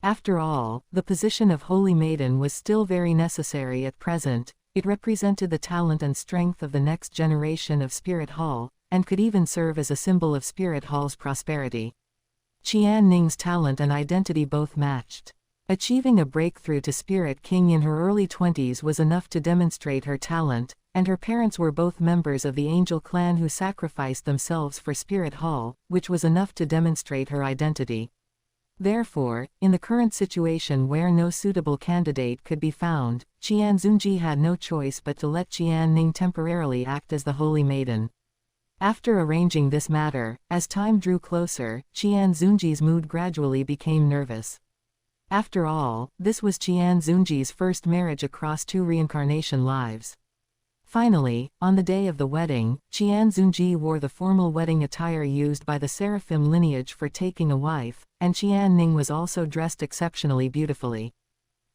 After all, the position of Holy Maiden was still very necessary at present. It represented the talent and strength of the next generation of Spirit Hall, and could even serve as a symbol of Spirit Hall's prosperity. Qian Ning's talent and identity both matched. Achieving a breakthrough to Spirit King in her early 20s was enough to demonstrate her talent, and her parents were both members of the Angel clan who sacrificed themselves for Spirit Hall, which was enough to demonstrate her identity. Therefore, in the current situation where no suitable candidate could be found, Qian Xunji had no choice but to let Qian Ning temporarily act as the Holy Maiden. After arranging this matter, as time drew closer, Qian Xunji's mood gradually became nervous. After all, this was Qian Xunji's first marriage across 2 reincarnation lives. Finally, on the day of the wedding, Qian Xunji wore the formal wedding attire used by the Seraphim lineage for taking a wife, and Qian Ning was also dressed exceptionally beautifully.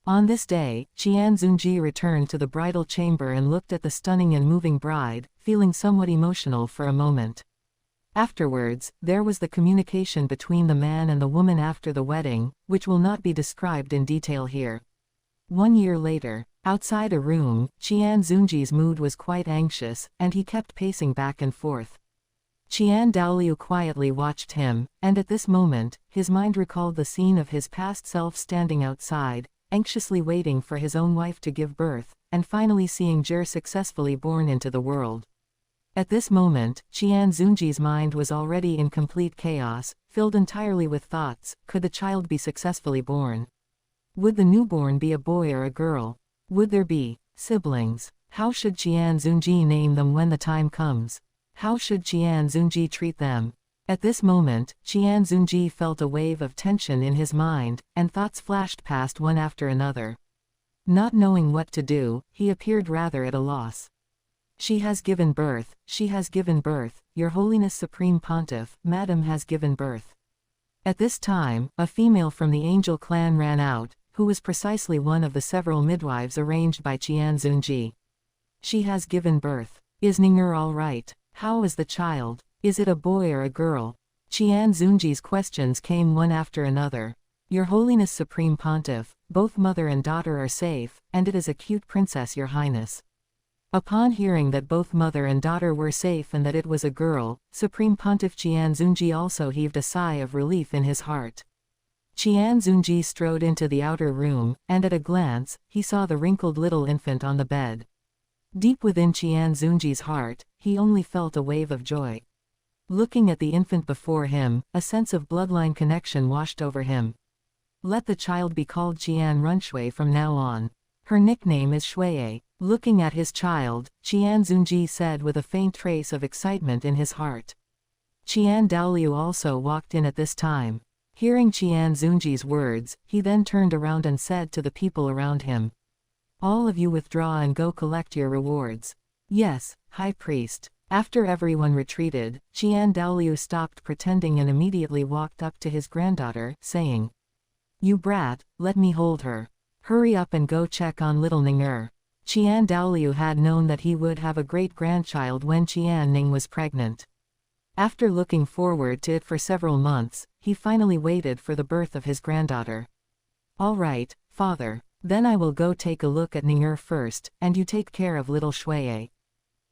On this day, Qian Xunji returned to the bridal chamber and looked at the stunning and moving bride, feeling somewhat emotional for a moment. Afterwards, there was the communication between the man and the woman after the wedding, which will not be described in detail here. 1 year later, outside a room, Qian Xunji's mood was quite anxious, and he kept pacing back and forth. Qian Daoliu quietly watched him, and at this moment, his mind recalled the scene of his past self standing outside, anxiously waiting for his own wife to give birth, and finally seeing Jer successfully born into the world. At this moment, Qian Xunji's mind was already in complete chaos, filled entirely with thoughts. Could the child be successfully born? Would the newborn be a boy or a girl? Would there be siblings? How should Qian Xunji name them when the time comes? How should Qian Xunji treat them? At this moment, Qian Xunji felt a wave of tension in his mind, and thoughts flashed past one after another. Not knowing what to do, he appeared rather at a loss. She has given birth, she has given birth, Your Holiness Supreme Pontiff, Madam has given birth. At this time, a female from the angel clan ran out, who was precisely one of the several midwives arranged by Qian Xunji. She has given birth. Is Ning'er all right? How is the child? Is it a boy or a girl? Qian Xunji's questions came one after another. Your Holiness Supreme Pontiff, both mother and daughter are safe, and it is a cute princess, Your Highness. Upon hearing that both mother and daughter were safe and that it was a girl, Supreme Pontiff Qian Xunji also heaved a sigh of relief in his heart. Qian Xunji strode into the outer room, and at a glance, he saw the wrinkled little infant on the bed. Deep within Qian Xunji's heart, he only felt a wave of joy. Looking at the infant before him, a sense of bloodline connection washed over him. Let the child be called Qian Runshui from now on. Her nickname is Shuiye. Looking at his child, Qian Xunji said with a faint trace of excitement in his heart. Qian Daoliu also walked in at this time. Hearing Qian Xunji's words, he then turned around and said to the people around him, "All of you withdraw and go collect your rewards." "Yes, High Priest." After everyone retreated, Qian Daoliu stopped pretending and immediately walked up to his granddaughter, saying, "You brat, let me hold her. Hurry up and go check on little Ning'er." Qian Daoliu had known that he would have a great-grandchild when Qian Ning was pregnant. After looking forward to it for several months, he finally waited for the birth of his granddaughter. "All right, father. Then I will go take a look at Ning'er first, and you take care of little Shuiye."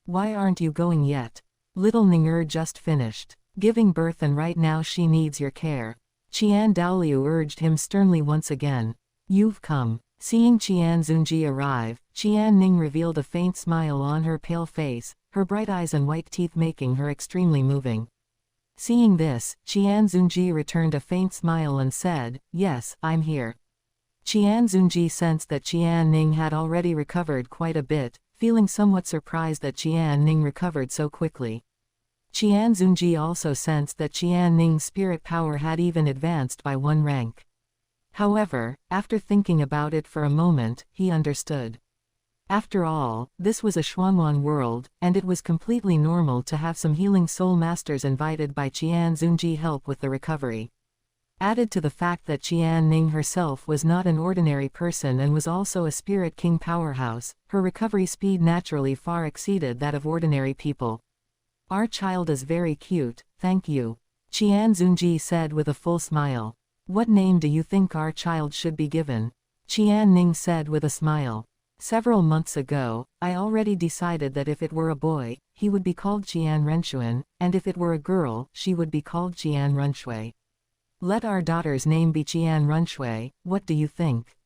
"Why aren't you going yet? Little Ning'er just finished giving birth and right now she needs your care." Qian Daoliu urged him sternly once again. "You've come." Seeing Qian Xunji arrive, Qian Ning revealed a faint smile on her pale face, her bright eyes and white teeth making her extremely moving. Seeing this, Qian Xunji returned a faint smile and said, "Yes, I'm here." Qian Xunji sensed that Qian Ning had already recovered quite a bit, feeling somewhat surprised that Qian Ning recovered so quickly. Qian Xunji also sensed that Qian Ning's spirit power had even advanced by one rank. However, after thinking about it for a moment, he understood. After all, this was a Xuanwan world, and it was completely normal to have some healing soul masters invited by Qian Xunji help with the recovery. Added to the fact that Qian Ning herself was not an ordinary person and was also a spirit king powerhouse, her recovery speed naturally far exceeded that of ordinary people. "Our child is very cute, thank you," Qian Xunji said with a full smile. "What name do you think our child should be given?" Qian Ning said with a smile. "Several months ago, I already decided that if it were a boy, he would be called Qian Renshuan, and if it were a girl, she would be called Qian Runshui. Let our daughter's name be Qian Runshui, what do you think?"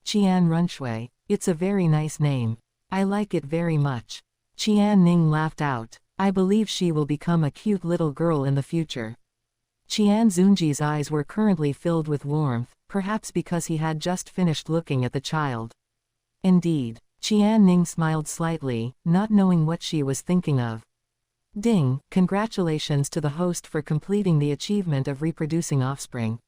"Qian Runshui, it's a very nice name. I like it very much." Qian Ning laughed out. "I believe she will become a cute little girl in the future." Qian Xunji's eyes were currently filled with warmth, perhaps because he had just finished looking at the child. Indeed. Qian Ning smiled slightly, not knowing what she was thinking of. "Ding, congratulations to the host for completing the achievement of reproducing offspring.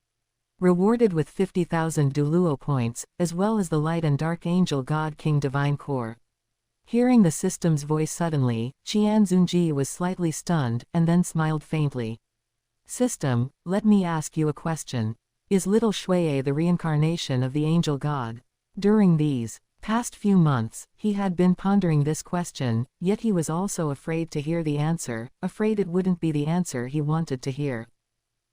Rewarded with 50,000 Duluo points, as well as the Light and Dark Angel God King Divine Core." Hearing the system's voice suddenly, Qian Xunji was slightly stunned, and then smiled faintly. "System, let me ask you a question. Is little Shuiye the reincarnation of the angel god?" During these past few months, he had been pondering this question, yet he was also afraid to hear the answer, afraid it wouldn't be the answer he wanted to hear.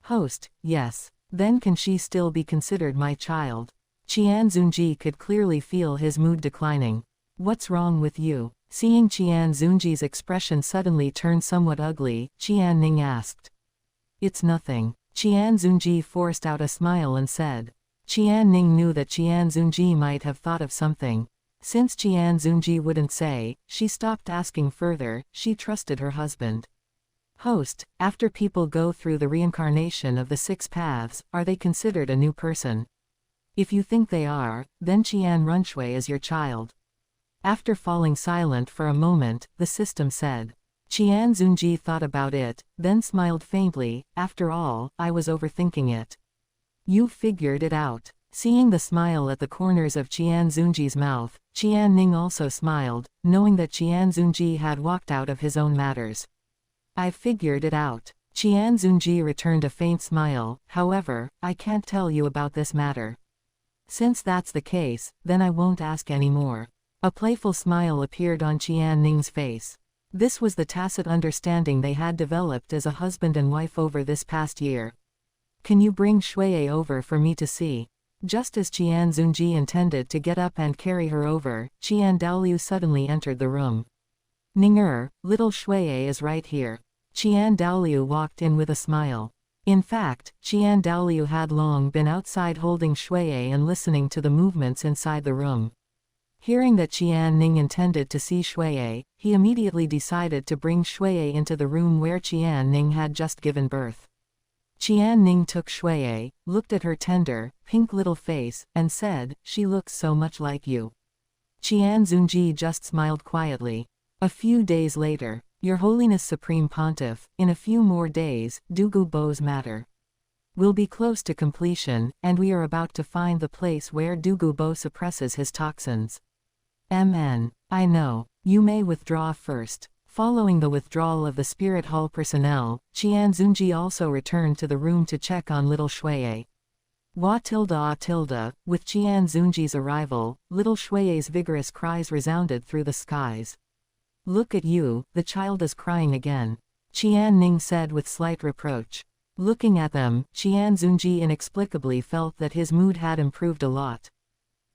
"Host, yes. Then can she still be considered my child?" Qian Xunji could clearly feel his mood declining. "What's wrong with you?" Seeing Qian Xunji's expression suddenly turn somewhat ugly, Qian Ning asked. "It's nothing." Qian Xunji forced out a smile and said. Qian Ning knew that Qian Xunji might have thought of something. Since Qian Xunji wouldn't say, she stopped asking further. She trusted her husband. Host, after people go through the reincarnation of the 6 paths, are they considered a new person? If you think they are, then Qian Runshui is your child. After falling silent for a moment, the system said. Qian Xunji thought about it, then smiled faintly. After all, I was overthinking it. You figured it out. Seeing the smile at the corners of Qian Xunji's mouth, Qian Ning also smiled, knowing that Qian Xunji had walked out of his own matters. I figured it out. Qian Xunji returned a faint smile. However, I can't tell you about this matter. Since that's the case, then I won't ask any more. A playful smile appeared on Qian Ning's face. This was the tacit understanding they had developed as a husband and wife over this past year. Can you bring Shuiye over for me to see? Just as Qian Xunji intended to get up and carry her over, Qian Daoliu suddenly entered the room. Ning little Shuiye is right here. Qian Daoliu walked in with a smile. In fact, Qian Daoliu had long been outside holding Shuiye and listening to the movements inside the room. Hearing that Qian Ning intended to see Shuiye, he immediately decided to bring Shuiye into the room where Qian Ning had just given birth. Qian Ning took Shuiye, looked at her tender, pink little face, and said, "She looks so much like you." Qian Xunji just smiled quietly. A few days later, Your Holiness Supreme Pontiff, in a few more days, Dugu Bo's matter will be close to completion, and we are about to find the place where Dugu Bo suppresses his toxins. I know. You may withdraw first. Following the withdrawal of the Spirit Hall personnel, Qian Xunji also returned to the room to check on little Shuiye. With Qian Xunji's arrival, little Shuiye's vigorous cries resounded through the skies. Look at you, the child is crying again. Qian Ning said with slight reproach. Looking at them, Qian Xunji inexplicably felt that his mood had improved a lot.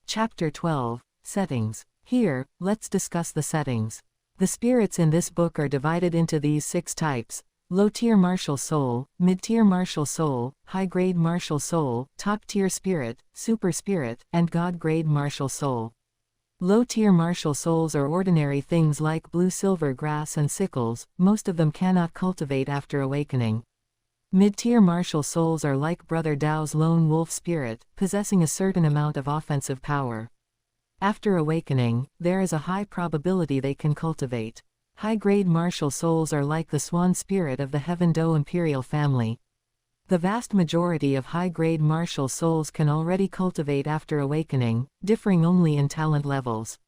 Chapter 12, Settings. Here, let's discuss the settings. The spirits in this book are divided into these 6 types: low-tier martial soul, mid-tier martial soul, high-grade martial soul, top-tier spirit, super spirit, and god-grade martial soul. Low-tier martial souls are ordinary things like blue-silver grass and sickles. Most of them cannot cultivate after awakening. Mid-tier martial souls are like Brother Dao's lone wolf spirit, possessing a certain amount of offensive power. After awakening, there is a high probability they can cultivate. High-grade martial souls are like the swan spirit of the Heaven Do imperial family. The vast majority of high-grade martial souls can already cultivate after awakening, differing only in talent levels.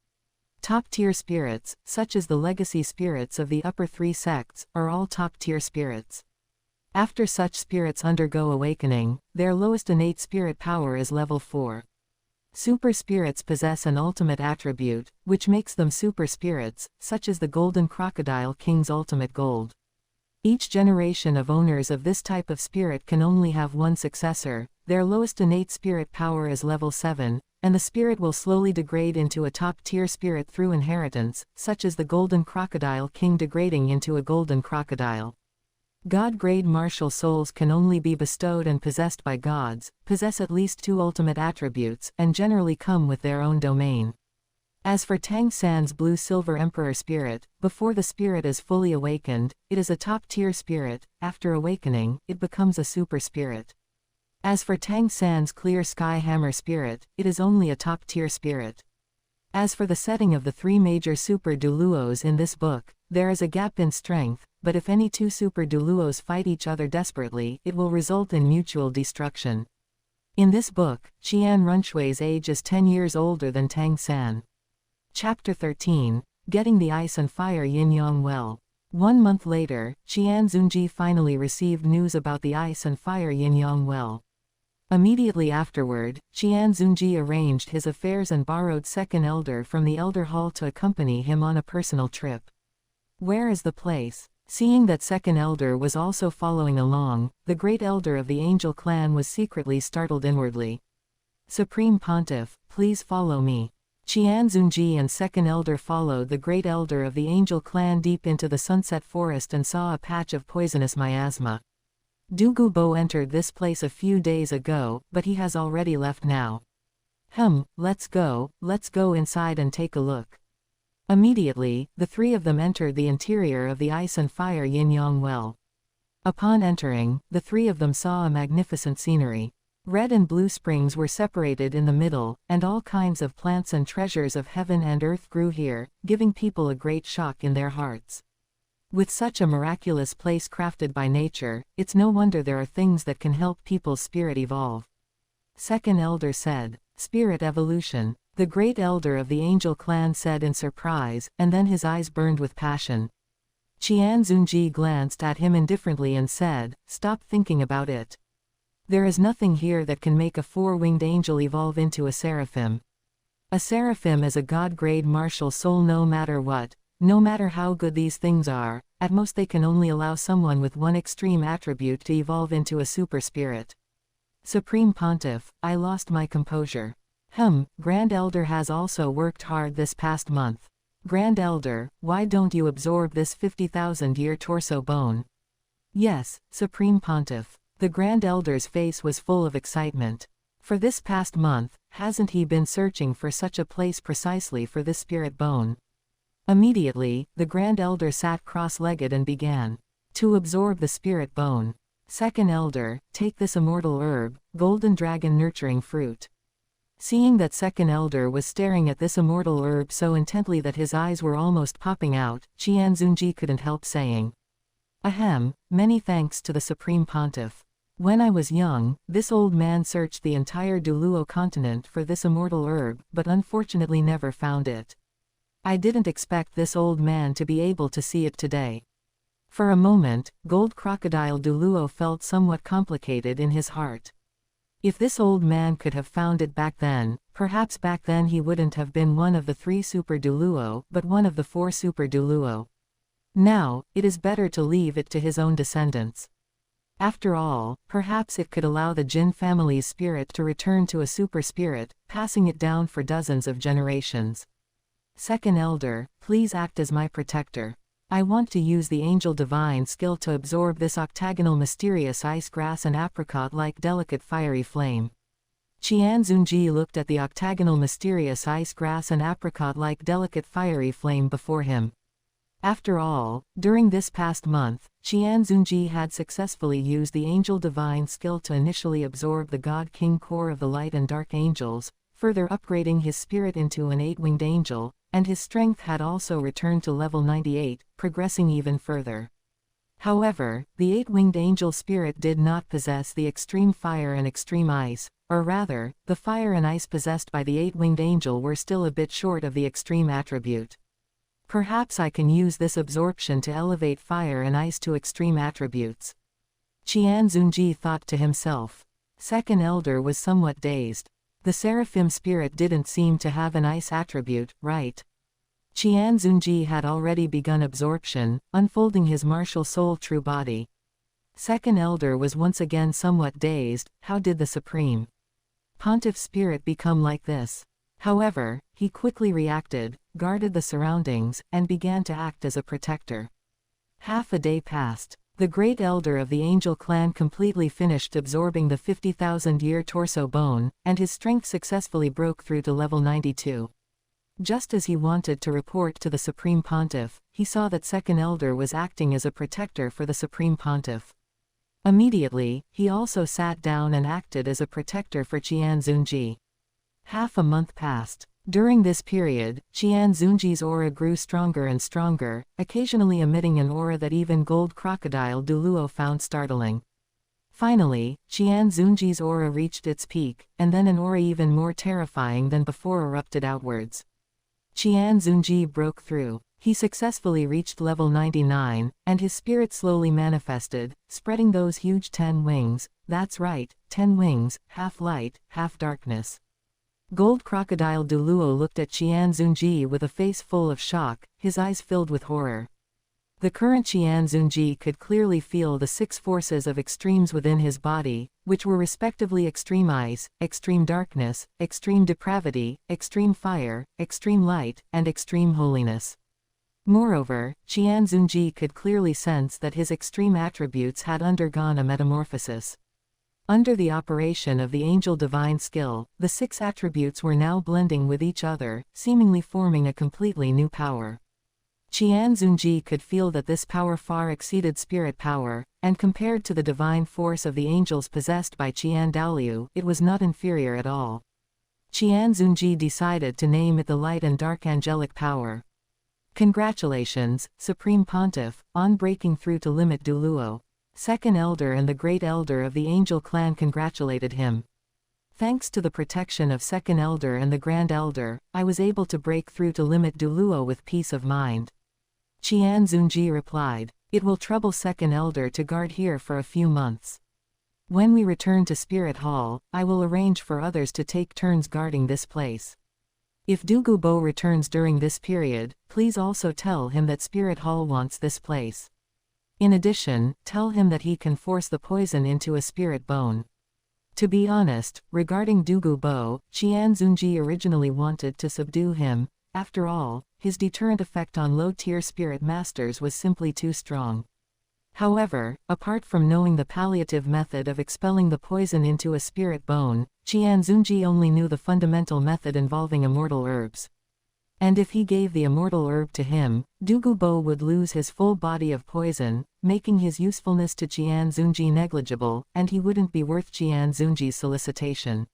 Top-tier spirits, such as the legacy spirits of the upper 3 sects, are all top-tier spirits. After such spirits undergo awakening, their lowest innate spirit power is level 4. Super spirits possess an ultimate attribute, which makes them super spirits, such as the Golden Crocodile King's ultimate gold. Each generation of owners of this type of spirit can only have one successor. Their lowest innate spirit power is level 7, and the spirit will slowly degrade into a top-tier spirit through inheritance, such as the Golden Crocodile King degrading into a Golden Crocodile. God-grade martial souls can only be bestowed and possessed by gods, possess at least 2 ultimate attributes, and generally come with their own domain. As for Tang San's blue-silver emperor spirit, before the spirit is fully awakened, it is a top-tier spirit. After awakening, it becomes a super spirit. As for Tang San's clear sky hammer spirit, it is only a top-tier spirit. As for the setting of the 3 major super duoluos in this book, there is a gap in strength, but if any 2 super duoluos fight each other desperately, it will result in mutual destruction. In this book, Qian Runshui's age is 10 years older than Tang San. Chapter 13, Getting the Ice and Fire Yin-Yang Well. 1 month later, Qian Xunji finally received news about the Ice and Fire Yin-Yang Well. Immediately afterward, Qian Xunji arranged his affairs and borrowed Second Elder from the Elder Hall to accompany him on a personal trip. Where is the place? Seeing that Second Elder was also following along, the Great Elder of the Angel Clan was secretly startled inwardly. Supreme Pontiff, please follow me. Qian Xunji and Second Elder followed the Great Elder of the Angel Clan deep into the Sunset Forest and saw a patch of poisonous miasma. Dugu Bo entered this place a few days ago, but he has already left now. Let's go inside and take a look. Immediately, the three of them entered the interior of the ice and fire yin-yang well. Upon entering, the three of them saw a magnificent scenery. Red and blue springs were separated in the middle, and all kinds of plants and treasures of heaven and earth grew here, giving people a great shock in their hearts. With such a miraculous place crafted by nature, it's no wonder there are things that can help people's spirit evolve. Second elder said, "Spirit evolution." The great elder of the angel clan said in surprise, and then his eyes burned with passion. Qian Xunji glanced at him indifferently and said, "Stop thinking about it. There is nothing here that can make a four-winged angel evolve into a seraphim. A seraphim is a god-grade martial soul no matter what, no matter how good these things are, at most they can only allow someone with one extreme attribute to evolve into a super spirit." Supreme Pontiff, I lost my composure. Grand Elder has also worked hard this past month. Grand Elder, why don't you absorb this 50,000-year torso bone? Yes, Supreme Pontiff. The Grand Elder's face was full of excitement. For this past month, hasn't he been searching for such a place precisely for this spirit bone? Immediately, the Grand Elder sat cross-legged and began to absorb the spirit bone. Second Elder, take this immortal herb, golden dragon nurturing fruit. Seeing that Second Elder was staring at this immortal herb so intently that his eyes were almost popping out, Qian Xunji couldn't help saying, Many thanks to the Supreme Pontiff. When I was young, this old man searched the entire Duluo continent for this immortal herb, but unfortunately never found it. I didn't expect this old man to be able to see it today." For a moment, Gold Crocodile Duluo felt somewhat complicated in his heart. If this old man could have found it back then, perhaps back then he wouldn't have been one of the 3 Super Duluo, but one of the 4 Super Duluo. Now, it is better to leave it to his own descendants. After all, perhaps it could allow the Jin family's spirit to return to a super spirit, passing it down for dozens of generations. Second Elder, please act as my protector. I want to use the Angel Divine skill to absorb this octagonal mysterious ice grass and apricot-like delicate fiery flame. Qian Xunji looked at the octagonal mysterious ice grass and apricot-like delicate fiery flame before him. After all, during this past month, Qian Xunji had successfully used the Angel Divine skill to initially absorb the God King core of the Light and Dark Angels, further upgrading his spirit into an 8-winged angel, and his strength had also returned to level 98, progressing even further. However, the 8-winged angel spirit did not possess the extreme fire and extreme ice, or rather, the fire and ice possessed by the 8-winged angel were still a bit short of the extreme attribute. Perhaps I can use this absorption to elevate fire and ice to extreme attributes. Qian Xunji thought to himself. Second Elder was somewhat dazed. The Seraphim spirit didn't seem to have an ice attribute, right? Qian Xunji had already begun absorption, unfolding his martial soul true body. Second Elder was once again somewhat dazed. How did the Supreme Pontiff spirit become like this? However, he quickly reacted, guarded the surroundings, and began to act as a protector. Half a day passed. The great elder of the angel clan completely finished absorbing the 50,000-year torso bone, and his strength successfully broke through to level 92. Just as he wanted to report to the Supreme Pontiff, he saw that Second Elder was acting as a protector for the Supreme Pontiff. Immediately, he also sat down and acted as a protector for Qian Xunji. Half a month passed. During this period, Qian Xunji's aura grew stronger and stronger, occasionally emitting an aura that even Gold Crocodile Duluo found startling. Finally, Qian Xunji's aura reached its peak, and then an aura even more terrifying than before erupted outwards. Qian Xunji broke through. He successfully reached level 99, and his spirit slowly manifested, spreading those huge 10 wings. That's right, 10 wings, half light, half darkness. Gold Crocodile Duluo looked at Qian Xunji with a face full of shock, his eyes filled with horror. The current Qian Xunji could clearly feel the 6 forces of extremes within his body, which were respectively extreme ice, extreme darkness, extreme depravity, extreme fire, extreme light, and extreme holiness. Moreover, Qian Xunji could clearly sense that his extreme attributes had undergone a metamorphosis. Under the operation of the angel divine skill, the 6 attributes were now blending with each other, seemingly forming a completely new power. Qian Xunji could feel that this power far exceeded spirit power, and compared to the divine force of the angels possessed by Qian Daoliu, it was not inferior at all. Qian Xunji decided to name it the light and dark angelic power. Congratulations, Supreme Pontiff, on breaking through to limit Duluo. Second Elder and the Great Elder of the Angel Clan congratulated him. Thanks to the protection of Second Elder and the Grand Elder, I was able to break through to limit Duluo with peace of mind. Qian Xunji replied, "It will trouble Second Elder to guard here for a few months. When we return to Spirit Hall, I will arrange for others to take turns guarding this place. If Dugu Bo returns during this period, please also tell him that Spirit Hall wants this place. In addition, tell him that he can force the poison into a spirit bone." To be honest, regarding Dugu Bo, Qian Xunji originally wanted to subdue him. After all, his deterrent effect on low-tier spirit masters was simply too strong. However, apart from knowing the palliative method of expelling the poison into a spirit bone, Qian Xunji only knew the fundamental method involving immortal herbs. And if he gave the immortal herb to him, Dugu Bo would lose his full body of poison, making his usefulness to Qian Xunji negligible, and he wouldn't be worth Qian Xunji's solicitation.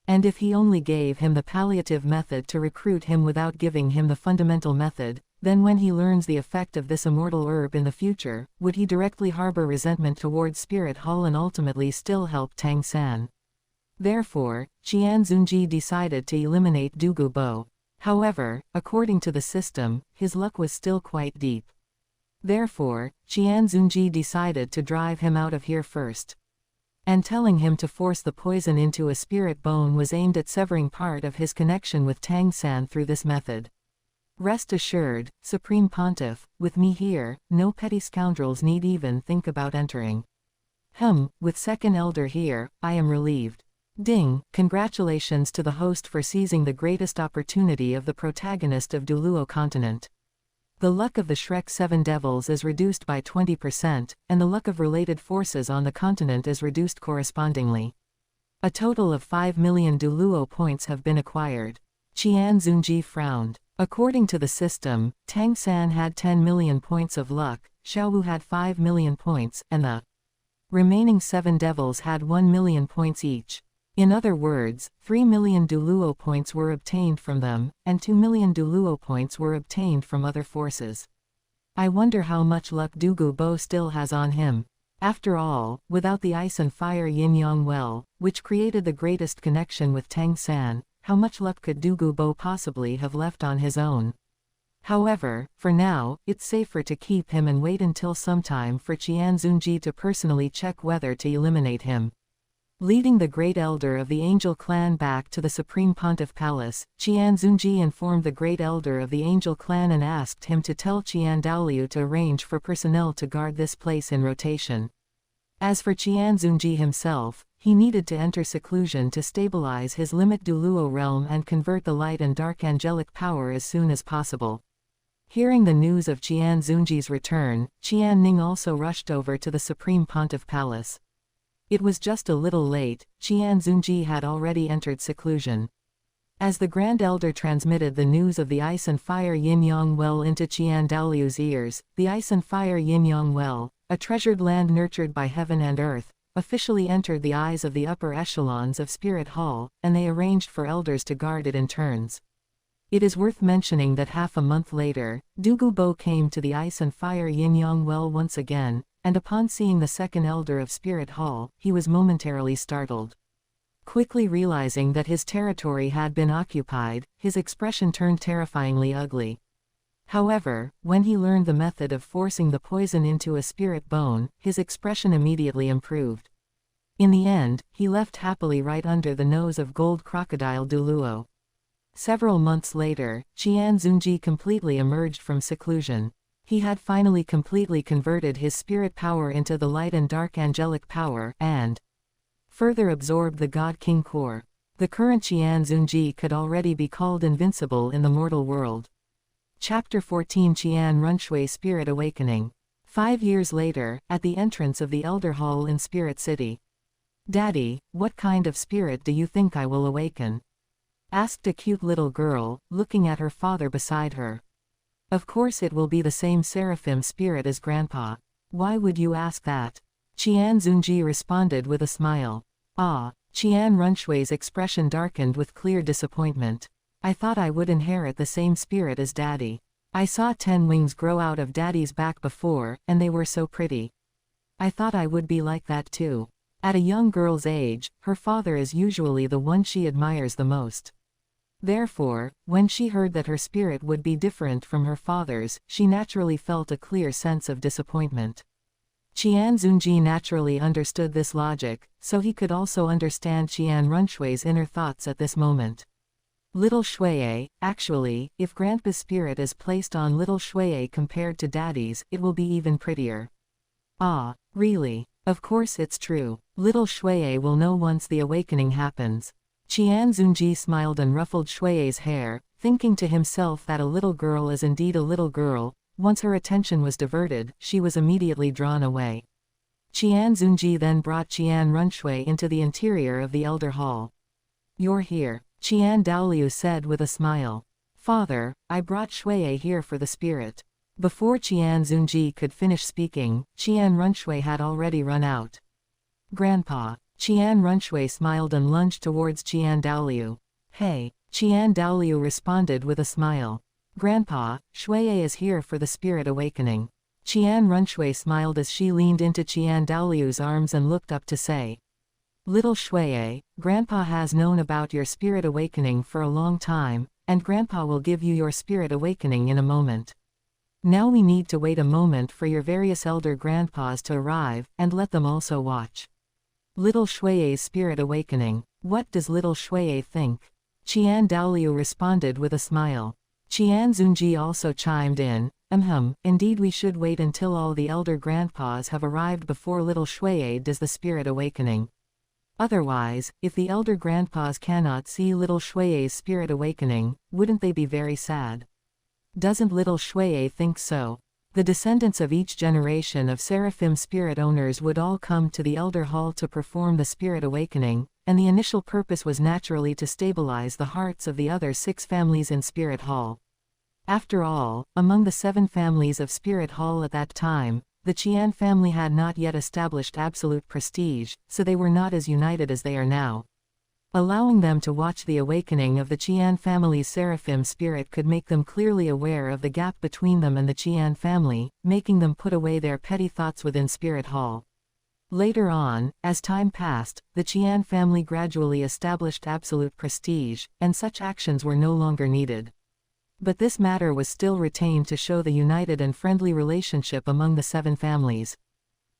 And if he only gave him the palliative method to recruit him without giving him the fundamental method, then when he learns the effect of this immortal herb in the future, would he directly harbor resentment towards Spirit Hall and ultimately still help Tang San? Therefore, Qian Xunji decided to eliminate Dugu Bo. However, according to the system, his luck was still quite deep. Therefore, Qian Xunji decided to drive him out of here first. And telling him to force the poison into a spirit bone was aimed at severing part of his connection with Tang San through this method. Rest assured, Supreme Pontiff, with me here, no petty scoundrels need even think about entering. With Second Elder here, I am relieved. Ding, congratulations to the host for seizing the greatest opportunity of the protagonist of Duluo continent. The luck of the Shrek 7 Devils is reduced by 20%, and the luck of related forces on the continent is reduced correspondingly. A total of 5 million Duluo points have been acquired. Qian Xunji frowned. According to the system, Tang San had 10 million points of luck, Xiaowu had 5 million points, and the remaining 7 devils had 1 million points each. In other words, 3 million Duluo points were obtained from them, and 2 million Duluo points were obtained from other forces. I wonder how much luck Dugu Bo still has on him. After all, without the ice and fire yin-yang well, which created the greatest connection with Tang San, how much luck could Dugu Bo possibly have left on his own? However, for now, it's safer to keep him and wait until sometime for Qian Xunji to personally check whether to eliminate him. Leading the Great Elder of the Angel Clan back to the Supreme Pontiff Palace, Qian Xunji informed the Great Elder of the Angel Clan and asked him to tell Qian Daoliu to arrange for personnel to guard this place in rotation. As for Qian Xunji himself, he needed to enter seclusion to stabilize his limit Duluo realm and convert the light and dark angelic power as soon as possible. Hearing the news of Qian Xunji's return, Qian Ning also rushed over to the Supreme Pontiff Palace. It was just a little late, Qian Xunji had already entered seclusion. As the Grand Elder transmitted the news of the Ice and Fire Yin-Yang Well into Qian Daoliu's ears, the Ice and Fire Yin-Yang Well, a treasured land nurtured by heaven and earth, officially entered the eyes of the upper echelons of Spirit Hall, and they arranged for elders to guard it in turns. It is worth mentioning that half a month later, Dugu Bo came to the Ice and Fire Yin-Yang Well once again, and upon seeing the second elder of Spirit Hall, he was momentarily startled. Quickly realizing that his territory had been occupied, his expression turned terrifyingly ugly. However, when he learned the method of forcing the poison into a spirit bone, his expression immediately improved. In the end, he left happily right under the nose of Gold Crocodile Duluo. Several months later, Qian Xunji completely emerged from seclusion. He had finally completely converted his spirit power into the light and dark angelic power, and further absorbed the God King core. The current Qian Xunji could already be called invincible in the mortal world. Chapter 14 Qian Runshui Spirit Awakening. 5 years later, at the entrance of the Elder Hall in Spirit City. Daddy, what kind of spirit do you think I will awaken? Asked a cute little girl, looking at her father beside her. Of course it will be the same seraphim spirit as Grandpa. Why would you ask that? Qian Xunji responded with a smile. Ah, Qian Runshui's expression darkened with clear disappointment. I thought I would inherit the same spirit as Daddy. I saw 10 wings grow out of Daddy's back before, and they were so pretty. I thought I would be like that too. At a young girl's age, her father is usually the one she admires the most. Therefore, when she heard that her spirit would be different from her father's, she naturally felt a clear sense of disappointment. Qian Xunji naturally understood this logic, so he could also understand Qian Runshui's inner thoughts at this moment. Little Shuiye, actually, if Grandpa's spirit is placed on little Shuiye compared to Daddy's, it will be even prettier. Ah, really? Of course it's true. Little Shuiye will know once the awakening happens. Qian Xunji smiled and ruffled Shuiye's hair, thinking to himself that a little girl is indeed a little girl. Once her attention was diverted, she was immediately drawn away. Qian Xunji then brought Qian Runshui into the interior of the elder hall. You're here, Qian Daoliu said with a smile. Father, I brought Shuiye here for the spirit. Before Qian Xunji could finish speaking, Qian Runshui had already run out. Grandpa. Qian Runshui smiled and lunged towards Qian Daoliu. Hey, Qian Daoliu responded with a smile. Grandpa, Shuiye is here for the spirit awakening. Qian Runshui smiled as she leaned into Qian Daoliu's arms and looked up to say. Little Shuiye, Grandpa has known about your spirit awakening for a long time, and Grandpa will give you your spirit awakening in a moment. Now we need to wait a moment for your various elder grandpas to arrive, and let them also watch. Little Shuiye's spirit awakening. What does little Shuiye think? Qian Daoliu responded with a smile. Qian Xunji also chimed in, indeed we should wait until all the elder grandpas have arrived before little Shuiye does the spirit awakening. Otherwise, if the elder grandpas cannot see little Shuiye's spirit awakening, wouldn't they be very sad? Doesn't little Shuiye think so? The descendants of each generation of seraphim spirit owners would all come to the elder hall to perform the spirit awakening, and the initial purpose was naturally to stabilize the hearts of the other 6 families in Spirit Hall. After all, among the 7 families of Spirit Hall at that time, the Qian family had not yet established absolute prestige, so they were not as united as they are now. Allowing them to watch the awakening of the Qian family's seraphim spirit could make them clearly aware of the gap between them and the Qian family, making them put away their petty thoughts within Spirit Hall. Later on, as time passed, the Qian family gradually established absolute prestige, and such actions were no longer needed. But this matter was still retained to show the united and friendly relationship among the 7 families.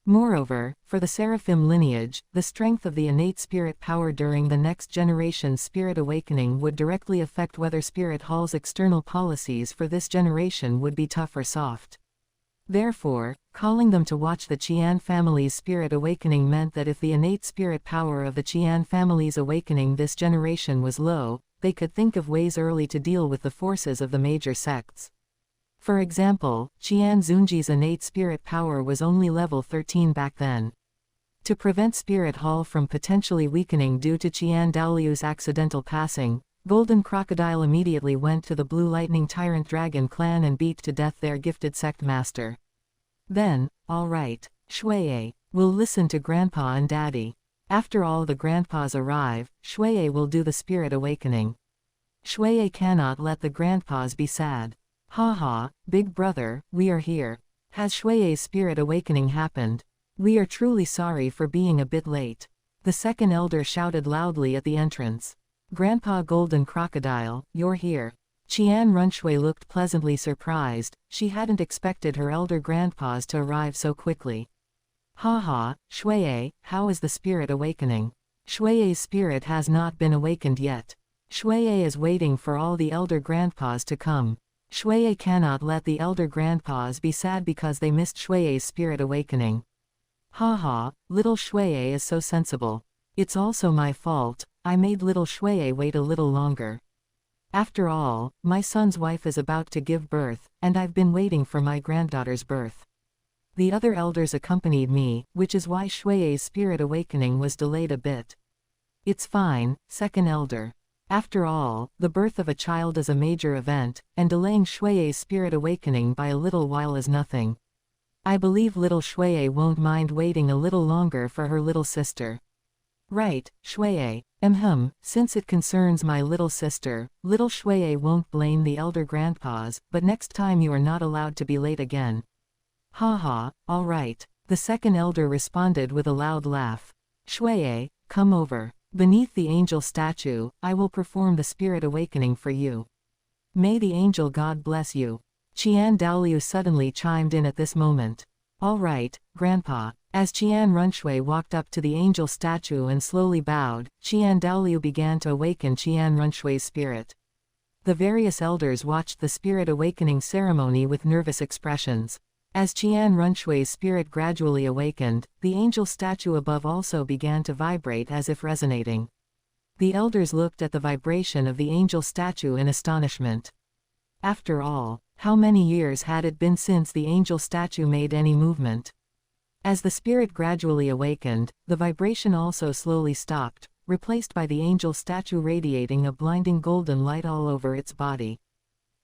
Moreover, for the seraphim lineage, the strength of the innate spirit power during the next generation's spirit awakening would directly affect whether Spirit Hall's external policies for this generation would be tough or soft. Therefore, calling them to watch the Qian family's spirit awakening meant that if the innate spirit power of the Qian family's awakening this generation was low, they could think of ways early to deal with the forces of the major sects. For example, Qian Xunji's innate spirit power was only level 13 back then. To prevent Spirit Hall from potentially weakening due to Qian Daoliu's accidental passing, Golden Crocodile immediately went to the Blue Lightning Tyrant Dragon clan and beat to death their gifted sect master. Then, alright, Shuiye, we'll listen to Grandpa and Daddy. After all the grandpas arrive, Shuiye will do the spirit awakening. Shuiye cannot let the grandpas be sad. Haha, big brother, we are here. Has Shuiye's spirit awakening happened? We are truly sorry for being a bit late. The second elder shouted loudly at the entrance. Grandpa Golden Crocodile, you're here. Qian Runshui looked pleasantly surprised, she hadn't expected her elder grandpas to arrive so quickly. Haha, Shuiye, how is the spirit awakening? Shuiye's spirit has not been awakened yet. Shuiye is waiting for all the elder grandpas to come. Shuiye cannot let the elder grandpas be sad because they missed Shuiye's spirit awakening. Haha, little Shuiye is so sensible. It's also my fault, I made little Shuiye wait a little longer. After all, my son's wife is about to give birth, and I've been waiting for my granddaughter's birth. The other elders accompanied me, which is why Shui's spirit awakening was delayed a bit. It's fine, second elder. After all, the birth of a child is a major event, and delaying Shui's spirit awakening by a little while is nothing. I believe little Shui won't mind waiting a little longer for her little sister. Right, Shui. Since it concerns my little sister, little Shui won't blame the elder grandpas, but next time you are not allowed to be late again. Ha ha, all right. The second elder responded with a loud laugh. Shui, come over. Beneath the angel statue, I will perform the spirit awakening for you. May the angel God bless you. Qian Daoliu suddenly chimed in at this moment. All right, Grandpa. As Qian Runshui walked up to the angel statue and slowly bowed, Qian Daoliu began to awaken Qian Runshui's spirit. The various elders watched the spirit awakening ceremony with nervous expressions. As Qian Runshui's spirit gradually awakened, the angel statue above also began to vibrate as if resonating. The elders looked at the vibration of the angel statue in astonishment. After all, how many years had it been since the angel statue made any movement? As the spirit gradually awakened, the vibration also slowly stopped, replaced by the angel statue radiating a blinding golden light all over its body.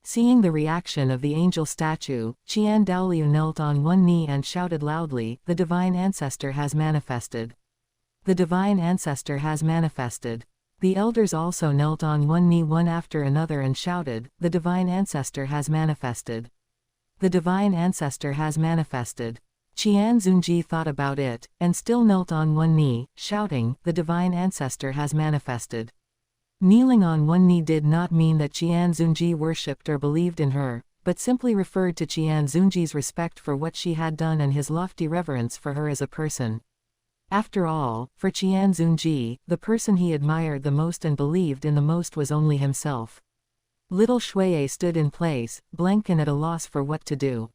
Seeing the reaction of the angel statue, Qian Daoliu knelt on one knee and shouted loudly, "The divine ancestor has manifested. The divine ancestor has manifested." The elders also knelt on one knee one after another and shouted, "The divine ancestor has manifested. The divine ancestor has manifested." Qian Xunji thought about it, and still knelt on one knee, shouting, "The divine ancestor has manifested." Kneeling on one knee did not mean that Qian Xunji worshipped or believed in her, but simply referred to Qian Xunji's respect for what she had done and his lofty reverence for her as a person. After all, for Qian Xunji, the person he admired the most and believed in the most was only himself. Little Shui stood in place, blank and at a loss for what to do.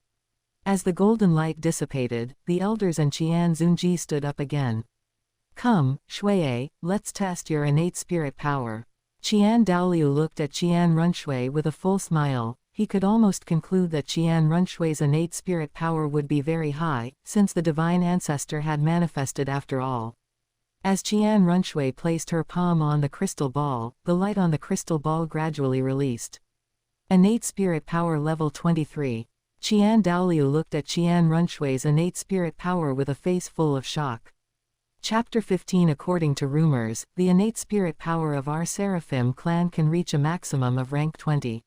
As the golden light dissipated, the elders and Qian Xunji stood up again. "Come, Shui, let's test your innate spirit power." Qian Daoliu looked at Qian Runshui with a full smile. He could almost conclude that Qian Runshui's innate spirit power would be very high, since the divine ancestor had manifested after all. As Qian Runshui placed her palm on the crystal ball, the light on the crystal ball gradually released. Innate spirit power level 23. Qian Daoliu looked at Qian Runshui's innate spirit power with a face full of shock. Chapter 15. According to rumors, the innate spirit power of our Seraphim clan can reach a maximum of rank 20.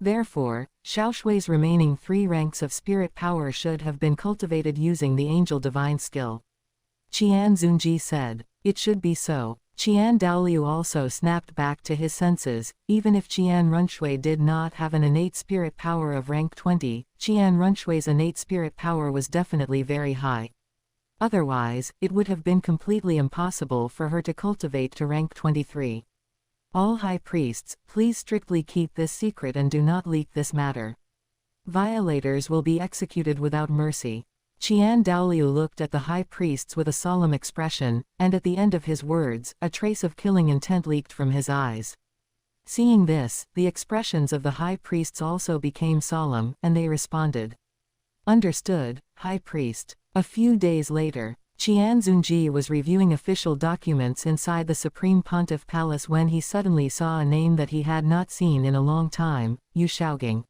Therefore, Xiaoshui's remaining 3 ranks of spirit power should have been cultivated using the angel divine skill. Qian Xunji said, "It should be so." Qian Daoliu also snapped back to his senses. Even if Qian Runshui did not have an innate spirit power of rank 20, Qian Runshui's innate spirit power was definitely very high. Otherwise, it would have been completely impossible for her to cultivate to rank 23. All high priests, please strictly keep this secret and do not leak this matter. Violators will be executed without mercy. Qian Daoliu looked at the high priests with a solemn expression, and at the end of his words, a trace of killing intent leaked from his eyes. Seeing this, the expressions of the high priests also became solemn, and they responded. Understood, High Priest. A few days later, Qian Xunji was reviewing official documents inside the Supreme Pontiff Palace when he suddenly saw a name that he had not seen in a long time, Yu Shaoging.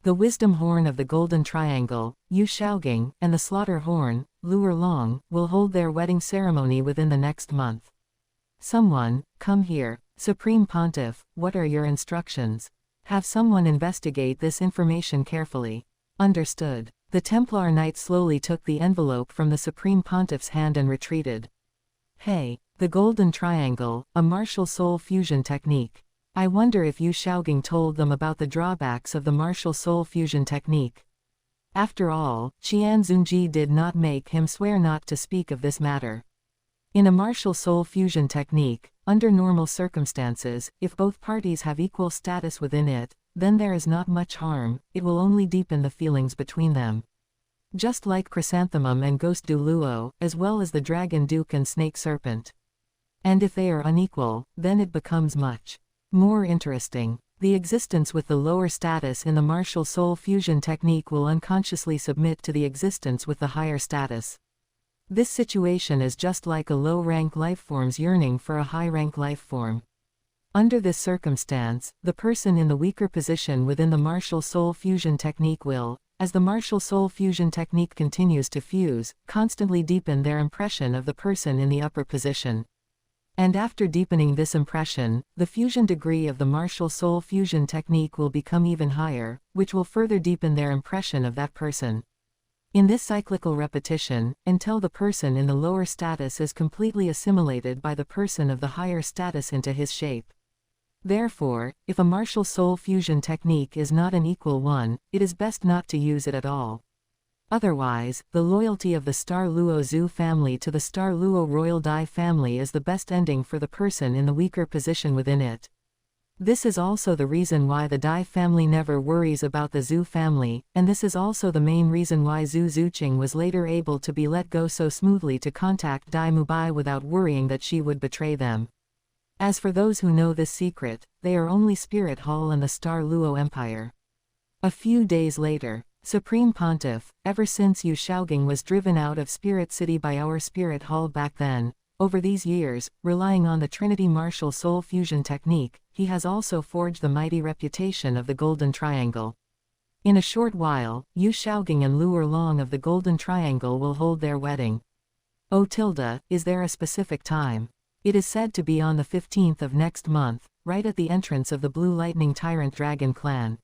The Wisdom Horn of the Golden Triangle, Yu Shaoging, and the Slaughter Horn, Lu Erlong, will hold their wedding ceremony within the next month. Someone, come here. Supreme Pontiff, what are your instructions? Have someone investigate this information carefully. Understood. The Templar Knight slowly took the envelope from the Supreme Pontiff's hand and retreated. Hey, the Golden Triangle, a martial soul fusion technique. I wonder if Yu Shaoging told them about the drawbacks of the martial soul fusion technique. After all, Qian Xunji did not make him swear not to speak of this matter. In a martial soul fusion technique, under normal circumstances, if both parties have equal status within it, then there is not much harm, it will only deepen the feelings between them. Just like Chrysanthemum and Ghost Du Luo, as well as the Dragon Duke and Snake Serpent. And if they are unequal, then it becomes much more interesting. the existence with the lower status in the martial soul fusion technique will unconsciously submit to the existence with the higher status. This situation is just like a low-rank lifeform's yearning for a high-rank lifeform. Under this circumstance, the person in the weaker position within the martial soul fusion technique will, as the martial soul fusion technique continues to fuse, constantly deepen their impression of the person in the upper position. And after deepening this impression, the fusion degree of the martial soul fusion technique will become even higher, which will further deepen their impression of that person. In this cyclical repetition, until the person in the lower status is completely assimilated by the person of the higher status into his shape. Therefore, if a martial soul fusion technique is not an equal one, it is best not to use it at all. Otherwise, the loyalty of the Star Luo Zhu family to the Star Luo Royal Dai family is the best ending for the person in the weaker position within it. This is also the reason why the Dai family never worries about the Zhu family, and this is also the main reason why Zhu Zuqing was later able to be let go so smoothly to contact Dai Mubai without worrying that she would betray them. As for those who know this secret, they are only Spirit Hall and the Star Luo Empire. A few days later, Supreme Pontiff, ever since Yu Shaogang was driven out of Spirit City by our Spirit Hall back then, over these years, relying on the Trinity Martial Soul Fusion technique, he has also forged the mighty reputation of the Golden Triangle. In a short while, Yu Shaogang and Lu Erlong of the Golden Triangle will hold their wedding. Oh tilde, is there a specific time? It is said to be on the 15th of next month, right at the entrance of the Blue Lightning Tyrant Dragon clan.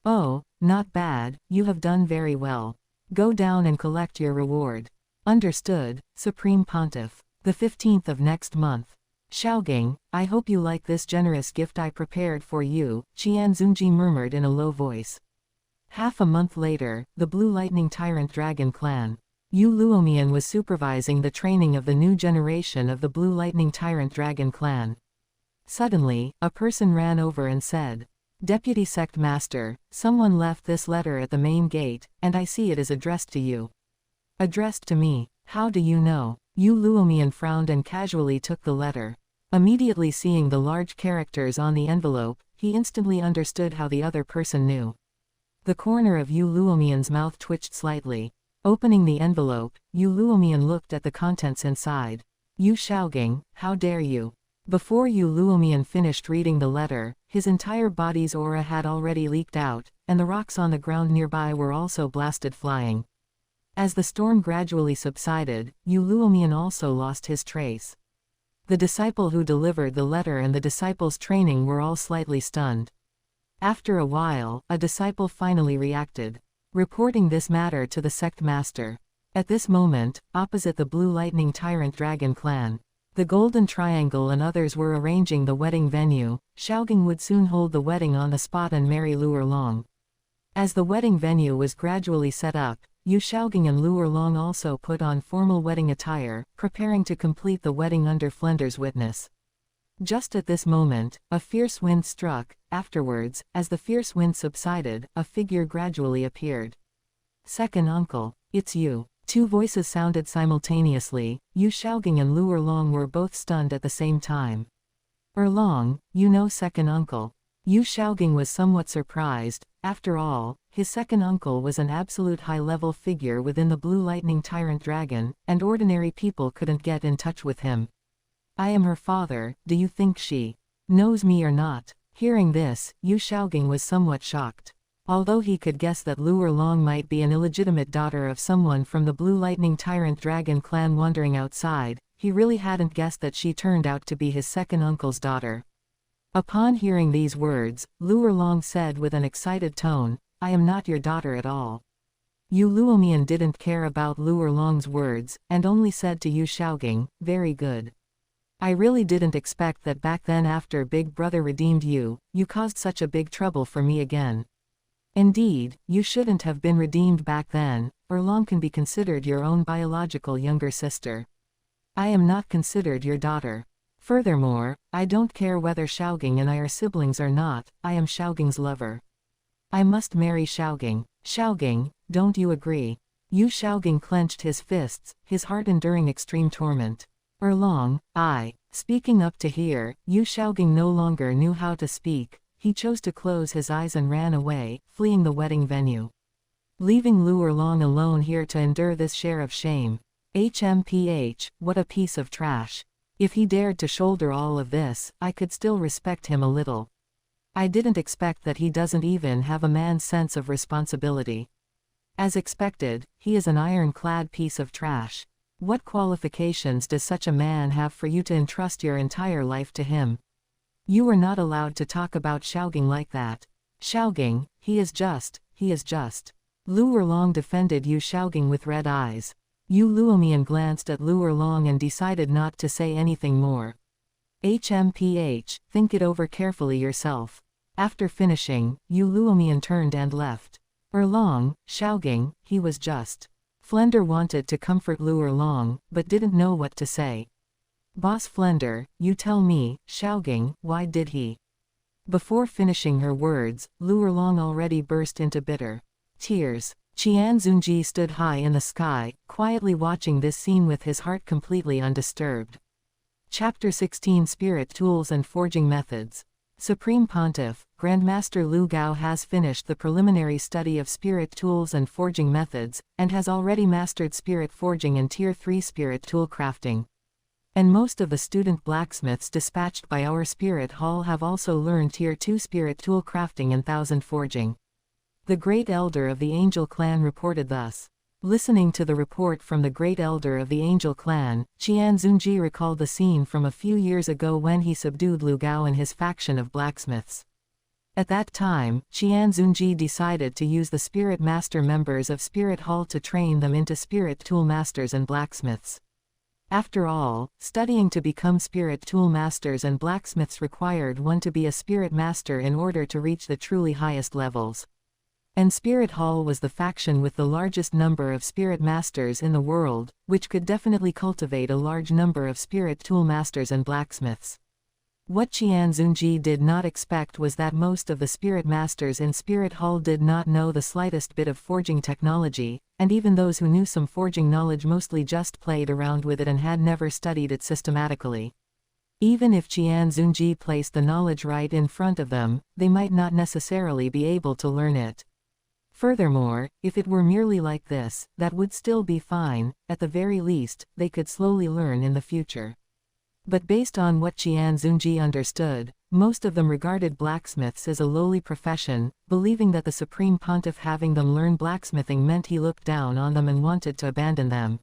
Oh, not bad, you have done very well. Go down and collect your reward. Understood, Supreme Pontiff. The 15th of next month. Shaogang, I hope you like this generous gift I prepared for you, Qian Xunji murmured in a low voice. Half a month later, the Blue Lightning Tyrant Dragon clan. Yu Luomian was supervising the training of the new generation of the Blue Lightning Tyrant Dragon clan. Suddenly, a person ran over and said, Deputy Sect Master, someone left this letter at the main gate, and I see it is addressed to you. Addressed to me? How do you know? Yu Luomian frowned and casually took the letter. Immediately seeing the large characters on the envelope, he instantly understood how the other person knew. The corner of Yu Luomian's mouth twitched slightly. Opening the envelope, Yu Luomian looked at the contents inside. Yu Shaogang, how dare you? Before Yu Luomian finished reading the letter, his entire body's aura had already leaked out, and the rocks on the ground nearby were also blasted flying. As the storm gradually subsided, Yu Luomian also lost his trace. The disciple who delivered the letter and the disciple's training were all slightly stunned. After a while, a disciple finally reacted, reporting this matter to the sect master. At this moment, opposite the Blue Lightning Tyrant Dragon clan, the Golden Triangle and others were arranging the wedding venue. Shaogang would soon hold the wedding on the spot and marry Lu Erlong. As the wedding venue was gradually set up, Yu Shaogang and Lu Erlong also put on formal wedding attire, preparing to complete the wedding under Flender's witness. Just at this moment, a fierce wind struck. Afterwards, as the fierce wind subsided, a figure gradually appeared. Second uncle, it's you. Two voices sounded simultaneously. Yu Shaogang and Lu Erlong were both stunned at the same time. Erlong, you know second uncle. Yu Shaogang was somewhat surprised. After all, his second uncle was an absolute high-level figure within the Blue Lightning Tyrant Dragon, and ordinary people couldn't get in touch with him. I am her father, do you think she knows me or not? Hearing this, Yu Shaogang was somewhat shocked. Although he could guess that Lu Erlong might be an illegitimate daughter of someone from the Blue Lightning Tyrant Dragon clan wandering outside, he really hadn't guessed that she turned out to be his second uncle's daughter. Upon hearing these words, Lu Erlong said with an excited tone, I am not your daughter at all. Yu Luomian didn't care about Lu Erlong's words, and only said to Yu Shaogang, very good. I really didn't expect that back then after Big Brother redeemed you, you caused such a big trouble for me again. Indeed, you shouldn't have been redeemed back then. Erlong can be considered your own biological younger sister. I am not considered your daughter. Furthermore, I don't care whether Shaogang and I are siblings or not, I am Shaogang's lover. I must marry Shaogang. Shaogang, don't you agree? Yu Shaogang clenched his fists, his heart enduring extreme torment. Erlong, I. Speaking up to here, Yu Shaogang no longer knew how to speak. he chose to close his eyes and ran away, fleeing the wedding venue. Leaving Lu Erlong alone here to endure this share of shame. HMPH, what a piece of trash. If he dared to shoulder all of this, I could still respect him a little. I didn't expect that he doesn't even have a man's sense of responsibility. As expected, he is an ironclad piece of trash. What qualifications does such a man have for you to entrust your entire life to him? You are not allowed to talk about Xiaoging like that. Xiaoging, he is just. Lu Erlong defended Yu Xiaoging with red eyes. Yu Luomian glanced at Lu Erlong and decided not to say anything more. HMPH, think it over carefully yourself. After finishing, Yu Luomian turned and left. Erlong, Xiaoging, he was just. Flender wanted to comfort Lu Erlong, but didn't know what to say. Boss Flender, you tell me, Xiaoging, why did he? Before finishing her words, Lu Erlong already burst into bitter tears. Qian Xunji stood high in the sky, quietly watching this scene with his heart completely undisturbed. Chapter 16 Spirit Tools and Forging Methods. Supreme Pontiff, Grandmaster Lu Gao has finished the preliminary study of spirit tools and forging methods, and has already mastered spirit forging and Tier 3 spirit tool crafting. And most of the student blacksmiths dispatched by our spirit hall have also learned Tier 2 spirit tool crafting and 1000 forging. The Great Elder of the Angel Clan reported thus. Listening to the report from the Great Elder of the Angel Clan, Qian Xunji recalled the scene from a few years ago when he subdued Lu Gao and his faction of blacksmiths. At that time, Qian Xunji decided to use the Spirit Master members of Spirit Hall to train them into Spirit Tool Masters and Blacksmiths. After all, studying to become Spirit Tool Masters and Blacksmiths required one to be a Spirit Master in order to reach the truly highest levels. And Spirit Hall was the faction with the largest number of Spirit Masters in the world, which could definitely cultivate a large number of Spirit Tool Masters and Blacksmiths. What Qian Xunji did not expect was that most of the Spirit Masters in Spirit Hall did not know the slightest bit of forging technology, and even those who knew some forging knowledge mostly just played around with it and had never studied it systematically. Even if Qian Xunji placed the knowledge right in front of them, they might not necessarily be able to learn it. Furthermore, if it were merely like this, that would still be fine. At the very least, they could slowly learn in the future. But based on what Qian Xunji understood, most of them regarded blacksmiths as a lowly profession, believing that the Supreme Pontiff having them learn blacksmithing meant he looked down on them and wanted to abandon them.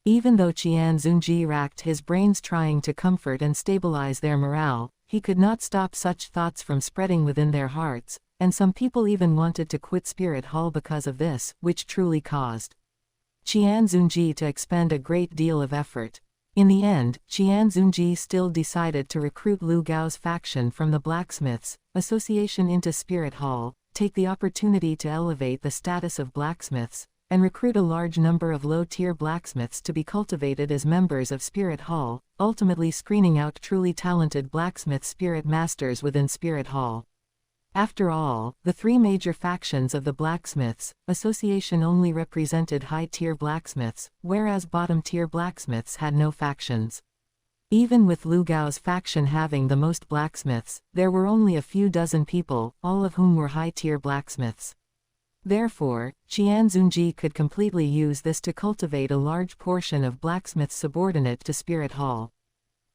Even though Qian Xunji racked his brains trying to comfort and stabilize their morale, he could not stop such thoughts from spreading within their hearts, and some people even wanted to quit Spirit Hall because of this, which truly caused Qian Xunji to expend a great deal of effort. In the end, Qian Xunji still decided to recruit Lu Gao's faction from the Blacksmiths Association into Spirit Hall, take the opportunity to elevate the status of blacksmiths, and recruit a large number of low-tier blacksmiths to be cultivated as members of Spirit Hall, ultimately screening out truly talented blacksmith spirit masters within Spirit Hall. After all, the three major factions of the Blacksmiths Association only represented high-tier blacksmiths, whereas bottom-tier blacksmiths had no factions. Even with Lu Gao's faction having the most blacksmiths, there were only a few dozen people, all of whom were high-tier blacksmiths. Therefore, Qian Xunji could completely use this to cultivate a large portion of blacksmiths subordinate to Spirit Hall.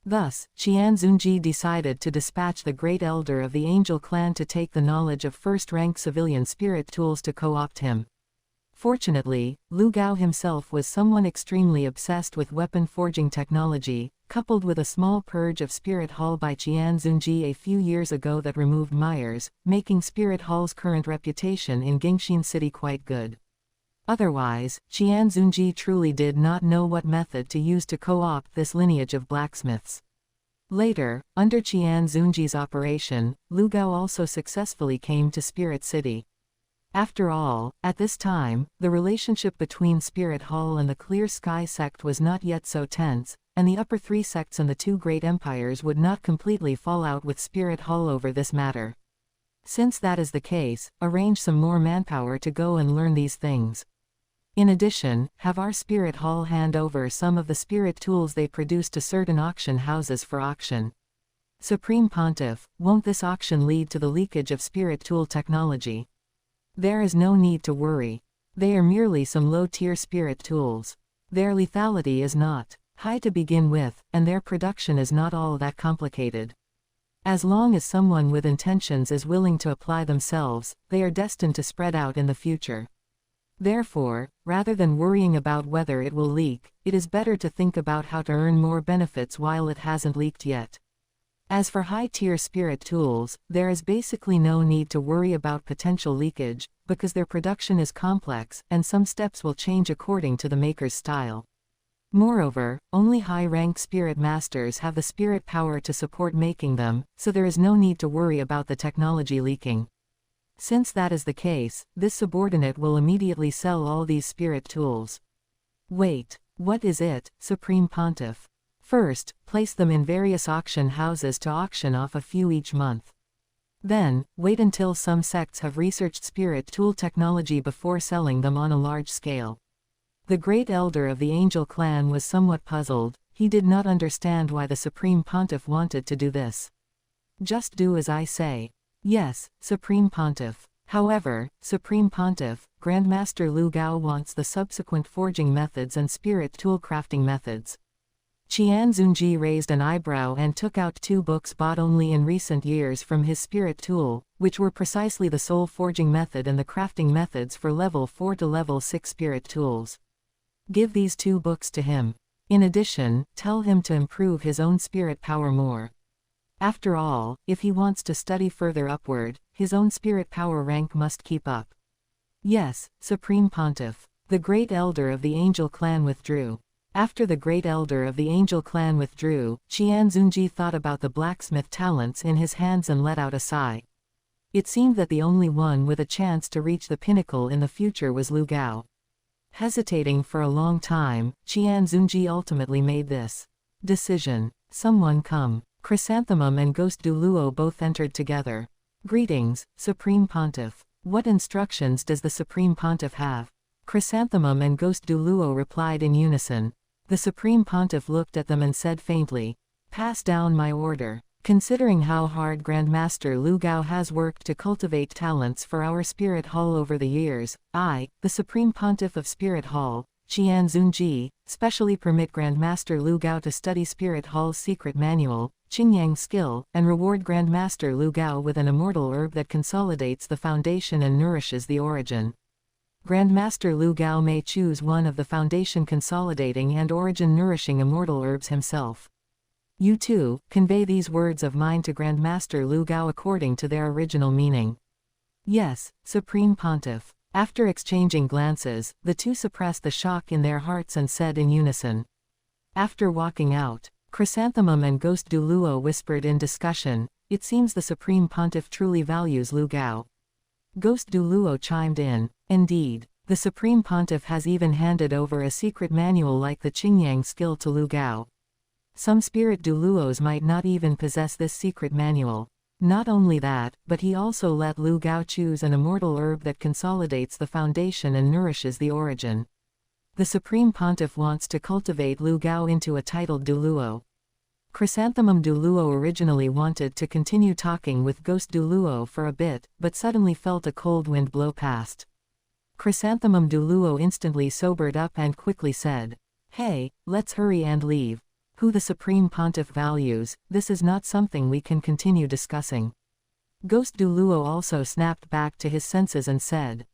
Thus, Qian Xunji decided to dispatch the Great Elder of the Angel Clan to take the knowledge of first-rank civilian spirit tools to co-opt him. Fortunately, Lu Gao himself was someone extremely obsessed with weapon forging technology, coupled with a small purge of Spirit Hall by Qian Xunji a few years ago that removed Myers, making Spirit Hall's current reputation in Gingxin City quite good. Otherwise, Qian Xunji truly did not know what method to use to co-opt this lineage of blacksmiths. Later, under Qian Xunji's operation, Lu Gao also successfully came to Spirit City. After all, at this time, the relationship between Spirit Hall and the Clear Sky sect was not yet so tense, and the upper three sects and the two great empires would not completely fall out with Spirit Hall over this matter. Since that is the case, arrange some more manpower to go and learn these things. In addition, have our Spirit Hall hand over some of the spirit tools they produce to certain auction houses for auction. Supreme Pontiff, won't this auction lead to the leakage of spirit tool technology? There is no need to worry. They are merely some low-tier spirit tools. Their lethality is not high to begin with, and their production is not all that complicated. As long as someone with intentions is willing to apply themselves, they are destined to spread out in the future. Therefore, rather than worrying about whether it will leak, it is better to think about how to earn more benefits while it hasn't leaked yet. As for high-tier spirit tools, there is basically no need to worry about potential leakage, because their production is complex, and some steps will change according to the maker's style. Moreover, only high-rank spirit masters have the spirit power to support making them, so there is no need to worry about the technology leaking. Since that is the case, this subordinate will immediately sell all these spirit tools. Wait, what is it, Supreme Pontiff? First, place them in various auction houses to auction off a few each month. Then, wait until some sects have researched spirit tool technology before selling them on a large scale. The great elder of the angel clan was somewhat puzzled. He did not understand why the Supreme Pontiff wanted to do this. Just do as I say. Yes, Supreme Pontiff. However, Supreme Pontiff, Grandmaster Lu Gao wants the subsequent forging methods and spirit tool crafting methods. Qian Xunji raised an eyebrow and took out 2 books bought only in recent years from his spirit tool, which were precisely the soul forging method and the crafting methods for level 4 to level 6 spirit tools. Give these 2 books to him. In addition, tell him to improve his own spirit power more. After all, if he wants to study further upward, his own spirit power rank must keep up. Yes, Supreme Pontiff. The great elder of the angel clan withdrew. After the great elder of the angel clan withdrew, Qian Xunji thought about the blacksmith talents in his hands and let out a sigh. It seemed that the only one with a chance to reach the pinnacle in the future was Lu Gao. Hesitating for a long time, Qian Xunji ultimately made this decision. Someone come. Chrysanthemum and Ghost Du Luo both entered together. Greetings, Supreme Pontiff. What instructions does the Supreme Pontiff have? Chrysanthemum and Ghost Du Luo replied in unison. The Supreme Pontiff looked at them and said faintly, "Pass down my order. Considering how hard Grandmaster Lu Gao has worked to cultivate talents for our Spirit Hall over the years, I, the Supreme Pontiff of Spirit Hall, Qian Xunji, specially permit Grandmaster Lu Gao to study Spirit Hall's secret manual, Qingyang skill, and reward Grandmaster Lu Gao with an immortal herb that consolidates the foundation and nourishes the origin. Grandmaster Lu Gao may choose one of the foundation consolidating and origin nourishing immortal herbs himself. You too, convey these words of mine to Grandmaster Lu Gao according to their original meaning." "Yes, Supreme Pontiff." After exchanging glances, the 2 suppressed the shock in their hearts and said in unison. After walking out, Chrysanthemum and Ghost Du Luo whispered in discussion, "It seems the Supreme Pontiff truly values Lu Gao." Ghost Du Luo chimed in, "Indeed, the Supreme Pontiff has even handed over a secret manual like the Qingyang skill to Lu Gao. Some Spirit Du Luos might not even possess this secret manual. Not only that, but he also let Lu Gao choose an immortal herb that consolidates the foundation and nourishes the origin. The Supreme Pontiff wants to cultivate Lu Gao into a titled Du Luo." Chrysanthemum Du Luo originally wanted to continue talking with Ghost Du Luo for a bit, but suddenly felt a cold wind blow past. Chrysanthemum Du Luo instantly sobered up and quickly said, "Hey, let's hurry and leave. Who the Supreme Pontiff values, this is not something we can continue discussing." Ghost Du Luo also snapped back to his senses and said,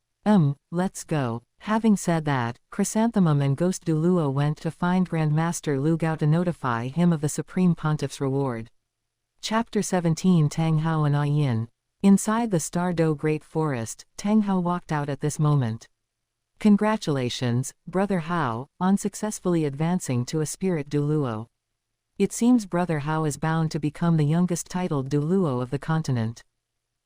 Let's go." Having said that, Chrysanthemum and Ghost Du Luo went to find Grandmaster Lu Gao to notify him of the Supreme Pontiff's reward. Chapter 17 Tang Hao and Yin. Inside the Stardow Great Forest, Tang Hao walked out at this moment. "Congratulations, Brother Hao, on successfully advancing to a Spirit Du Luo. It seems Brother Hao is bound to become the youngest titled Du Luo of the continent."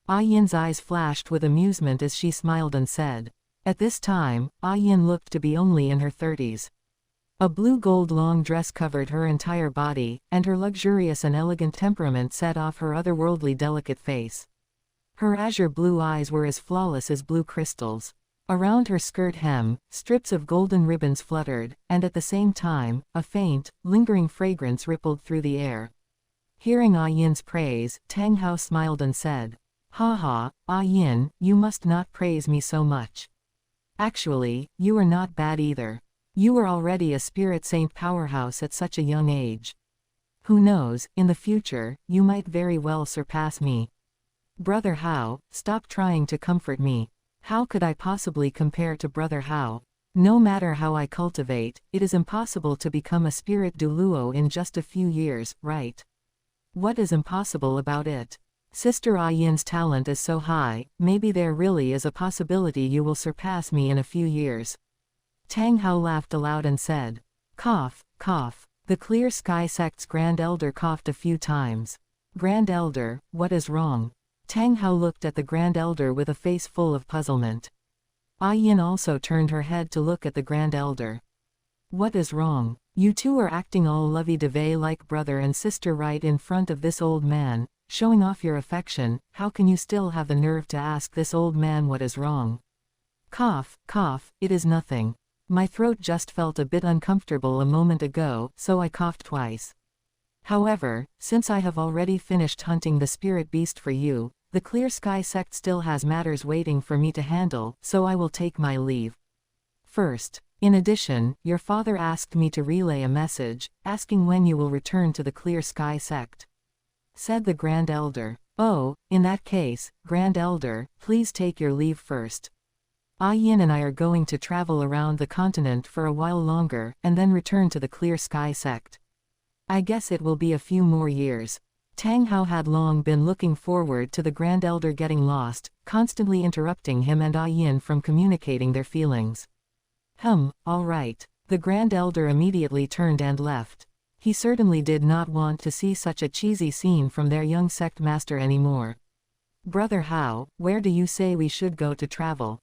Yin's eyes flashed with amusement as she smiled and said. At this time, Yin looked to be only in her 30s. A blue-gold long dress covered her entire body, and her luxurious and elegant temperament set off her otherworldly delicate face. Her azure blue eyes were as flawless as blue crystals. Around her skirt hem, strips of golden ribbons fluttered, and at the same time, a faint, lingering fragrance rippled through the air. Hearing Ah Yin's praise, Tang Hao smiled and said, "Ha ha, Ah Yin, you must not praise me so much. Actually, you are not bad either. You are already a spirit saint powerhouse at such a young age. Who knows, in the future, you might very well surpass me. Brother Hao, stop trying to comfort me. How could I possibly compare to Brother Hao? No matter how I cultivate, it is impossible to become a spirit Duluo in just a few years, right? What is impossible about it? Sister Ah Yin's talent is so high, maybe there really is a possibility you will surpass me in a few years." Tang Hao laughed aloud and said, "Cough, cough." The Clear Sky Sect's Grand Elder coughed a few times. "Grand Elder, what is wrong?" Tang Hao looked at the Grand Elder with a face full of puzzlement. Ah Yin also turned her head to look at the Grand Elder. "What is wrong? You two are acting all lovey-dovey like brother and sister right in front of this old man, showing off your affection. How can you still have the nerve to ask this old man what is wrong?" "Cough, cough, it is nothing. My throat just felt a bit uncomfortable a moment ago, so I coughed twice. However, since I have already finished hunting the spirit beast for you, the Clear Sky Sect still has matters waiting for me to handle, so I will take my leave. First, in addition, your father asked me to relay a message, asking when you will return to the Clear Sky Sect," said the Grand Elder. "Oh, in that case, Grand Elder, please take your leave first. Ah Yin and I are going to travel around the continent for a while longer, and then return to the Clear Sky Sect. I guess it will be a few more years." Tang Hao had long been looking forward to the Grand Elder getting lost, constantly interrupting him and Ah Yin from communicating their feelings. All right." The Grand Elder immediately turned and left. He certainly did not want to see such a cheesy scene from their young sect master anymore. "Brother Hao, where do you say we should go to travel?"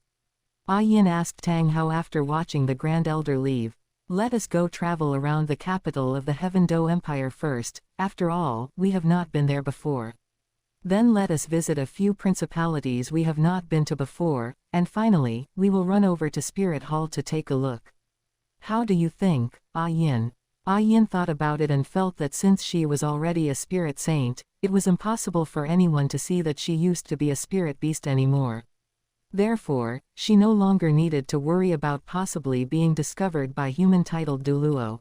Ah Yin asked Tang Hao after watching the Grand Elder leave. "Let us go travel around the capital of the Heaven Do Empire first, after all, we have not been there before. Then let us visit a few principalities we have not been to before, and finally, we will run over to Spirit Hall to take a look. How do you think, Ah Yin?" Ah Yin thought about it and felt that since she was already a spirit saint, it was impossible for anyone to see that she used to be a spirit beast anymore. Therefore, she no longer needed to worry about possibly being discovered by human-titled Duluo.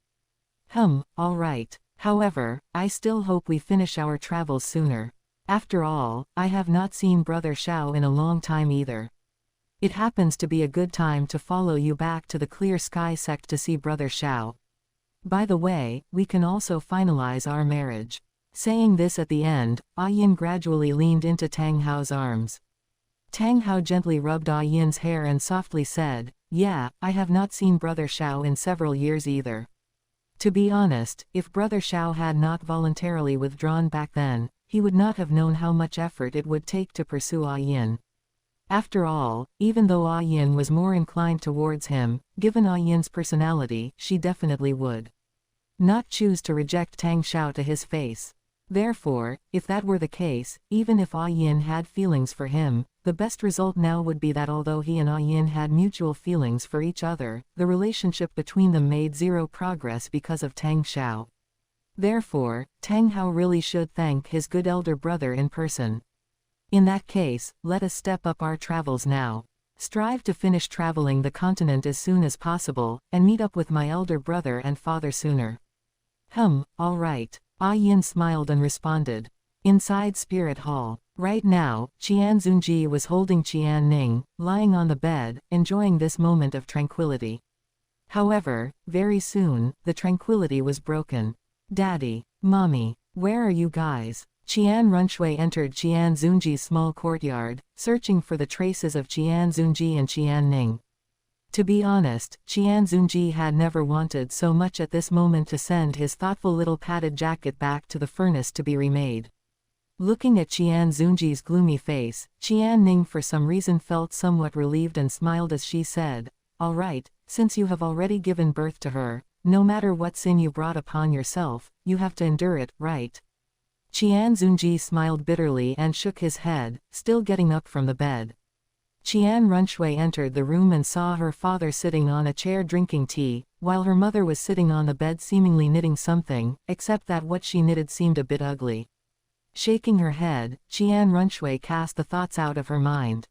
All right. However, I still hope we finish our travels sooner. After all, I have not seen Brother Xiao in a long time either. It happens to be a good time to follow you back to the Clear Sky Sect to see Brother Xiao. By the way, we can also finalize our marriage." Saying this at the end, Ah Yin gradually leaned into Tang Hao's arms. Tang Hao gently rubbed Ah Yin's hair and softly said, "Yeah, I have not seen Brother Xiao in several years either. To be honest, if Brother Xiao had not voluntarily withdrawn back then, he would not have known how much effort it would take to pursue Ah Yin. After all, even though Ah Yin was more inclined towards him, given Ah Yin's personality, she definitely would not choose to reject Tang Xiao to his face. Therefore, if that were the case, even if Ah Yin had feelings for him, the best result now would be that although he and Ah Yin had mutual feelings for each other, the relationship between them made zero progress because of Tang Xiao. Therefore, Tang Hao really should thank his good elder brother in person. In that case, let us step up our travels now. Strive to finish traveling the continent as soon as possible, and meet up with my elder brother and father sooner. All right. Ah Yin smiled and responded. Inside Spirit Hall. Right now, Qian Xunji was holding Qian Ning, lying on the bed, enjoying this moment of tranquility. However, very soon, the tranquility was broken. "Daddy, Mommy, where are you guys?" Qian Runshui entered Qian Xunji's small courtyard, searching for the traces of Qian Xunji and Qian Ning. To be honest, Qian Xunji had never wanted so much at this moment to send his thoughtful little padded jacket back to the furnace to be remade. Looking at Qian Xunji's gloomy face, Qian Ning for some reason felt somewhat relieved and smiled as she said, "All right, since you have already given birth to her, no matter what sin you brought upon yourself, you have to endure it, right?" Qian Xunji smiled bitterly and shook his head, still getting up from the bed. Qian Runshui entered the room and saw her father sitting on a chair drinking tea, while her mother was sitting on the bed seemingly knitting something, except that what she knitted seemed a bit ugly. Shaking her head, Qian Runshui cast the thoughts out of her mind.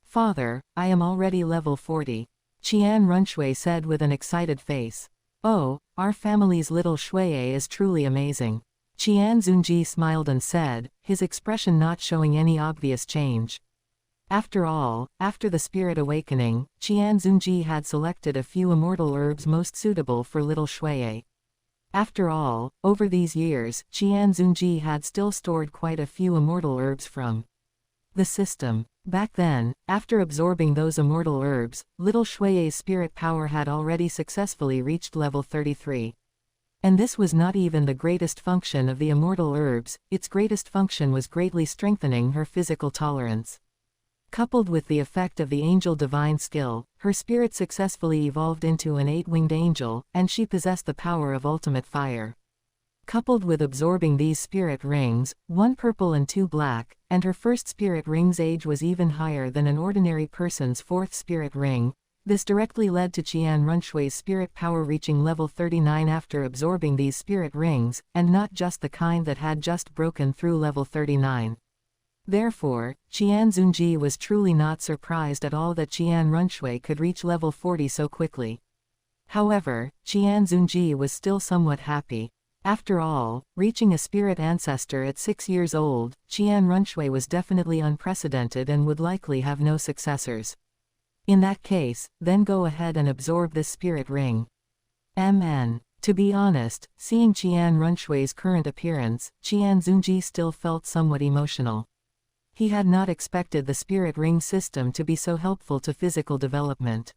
"Father, I am already level 40. Qian Runshui said with an excited face. "Oh, our family's little Shuiye is truly amazing." Qian Xunji smiled and said, his expression not showing any obvious change. After all, after the spirit awakening, Qian Xunji had selected a few immortal herbs most suitable for little Shuiye. After all, over these years, Qian Xunji had still stored quite a few immortal herbs from the system. Back then, after absorbing those immortal herbs, little Shuiye's spirit power had already successfully reached level 33. And this was not even the greatest function of the immortal herbs, its greatest function was greatly strengthening her physical tolerance. Coupled with the effect of the angel divine skill, her spirit successfully evolved into an 8-winged angel, and she possessed the power of ultimate fire. Coupled with absorbing these spirit rings, 1 purple and 2 black, and her first spirit ring's age was even higher than an ordinary person's 4th spirit ring, this directly led to Qian Runshui's spirit power reaching level 39 after absorbing these spirit rings, and not just the kind that had just broken through level 39. Therefore, Qian Xunji was truly not surprised at all that Qian Runshui could reach level 40 so quickly. However, Qian Xunji was still somewhat happy. After all, reaching a spirit ancestor at 6 years old, Qian Runshui was definitely unprecedented and would likely have no successors. In that case, then go ahead and absorb this spirit ring. MN. To be honest, seeing Qian Runshui's current appearance, Qian Xunji still felt somewhat emotional. He had not expected the spirit ring system to be so helpful to physical development.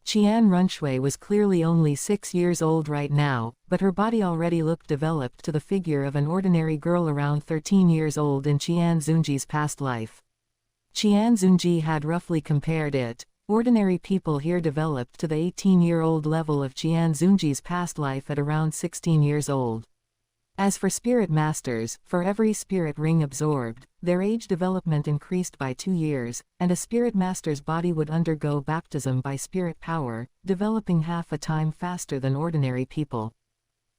Qian Runshui was clearly only 6 years old right now, but her body already looked developed to the figure of an ordinary girl around 13 years old in Qian Xunji's past life. Qian Xunji had roughly compared it. Ordinary people here developed to the 18-year-old level of Qian Xunji's past life at around 16 years old. As for spirit masters, for every spirit ring absorbed, their age development increased by 2 years, and a spirit master's body would undergo baptism by spirit power, developing half a time faster than ordinary people.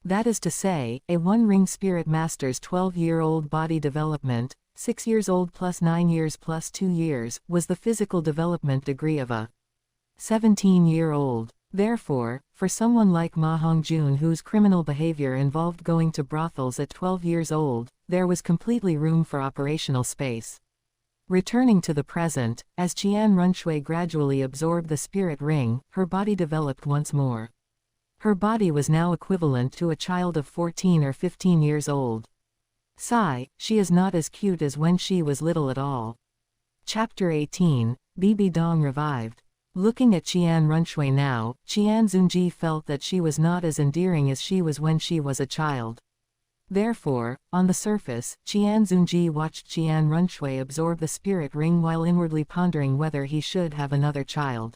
That is to say, a 1-ring spirit master's 12-year-old body development, 6 years old plus 9 years plus 2 years, was the physical development degree of a 17-year-old. Therefore, for someone like Ma Hongjun whose criminal behavior involved going to brothels at 12 years old, there was completely room for operational space. Returning to the present, as Qian Runshui gradually absorbed the spirit ring, her body developed once more. Her body was now equivalent to a child of 14 or 15 years old. Sigh, she is not as cute as when she was little at all. Chapter 18, Bibi Dong revived. Looking at Qian Runshui now, Qian Xunji felt that she was not as endearing as she was when she was a child. Therefore, on the surface, Qian Xunji watched Qian Runshui absorb the spirit ring while inwardly pondering whether he should have another child.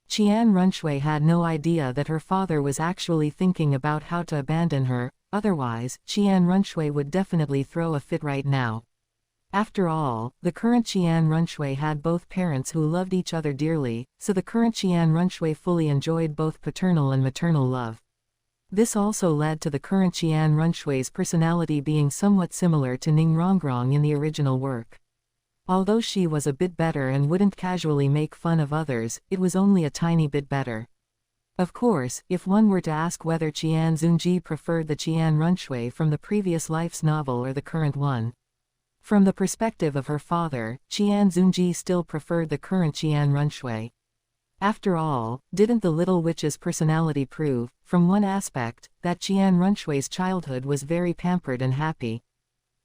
Qian Runshui had no idea that her father was actually thinking about how to abandon her, otherwise, Qian Runshui would definitely throw a fit right now. After all, the current Qian Runshui had both parents who loved each other dearly, so the current Qian Runshui fully enjoyed both paternal and maternal love. This also led to the current Qian Runshui's personality being somewhat similar to Ning Rongrong in the original work. Although she was a bit better and wouldn't casually make fun of others, it was only a tiny bit better. Of course, if one were to ask whether Qian Xunji preferred the Qian Runshui from the previous life's novel or the current one. From the perspective of her father, Qian Xunji still preferred the current Qian Runshui. After all, didn't the little witch's personality prove, from one aspect, that Qian Runshui's childhood was very pampered and happy?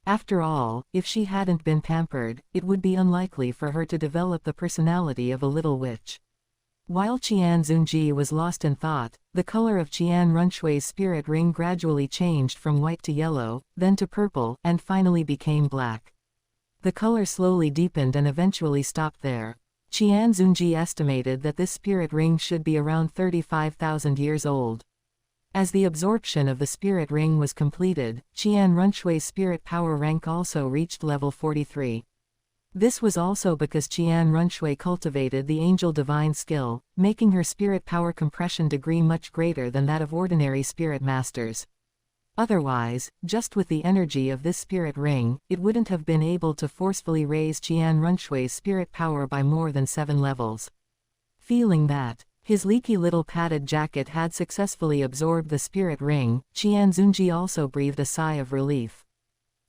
After all, if she hadn't been pampered, it would be unlikely for her to develop the personality of a little witch. While Qian Xunji was lost in thought, the color of Qian Runshui's spirit ring gradually changed from white to yellow, then to purple, and finally became black. The color slowly deepened and eventually stopped there. Qian Xunji estimated that this spirit ring should be around 35,000 years old. As the absorption of the spirit ring was completed, Qian Runshui's spirit power rank also reached level 43. This was also because Qian Xunji cultivated the angel divine skill, making her spirit power compression degree much greater than that of ordinary spirit masters. Otherwise, just with the energy of this spirit ring, it wouldn't have been able to forcefully raise Qian Xunji's spirit power by more than 7 levels. Feeling that his leaky little padded jacket had successfully absorbed the spirit ring, Qian Xunji also breathed a sigh of relief.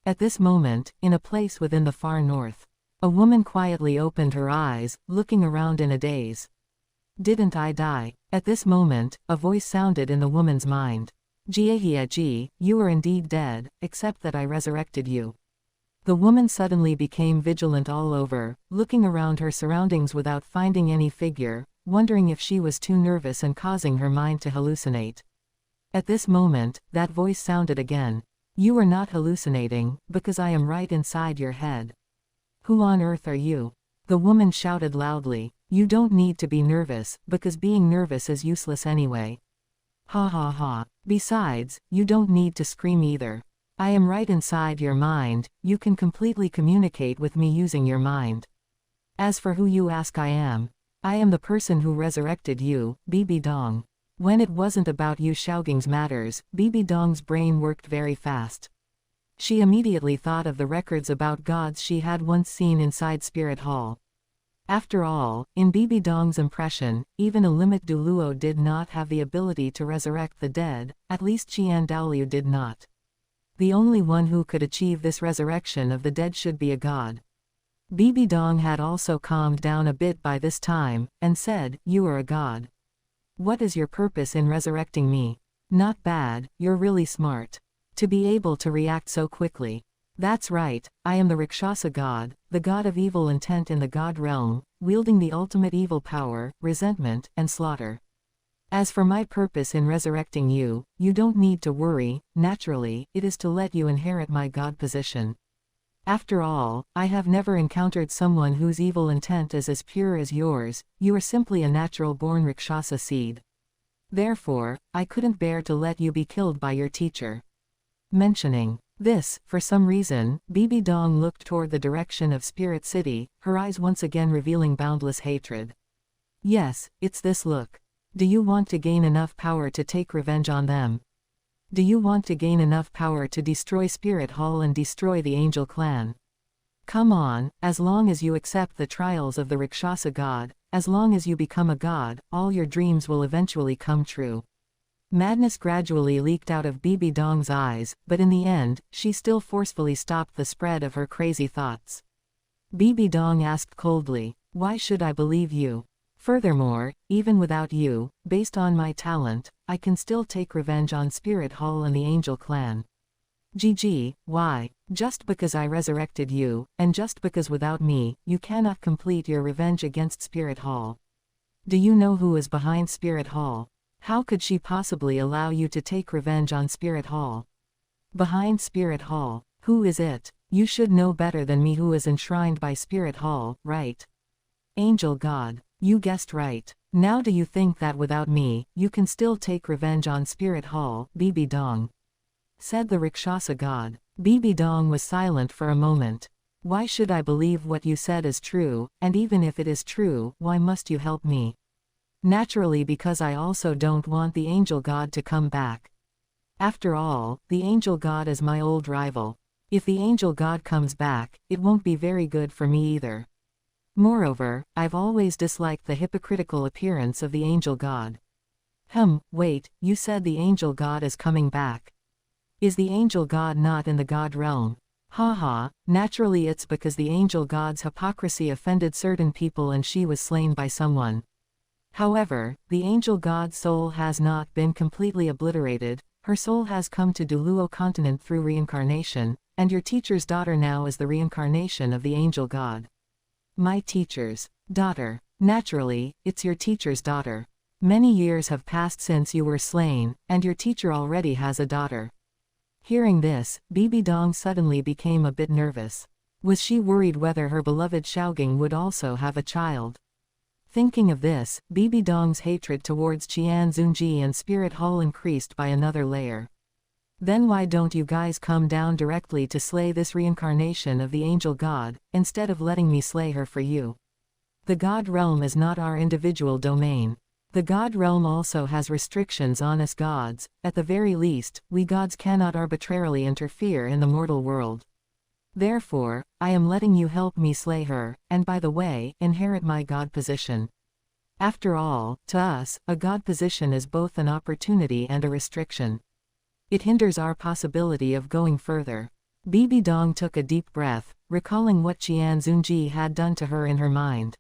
At this moment, in a place within the far north, a woman quietly opened her eyes, looking around in a daze. Didn't I die? At this moment, a voice sounded in the woman's mind. Jie, you are indeed dead, except that I resurrected you. The woman suddenly became vigilant all over, looking around her surroundings without finding any figure, wondering if she was too nervous and causing her mind to hallucinate. At this moment, that voice sounded again. You are not hallucinating, because I am right inside your head. Who on earth are you? The woman shouted loudly. You don't need to be nervous, because being nervous is useless anyway. Ha ha ha. Besides, you don't need to scream either. I am right inside your mind, you can completely communicate with me using your mind. As for who you ask I am the person who resurrected you, Bibi Dong. When it wasn't about you Xiaoging's matters, Bibi Dong's brain worked very fast. She immediately thought of the records about gods she had once seen inside Spirit Hall. After all, in Bibi Dong's impression, even a limit du Luo did not have the ability to resurrect the dead, at least Qian Daoliu did not. The only one who could achieve this resurrection of the dead should be a god. Bibi Dong had also calmed down a bit by this time, and said, You are a god. What is your purpose in resurrecting me? Not bad, you're really smart. To be able to react so quickly. That's right, I am the Rakshasa god, the god of evil intent in the god realm, wielding the ultimate evil power, resentment, and slaughter. As for my purpose in resurrecting you, you don't need to worry, naturally, it is to let you inherit my god position. After all, I have never encountered someone whose evil intent is as pure as yours, you are simply a natural-born Rakshasa seed. Therefore, I couldn't bear to let you be killed by your teacher. Mentioning this, for some reason, Bibi Dong looked toward the direction of Spirit City, her eyes once again revealing boundless hatred. Yes, it's this look. Do you want to gain enough power to take revenge on them? Do you want to gain enough power to destroy Spirit Hall and destroy the Angel Clan? Come on, as long as you accept the trials of the Rakshasa god, as long as you become a god, all your dreams will eventually come true. Madness gradually leaked out of Bibi Dong's eyes, but in the end, she still forcefully stopped the spread of her crazy thoughts. Bibi Dong asked coldly, Why should I believe you? Furthermore, even without you, based on my talent, I can still take revenge on Spirit Hall and the Angel Clan. GG, why? Just because I resurrected you, and just because without me, you cannot complete your revenge against Spirit Hall. Do you know who is behind Spirit Hall? How could she possibly allow you to take revenge on Spirit Hall? Behind Spirit Hall, who is it? You should know better than me who is enshrined by Spirit Hall, right? Angel God. You guessed right. Now do you think that without me, you can still take revenge on Spirit Hall, Bibi Dong? Said the Rakshasa god. Bibi Dong was silent for a moment. Why should I believe what you said is true, and even if it is true, why must you help me? Naturally, because I also don't want the angel god to come back. After all, the angel god is my old rival. If the angel god comes back, it won't be very good for me either. Moreover, I've always disliked the hypocritical appearance of the angel god. Wait, you said the angel god is coming back. Is the angel god not in the god realm? Haha, naturally it's because the angel god's hypocrisy offended certain people and she was slain by someone. However, the angel god's soul has not been completely obliterated, her soul has come to Duluo continent through reincarnation, and your teacher's daughter now is the reincarnation of the angel god. My teacher's daughter. Naturally, it's your teacher's daughter. Many years have passed since you were slain, and your teacher already has a daughter. Hearing this, Bibi Dong suddenly became a bit nervous. Was she worried whether her beloved Xiaoging would also have a child? Thinking of this, Bibi Dong's hatred towards Qian Xunji and Spirit Hall increased by another layer. Then why don't you guys come down directly to slay this reincarnation of the angel god, instead of letting me slay her for you? The god realm is not our individual domain. The god realm also has restrictions on us gods. At the very least, we gods cannot arbitrarily interfere in the mortal world. Therefore, I am letting you help me slay her, and by the way, inherit my god position. After all, to us, a god position is both an opportunity and a restriction. It hinders our possibility of going further. Bibi Dong took a deep breath, recalling what Qian Xunji had done to her in her mind.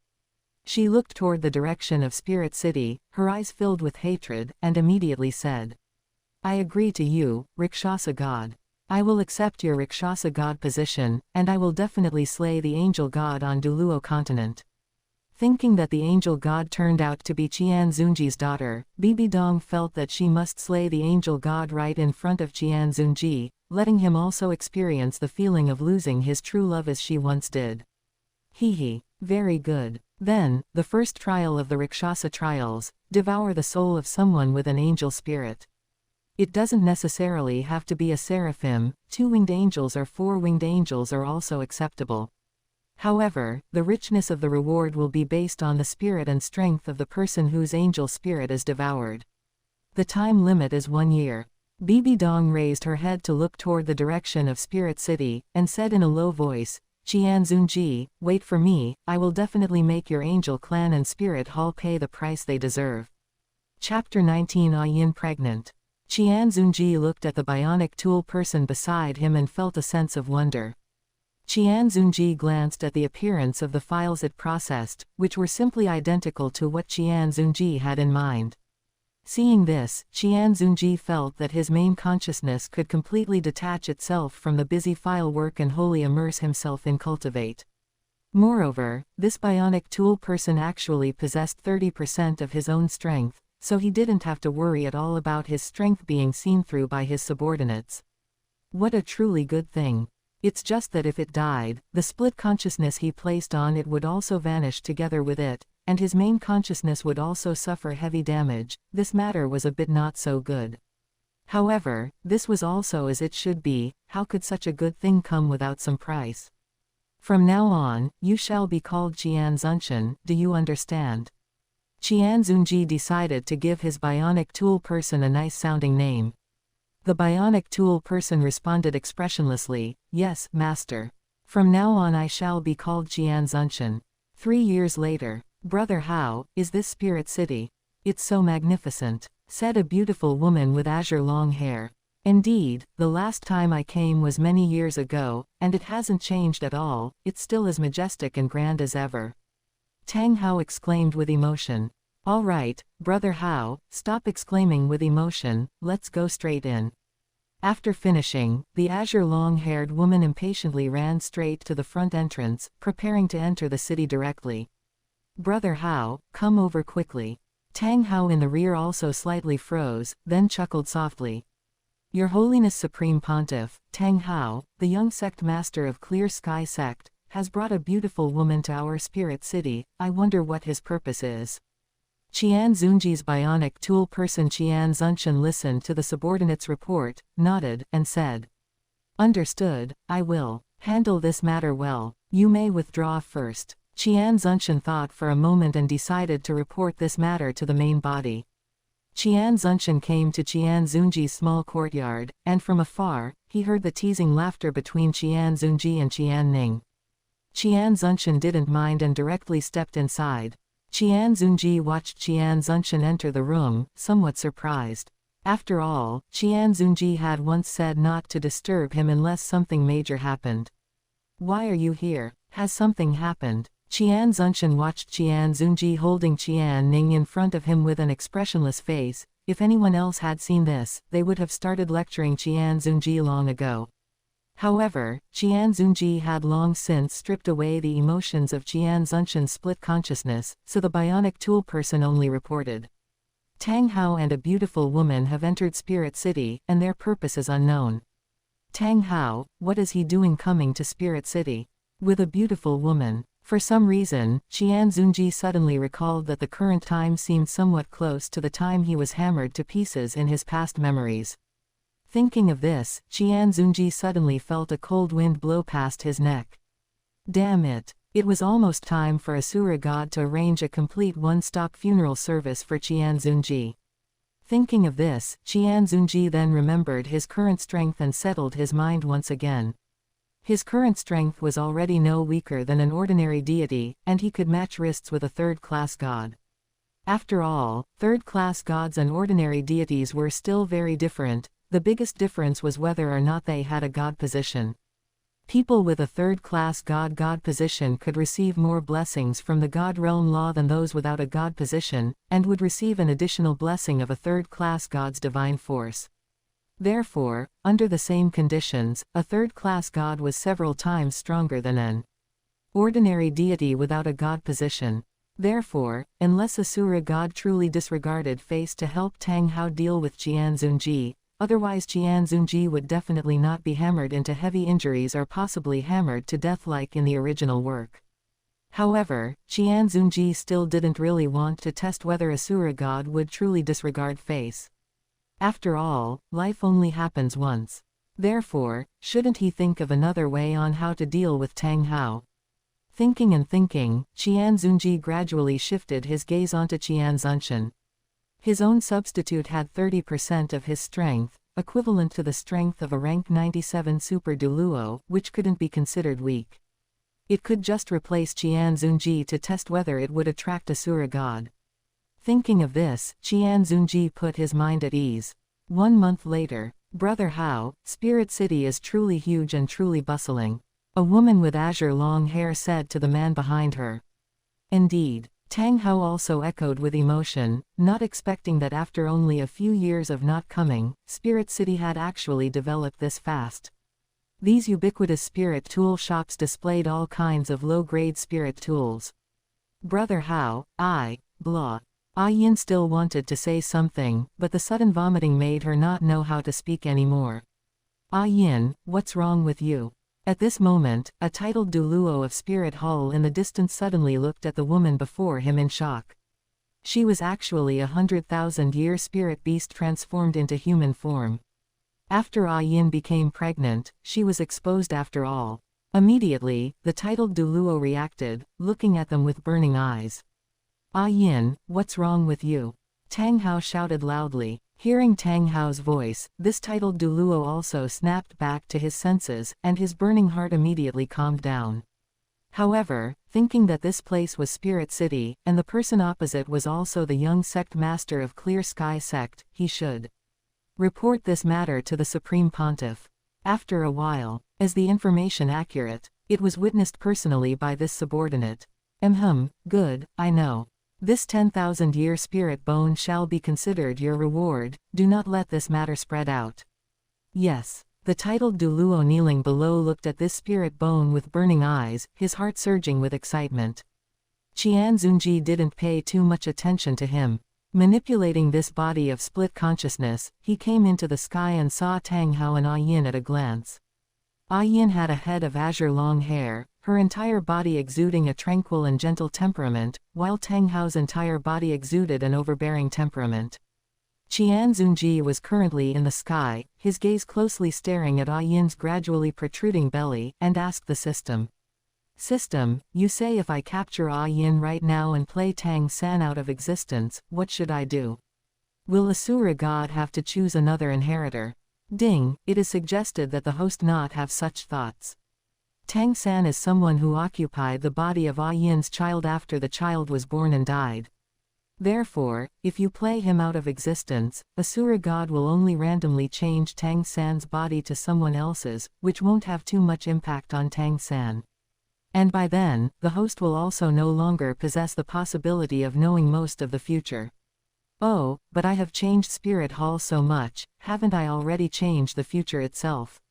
She looked toward the direction of Spirit City, her eyes filled with hatred, and immediately said, I agree to you, Rakshasa God. I will accept your Rakshasa God position, and I will definitely slay the angel god on Duluo continent. Thinking that the angel god turned out to be Qian Xunji's daughter, Bibi Dong felt that she must slay the angel god right in front of Qian Xunji, letting him also experience the feeling of losing his true love as she once did. Hee. Very good. Then, the first trial of the Rakshasa trials, devour the soul of someone with an angel spirit. It doesn't necessarily have to be a seraphim, 2-winged angels or 4-winged angels are also acceptable. However, the richness of the reward will be based on the spirit and strength of the person whose angel spirit is devoured. The time limit is 1 year. Bibi Dong raised her head to look toward the direction of Spirit City, and said in a low voice, Qian Xunji, wait for me, I will definitely make your angel clan and spirit hall pay the price they deserve. Chapter 19 Ayin pregnant. Qian Xunji looked at the bionic tool person beside him and felt a sense of wonder. Qian Xunji glanced at the appearance of the files it processed, which were simply identical to what Qian Xunji had in mind. Seeing this, Qian Xunji felt that his main consciousness could completely detach itself from the busy file work and wholly immerse himself in cultivate. Moreover, this bionic tool person actually possessed 30% of his own strength, so he didn't have to worry at all about his strength being seen through by his subordinates. What a truly good thing. It's just that if it died, the split consciousness he placed on it would also vanish together with it, and his main consciousness would also suffer heavy damage. This matter was a bit not so good. However, this was also as it should be. How could such a good thing come without some price? From now on, you shall be called Qian Xunshan, do you understand? Qian Xunji decided to give his bionic tool person a nice-sounding name. The bionic tool person responded expressionlessly, yes, master. From now on I shall be called Qian Xunshan. 3 years later. Brother How, is this Spirit City? It's so magnificent, said a beautiful woman with azure long hair. Indeed, the last time I came was many years ago, and it hasn't changed at all, it's still as majestic and grand as ever. Tang Hao exclaimed with emotion. All right, Brother How, stop exclaiming with emotion, let's go straight in. After finishing, the azure long-haired woman impatiently ran straight to the front entrance, preparing to enter the city directly. Brother How, come over quickly. Tang Hao in the rear also slightly froze, then chuckled softly. Your Holiness Supreme Pontiff, Tang Hao, the young sect master of Clear Sky Sect, has brought a beautiful woman to our Spirit City. I wonder what his purpose is. Qian Xunji's bionic tool person Qian Xunshan listened to the subordinate's report, nodded, and said, Understood, I will handle this matter well. You may withdraw first. Qian Xunshan thought for a moment and decided to report this matter to the main body. Qian Xunshan came to Qian Xunji's small courtyard, and from afar, he heard the teasing laughter between Qian Xunji and Qian Ning. Qian Xunshan didn't mind and directly stepped inside. Qian Xunji watched Qian Xunshan enter the room, somewhat surprised. After all, Qian Xunji had once said not to disturb him unless something major happened. Why are you here? Has something happened? Qian Xunshan watched Qian Xunji holding Qian Ning in front of him with an expressionless face. If anyone else had seen this, they would have started lecturing Qian Xunji long ago. However, Qian Xunji had long since stripped away the emotions of Qian Xunshan's split consciousness, so the bionic tool person only reported. Tang Hao and a beautiful woman have entered Spirit City, and their purpose is unknown. Tang Hao, what is he doing coming to Spirit City? With a beautiful woman. For some reason, Qian Xunji suddenly recalled that the current time seemed somewhat close to the time he was hammered to pieces in his past memories. Thinking of this, Qian Xunji suddenly felt a cold wind blow past his neck. Damn it! It was almost time for Asura God to arrange a complete one-stop funeral service for Qian Xunji. Thinking of this, Qian Xunji then remembered his current strength and settled his mind once again. His current strength was already no weaker than an ordinary deity, and he could match wrists with a third-class god. After all, third-class gods and ordinary deities were still very different. The biggest difference was whether or not they had a god position. People with a third-class god position could receive more blessings from the god realm law than those without a god position, and would receive an additional blessing of a third-class god's divine force. Therefore, under the same conditions, a third-class god was several times stronger than an ordinary deity without a god position. Therefore, unless Asura God truly disregarded face to help Tang Hao deal with Qian Xunji, otherwise Qian Xunji would definitely not be hammered into heavy injuries or possibly hammered to death like in the original work. However, Qian Xunji still didn't really want to test whether Asura God would truly disregard face. After all, life only happens once. Therefore, shouldn't he think of another way on how to deal with Tang Hao? Thinking and thinking, Qian Xunji gradually shifted his gaze onto Qian Xunshan. His own substitute had 30% of his strength, equivalent to the strength of a rank 97 Super Duluo, which couldn't be considered weak. It could just replace Qian Xunji to test whether it would attract Asura God. Thinking of this, Qian Xunji put his mind at ease. 1 month later, Brother Hao, Spirit City is truly huge and truly bustling. A woman with azure long hair said to the man behind her. Indeed. Tang Hao also echoed with emotion, not expecting that after only a few years of not coming, Spirit City had actually developed this fast. These ubiquitous spirit tool shops displayed all kinds of low-grade spirit tools. Brother Hao, blah. Yin still wanted to say something, but the sudden vomiting made her not know how to speak anymore. Yin, what's wrong with you? At this moment, a titled Duluo of Spirit Hall in the distance suddenly looked at the woman before him in shock. She was actually a 100,000-year spirit beast transformed into human form. After Yin became pregnant, she was exposed after all. Immediately, the titled Duluo reacted, looking at them with burning eyes. Yin, what's wrong with you? Tang Hao shouted loudly. Hearing Tang Hao's voice, this titled Duluo also snapped back to his senses, and his burning heart immediately calmed down. However, thinking that this place was Spirit City, and the person opposite was also the young sect master of Clear Sky Sect, he should report this matter to the Supreme Pontiff. After a while, as the information accurate, it was witnessed personally by this subordinate. Good, I know. This 10,000-year spirit bone shall be considered your reward, do not let this matter spread out. Yes. The titled Duluo kneeling below looked at this spirit bone with burning eyes, his heart surging with excitement. Qian Xunji didn't pay too much attention to him. Manipulating this body of split consciousness, he came into the sky and saw Tang Hao and Yin at a glance. Yin had a head of azure long hair, her entire body exuding a tranquil and gentle temperament, while Tang Hao's entire body exuded an overbearing temperament. Qian Xunji was currently in the sky, his gaze closely staring at Yin's gradually protruding belly, and asked the system. System, you say if I capture Yin right now and play Tang San out of existence, what should I do? Will Asura God have to choose another inheritor? Ding, it is suggested that the host not have such thoughts. Tang San is someone who occupied the body of Yin's child after the child was born and died. Therefore, if you play him out of existence, Asura God will only randomly change Tang San's body to someone else's, which won't have too much impact on Tang San. And by then, the host will also no longer possess the possibility of knowing most of the future. Oh, but I have changed Spirit Hall so much, haven't I already changed the future itself?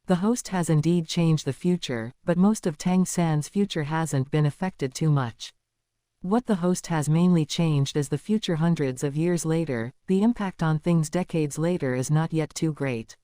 The host has indeed changed the future, but most of Tang San's future hasn't been affected too much. What the host has mainly changed is the future hundreds of years later, the impact on things decades later is not yet too great.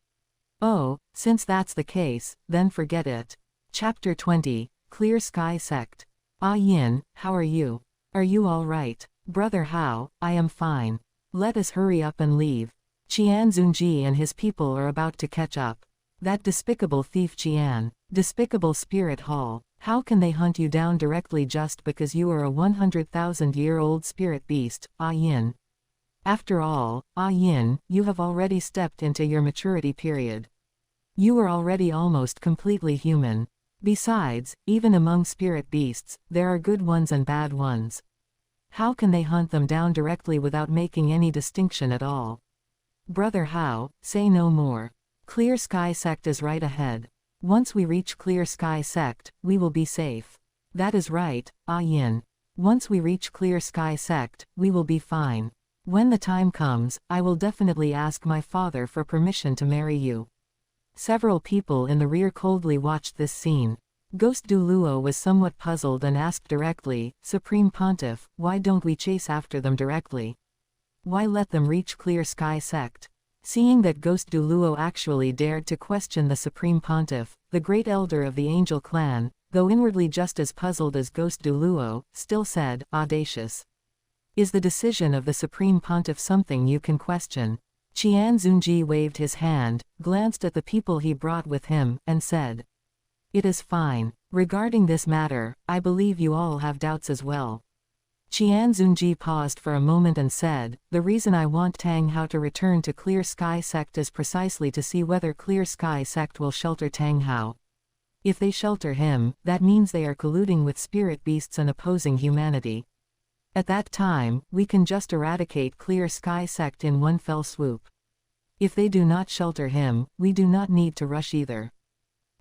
Oh, since that's the case, then forget it. Chapter 20, Clear Sky Sect. Yin, how are you? Are you all right? Brother Hao, I am fine. Let us hurry up and leave. Qian Xunji and his people are about to catch up. That despicable thief Qian, despicable spirit hall, how can they hunt you down directly just because you are a 100,000-year-old spirit beast, Ah Yin? After all, Ah Yin, you have already stepped into your maturity period. You are already almost completely human. Besides, even among spirit beasts, there are good ones and bad ones. How can they hunt them down directly without making any distinction at all? Brother Hao, say no more. Clear Sky Sect is right ahead. Once we reach Clear Sky Sect, we will be safe. That is right, Ah Yin. Once we reach Clear Sky Sect, we will be fine. When the time comes, I will definitely ask my father for permission to marry you. Several people in the rear coldly watched this scene. Ghost Du Luo was somewhat puzzled and asked directly, Supreme Pontiff, why don't we chase after them directly? Why let them reach Clear Sky Sect? Seeing that Ghost Du Luo actually dared to question the Supreme Pontiff, the great elder of the Angel clan, though inwardly just as puzzled as Ghost Du Luo, still said, audacious. Is the decision of the Supreme Pontiff something you can question? Qian Xunji waved his hand, glanced at the people he brought with him, and said, it is fine. Regarding this matter, I believe you all have doubts as well. Qian Xunji paused for a moment and said, the reason I want Tang Hao to return to Clear Sky Sect is precisely to see whether Clear Sky Sect will shelter Tang Hao. If they shelter him, that means they are colluding with spirit beasts and opposing humanity. At that time, we can just eradicate Clear Sky Sect in one fell swoop. If they do not shelter him, we do not need to rush either.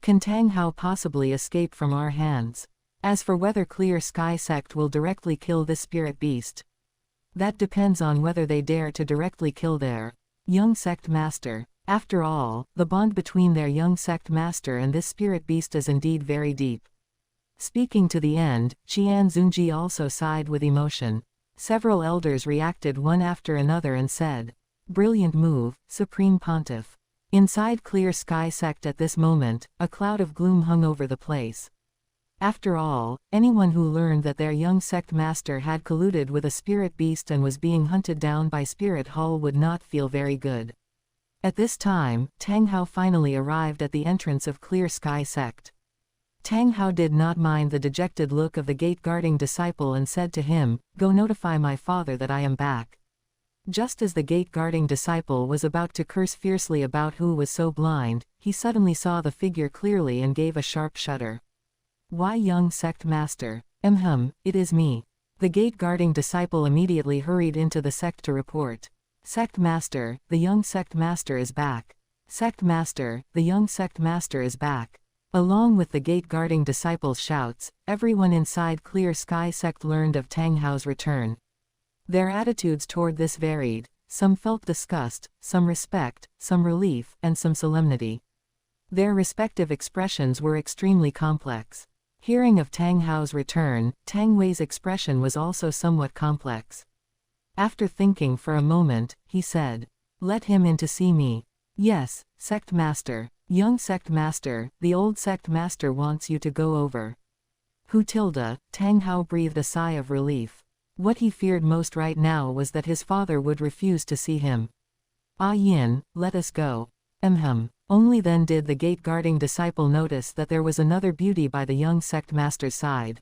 Can Tang Hao possibly escape from our hands? As for whether Clear Sky Sect will directly kill this spirit beast, that depends on whether they dare to directly kill their young sect master. After all, the bond between their young sect master and this spirit beast is indeed very deep. Speaking to the end, Qian Xunji also sighed with emotion. Several elders reacted one after another and said, brilliant move, Supreme Pontiff. Inside Clear Sky Sect at this moment, a cloud of gloom hung over the place. After all, anyone who learned that their young sect master had colluded with a spirit beast and was being hunted down by Spirit Hall would not feel very good. At this time, Tang Hao finally arrived at the entrance of Clear Sky Sect. Tang Hao did not mind the dejected look of the gate-guarding disciple and said to him, go notify my father that I am back. Just as the gate-guarding disciple was about to curse fiercely about who was so blind, he suddenly saw the figure clearly and gave a sharp shudder. Why, young sect master? It is me. The gate-guarding disciple immediately hurried into the sect to report. Sect master, the young sect master is back. Sect master, the young sect master is back. Along with the gate-guarding disciples' shouts, everyone inside Clear Sky Sect learned of Tang Hao's return. Their attitudes toward this varied. Some felt disgust, some respect, some relief, and some solemnity. Their respective expressions were extremely complex. Hearing of Tang Hao's return, Tang Wei's expression was also somewhat complex. After thinking for a moment, he said, let him in to see me. Yes, sect master. Young sect master, the old sect master wants you to go over. Tang Hao breathed a sigh of relief. What he feared most right now was that his father would refuse to see him. Ah Yin, let us go. Only then did the gate-guarding disciple notice that there was another beauty by the young sect master's side.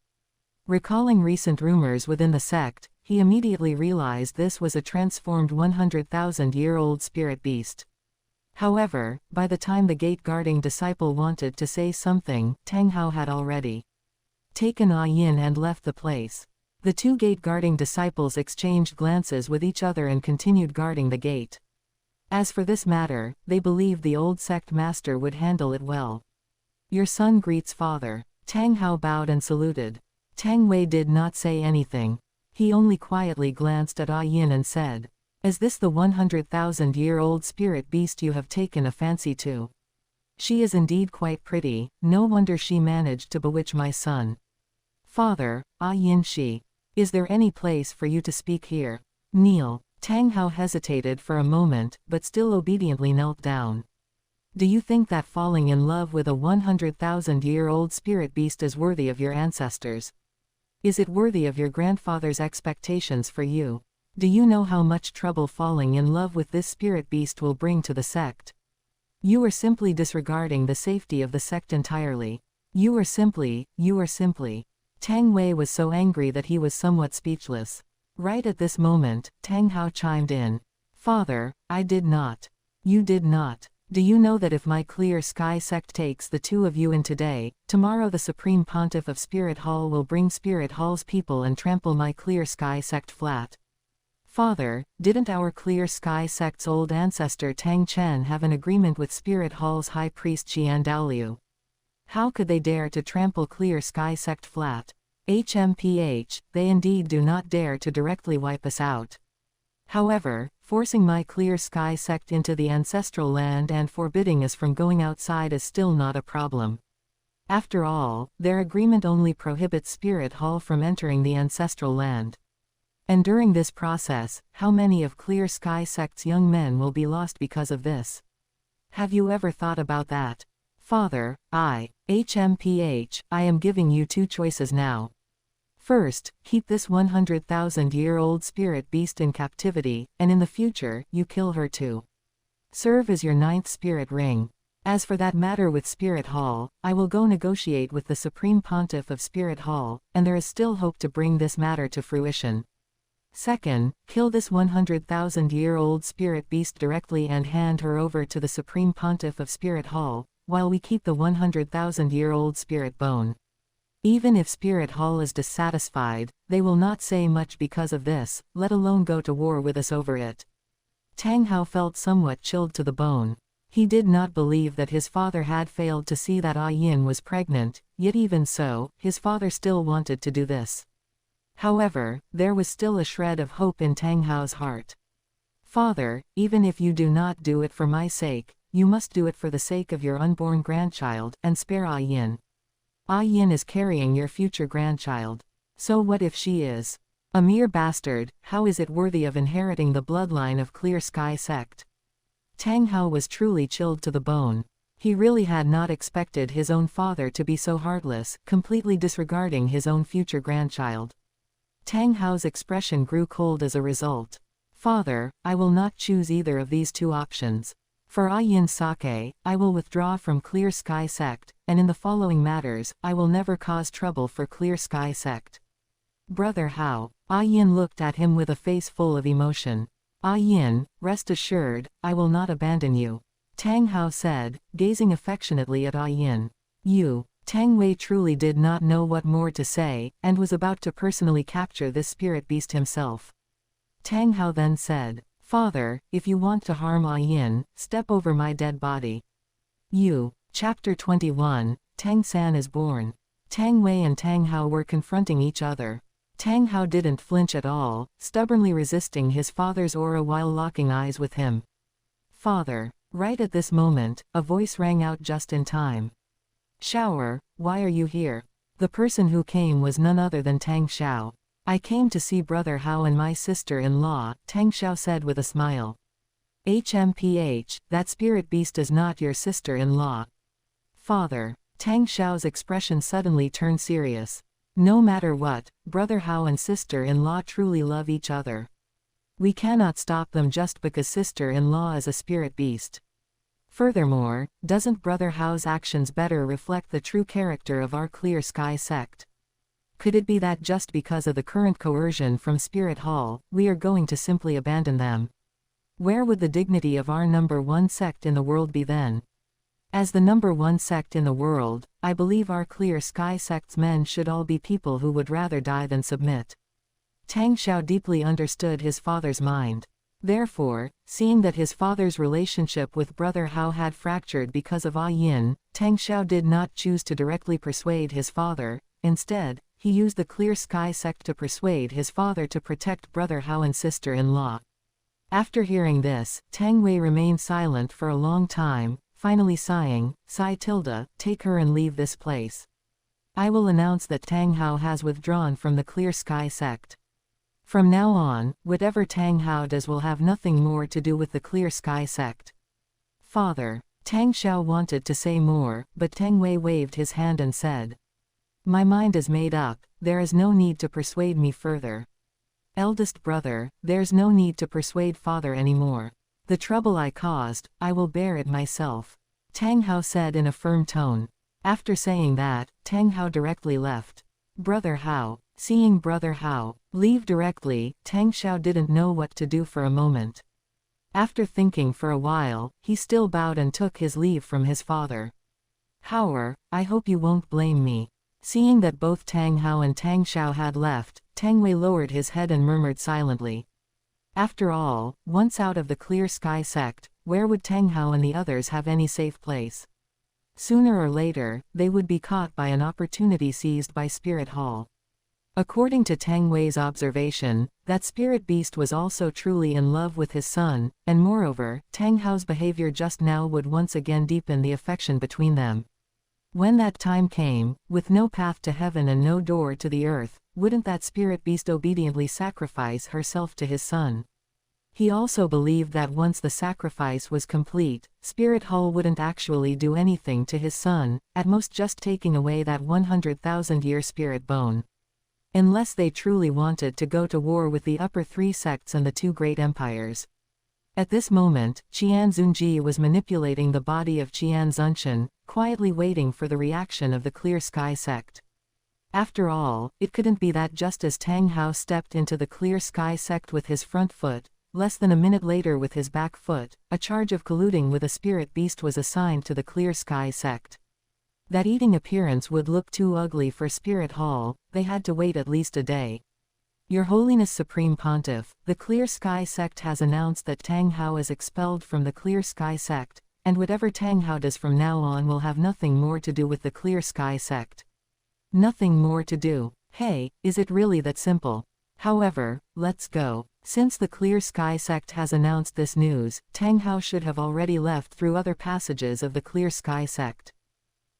Recalling recent rumors within the sect, he immediately realized this was a transformed 100,000-year-old spirit beast. However, by the time the gate-guarding disciple wanted to say something, Tang Hao had already taken Ah Yin and left the place. The two gate-guarding disciples exchanged glances with each other and continued guarding the gate. As for this matter, they believed the old sect master would handle it well. Your son greets father. Tang Hao bowed and saluted. Tang Wei did not say anything. He only quietly glanced at Ah Yin and said, is this the 100,000-year-old spirit beast you have taken a fancy to? She is indeed quite pretty, no wonder she managed to bewitch my son. Father, Ah Yin Shi. Is there any place for you to speak here? Kneel. Tang Hao hesitated for a moment, but still obediently knelt down. Do you think that falling in love with a 100,000-year-old spirit beast is worthy of your ancestors? Is it worthy of your grandfather's expectations for you? Do you know how much trouble falling in love with this spirit beast will bring to the sect? You are simply disregarding the safety of the sect entirely. You are simply. Tang Wei was so angry that he was somewhat speechless. Right at this moment, Tang Hao chimed in. Father, I did not. You did not. Do you know that if my Clear Sky sect takes the two of you in today, tomorrow the Supreme Pontiff of Spirit Hall will bring Spirit Hall's people and trample my Clear Sky sect flat? Father, didn't our Clear Sky sect's old ancestor Tang Chen have an agreement with Spirit Hall's High Priest Qian Daoliu? How could they dare to trample Clear Sky sect flat? HMPH, they indeed do not dare to directly wipe us out. However, forcing my Clear Sky sect into the ancestral land and forbidding us from going outside is still not a problem. After all, their agreement only prohibits Spirit Hall from entering the ancestral land. And during this process, how many of Clear Sky sect's young men will be lost because of this? Have you ever thought about that? Father, HMPH, I am giving you two choices now. First, keep this 100,000-year-old spirit beast in captivity, and in the future, you kill her too. Serve as your 9th spirit ring. As for that matter with Spirit Hall, I will go negotiate with the Supreme Pontiff of Spirit Hall, and there is still hope to bring this matter to fruition. Second, kill this 100,000-year-old spirit beast directly and hand her over to the Supreme Pontiff of Spirit Hall, while we keep the 100,000-year-old spirit bone. Even if Spirit Hall is dissatisfied, they will not say much because of this, let alone go to war with us over it. Tang Hao felt somewhat chilled to the bone. He did not believe that his father had failed to see that Yin was pregnant, yet even so, his father still wanted to do this. However, there was still a shred of hope in Tang Hao's heart. Father, even if you do not do it for my sake, you must do it for the sake of your unborn grandchild, and spare Yin. Yin is carrying your future grandchild. So what if she is a mere bastard? How is it worthy of inheriting the bloodline of Clear Sky sect? Tang Hao was truly chilled to the bone. He really had not expected his own father to be so heartless, completely disregarding his own future grandchild. Tang Hao's expression grew cold as a result. Father, I will not choose either of these two options. For Yin's sake, I will withdraw from Clear Sky sect, and in the following matters, I will never cause trouble for Clear Sky sect. Brother Hao. Yin looked at him with a face full of emotion. Yin, rest assured, I will not abandon you. Tang Hao said, gazing affectionately at Yin. Tang Wei truly did not know what more to say, and was about to personally capture this spirit beast himself. Tang Hao then said, Father, if you want to harm Yin, step over my dead body. Chapter 21, Tang San is born. Tang Wei and Tang Hao were confronting each other. Tang Hao didn't flinch at all, stubbornly resisting his father's aura while locking eyes with him. Father. Right at this moment, a voice rang out just in time. Shower, why are you here? The person who came was none other than Tang Xiao. I came to see Brother Hao and my sister-in-law, Tang Xiao said with a smile. HMPH, that spirit beast is not your sister-in-law. Father. Tang Xiao's expression suddenly turned serious. No matter what, Brother Hao and sister-in-law truly love each other. We cannot stop them just because sister-in-law is a spirit beast. Furthermore, doesn't Brother Hao's actions better reflect the true character of our Clear Sky sect? Could it be that just because of the current coercion from Spirit Hall, we are going to simply abandon them? Where would the dignity of our number one sect in the world be then? As the number one sect in the world, I believe our Clear Sky sect's men should all be people who would rather die than submit. Tang Xiao deeply understood his father's mind. Therefore, seeing that his father's relationship with Brother Hao had fractured because of Yin, Tang Xiao did not choose to directly persuade his father. Instead, he used the Clear Sky sect to persuade his father to protect Brother Hao and sister-in-law. After hearing this, Tang Wei remained silent for a long time, finally sighing, take her and leave this place. I will announce that Tang Hao has withdrawn from the Clear Sky sect. From now on, whatever Tang Hao does will have nothing more to do with the Clear Sky sect. Father. Tang Xiao wanted to say more, but Tang Wei waved his hand and said, My mind is made up, there is no need to persuade me further. Eldest brother, there's no need to persuade father anymore. The trouble I caused, I will bear it myself, Tang Hao said in a firm tone. After saying that, Tang Hao directly left. Brother Hao. Seeing Brother Hao leave directly, Tang Xiao didn't know what to do for a moment. After thinking for a while, he still bowed and took his leave from his father. Hao, I hope you won't blame me. Seeing that both Tang Hao and Tang Xiao had left, Tang Wei lowered his head and murmured silently. After all, once out of the Clear Sky sect, where would Tang Hao and the others have any safe place? Sooner or later, they would be caught by an opportunity seized by Spirit Hall. According to Tang Wei's observation, that spirit beast was also truly in love with his son, and moreover, Tang Hao's behavior just now would once again deepen the affection between them. When that time came, with no path to heaven and no door to the earth, wouldn't that spirit beast obediently sacrifice herself to his son? He also believed that once the sacrifice was complete, Spirit Hall wouldn't actually do anything to his son, at most just taking away that 100,000-year spirit bone. Unless they truly wanted to go to war with the upper three sects and the two great empires. At this moment, Qian Xunji was manipulating the body of Qian Xunshan, quietly waiting for the reaction of the Clear Sky sect. After all, it couldn't be that just as Tang Hao stepped into the Clear Sky sect with his front foot, less than a minute later with his back foot, a charge of colluding with a spirit beast was assigned to the Clear Sky sect. That eating appearance would look too ugly for Spirit Hall, they had to wait at least a day. Your Holiness Supreme Pontiff, the Clear Sky sect has announced that Tang Hao is expelled from the Clear Sky sect, and whatever Tang Hao does from now on will have nothing more to do with the Clear Sky sect. Nothing more to do. Hey, is it really that simple? However, let's go. Since the Clear Sky sect has announced this news, Tang Hao should have already left through other passages of the Clear Sky sect.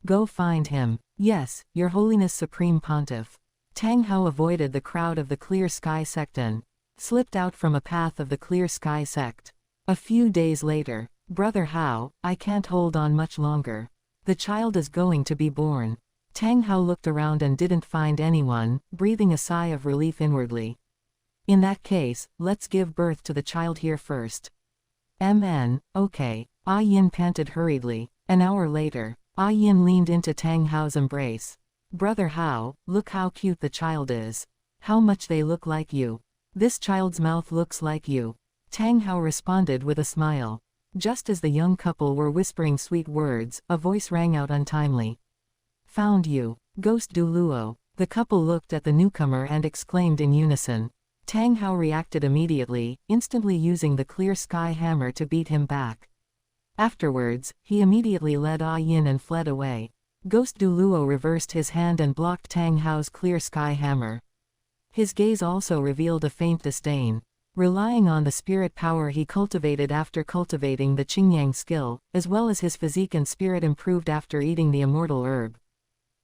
Go find him. Yes, Your Holiness Supreme Pontiff. Tang Hao avoided the crowd of the Clear Sky sect and slipped out from a path of the Clear Sky sect. A few days later, Brother Hao, I can't hold on much longer. The child is going to be born. Tang Hao looked around and didn't find anyone, breathing a sigh of relief inwardly. In that case, let's give birth to the child here first. Okay. Ah Yin panted hurriedly. An hour later, Ah Yin leaned into Tang Hao's embrace. Brother Hao, look how cute the child is. How much they look like you. This child's mouth looks like you. Tang Hao responded with a smile. Just as the young couple were whispering sweet words, a voice rang out untimely. Found you. Ghost Du Luo. The couple looked at the newcomer and exclaimed in unison. Tang Hao reacted immediately, instantly using the Clear Sky hammer to beat him back. Afterwards, he immediately led Ah Yin and fled away. Ghost Du Luo reversed his hand and blocked Tang Hao's Clear Sky hammer. His gaze also revealed a faint disdain. Relying on the spirit power he cultivated after cultivating the Qingyang skill, as well as his physique and spirit improved after eating the immortal herb.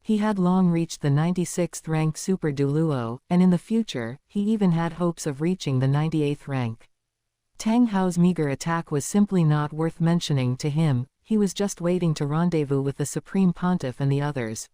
He had long reached the 96th rank Super Du Luo, and in the future, he even had hopes of reaching the 98th rank. Tang Hao's meager attack was simply not worth mentioning to him, he was just waiting to rendezvous with the Supreme Pontiff and the others.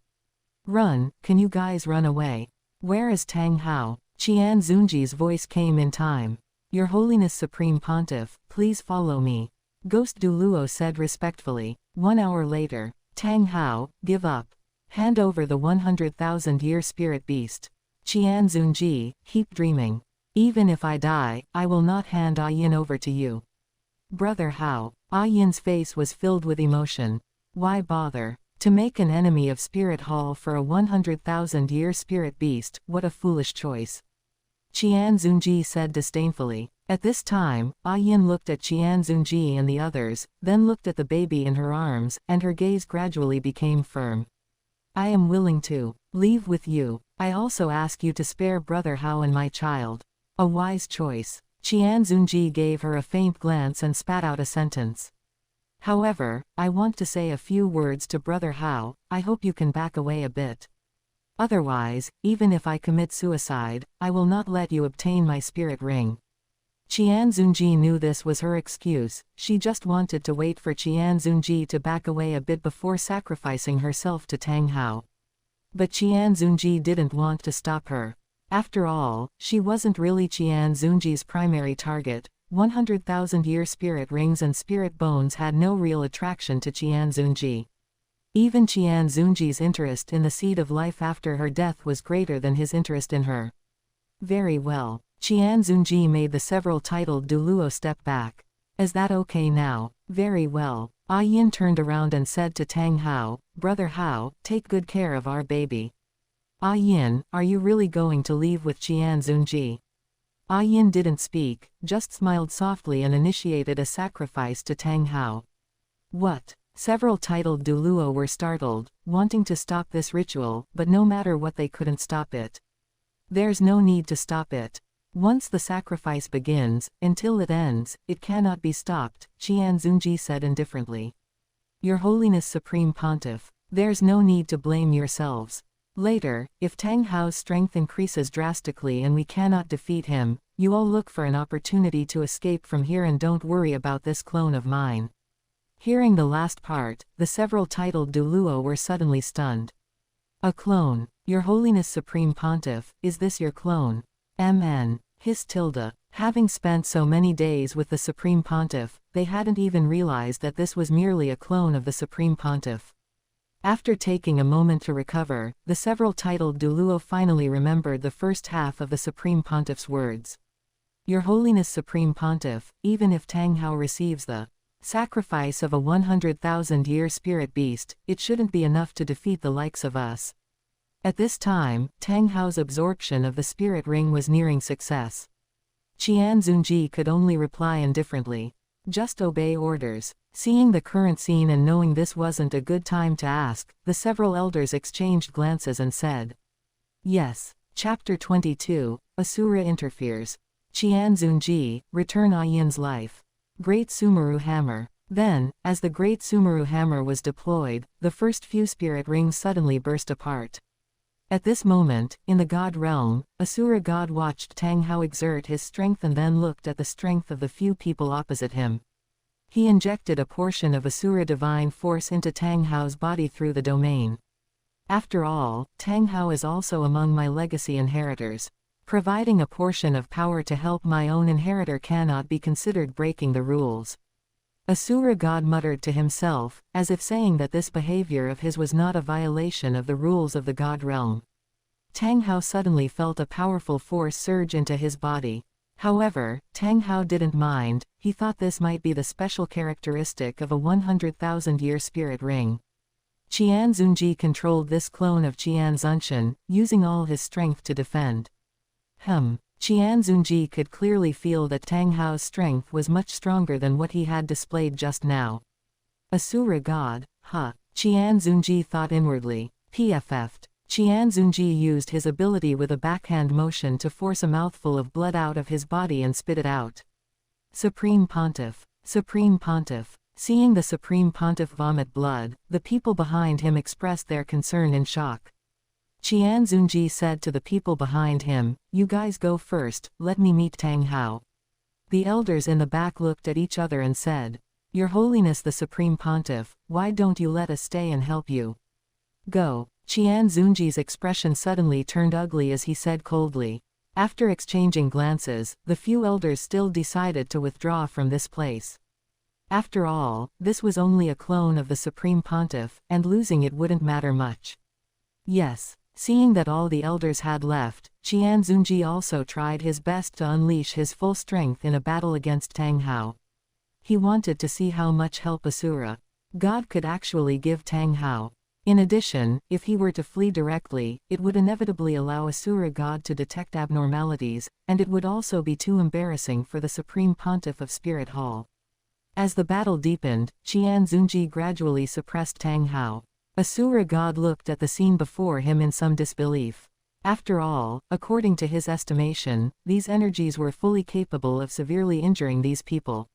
Run, can you guys run away? Where is Tang Hao? Qian Xunji's voice came in time. Your Holiness Supreme Pontiff, please follow me. Ghost Du Luo said respectfully. 1 hour later, Tang Hao, give up. Hand over the 100,000-year spirit beast. Qian Xunji, keep dreaming. Even if I die, I will not hand Ah Yin over to you. Brother Hao. Ah Yin's face was filled with emotion. Why bother? To make an enemy of Spirit Hall for a 100,000-year spirit beast, what a foolish choice. Qian Xunji said disdainfully. At this time, Ah Yin looked at Qian Xunji and the others, then looked at the baby in her arms, and her gaze gradually became firm. I am willing to leave with you. I also ask you to spare Brother Hao and my child. A wise choice. Qian Xunji gave her a faint glance and spat out a sentence. However, I want to say a few words to Brother Hao, I hope you can back away a bit. Otherwise, even if I commit suicide, I will not let you obtain my spirit ring. Qian Xunji knew this was her excuse, she just wanted to wait for Qian Xunji to back away a bit before sacrificing herself to Tang Hao. But Qian Xunji didn't want to stop her. After all, she wasn't really Qian Xunji's primary target. 100,000-year spirit rings and spirit bones had no real attraction to Qian Xunji. Even Qian Xunji's interest in the seed of life after her death was greater than his interest in her. Very well. Qian Xunji made the several titled Duluo step back. Is that okay now? Very well. Yin turned around and said to Tang Hao, Brother Hao, take good care of our baby. Yin, are you really going to leave with Qian Xunji? Yin didn't speak, just smiled softly and initiated a sacrifice to Tang Hao. What? Several titled Duluo were startled, wanting to stop this ritual, but no matter what they couldn't stop it. There's no need to stop it. Once the sacrifice begins, until it ends, it cannot be stopped, Qian Xunji said indifferently. Your Holiness Supreme Pontiff, there's no need to blame yourselves. Later, if Tang Hao's strength increases drastically and we cannot defeat him, you all look for an opportunity to escape from here and don't worry about this clone of mine. Hearing the last part, the several titled Duluo were suddenly stunned. A clone. Your Holiness Supreme Pontiff, is this your clone? MN. His tilde. Having spent so many days with the Supreme Pontiff, they hadn't even realized that this was merely a clone of the Supreme Pontiff. After taking a moment to recover, the several titled Duluo finally remembered the first half of the Supreme Pontiff's words. Your Holiness Supreme Pontiff, even if Tang Hao receives the sacrifice of a 100,000-year spirit beast, it shouldn't be enough to defeat the likes of us. At this time, Tang Hao's absorption of the spirit ring was nearing success. Qian Xunji could only reply indifferently. Just obey orders. Seeing the current scene and knowing this wasn't a good time to ask, the several elders exchanged glances and said, Yes. Chapter 22, Asura interferes. Qian Xunji, return Yin's life. Great Sumeru Hammer. Then, as the Great Sumeru Hammer was deployed, the first few spirit rings suddenly burst apart. At this moment, in the God realm, Asura God watched Tang Hao exert his strength and then looked at the strength of the few people opposite him. He injected a portion of Asura divine force into Tang Hao's body through the domain. After all, Tang Hao is also among my legacy inheritors. Providing a portion of power to help my own inheritor cannot be considered breaking the rules. Asura God muttered to himself, as if saying that this behavior of his was not a violation of the rules of the God realm. Tang Hao suddenly felt a powerful force surge into his body. However, Tang Hao didn't mind. He thought this might be the special characteristic of a 100,000-year spirit ring. Qian Xunji controlled this clone of Qian Xunshan, using all his strength to defend. Qian Xunji could clearly feel that Tang Hao's strength was much stronger than what he had displayed just now. Asura God, Qian Xunji thought inwardly. PFF'd. Qian Xunji used his ability with a backhand motion to force a mouthful of blood out of his body and spit it out. Supreme Pontiff. Supreme Pontiff. Seeing the Supreme Pontiff vomit blood, the people behind him expressed their concern in shock. Qian Xunji said to the people behind him, You guys go first, let me meet Tang Hao. The elders in the back looked at each other and said, Your Holiness the Supreme Pontiff, why don't you let us stay and help you? Go. Qian Xunji's expression suddenly turned ugly as he said coldly. After exchanging glances, the few elders still decided to withdraw from this place. After all, this was only a clone of the Supreme Pontiff, and losing it wouldn't matter much. Yes. Seeing that all the elders had left, Qian Xunji also tried his best to unleash his full strength in a battle against Tang Hao. He wanted to see how much help Asura God could actually give Tang Hao. In addition, if he were to flee directly, it would inevitably allow Asura God to detect abnormalities, and it would also be too embarrassing for the Supreme Pontiff of Spirit Hall. As the battle deepened, Qian Xunji gradually suppressed Tang Hao. Asura God looked at the scene before him in some disbelief. After all, according to his estimation, these energies were fully capable of severely injuring these people.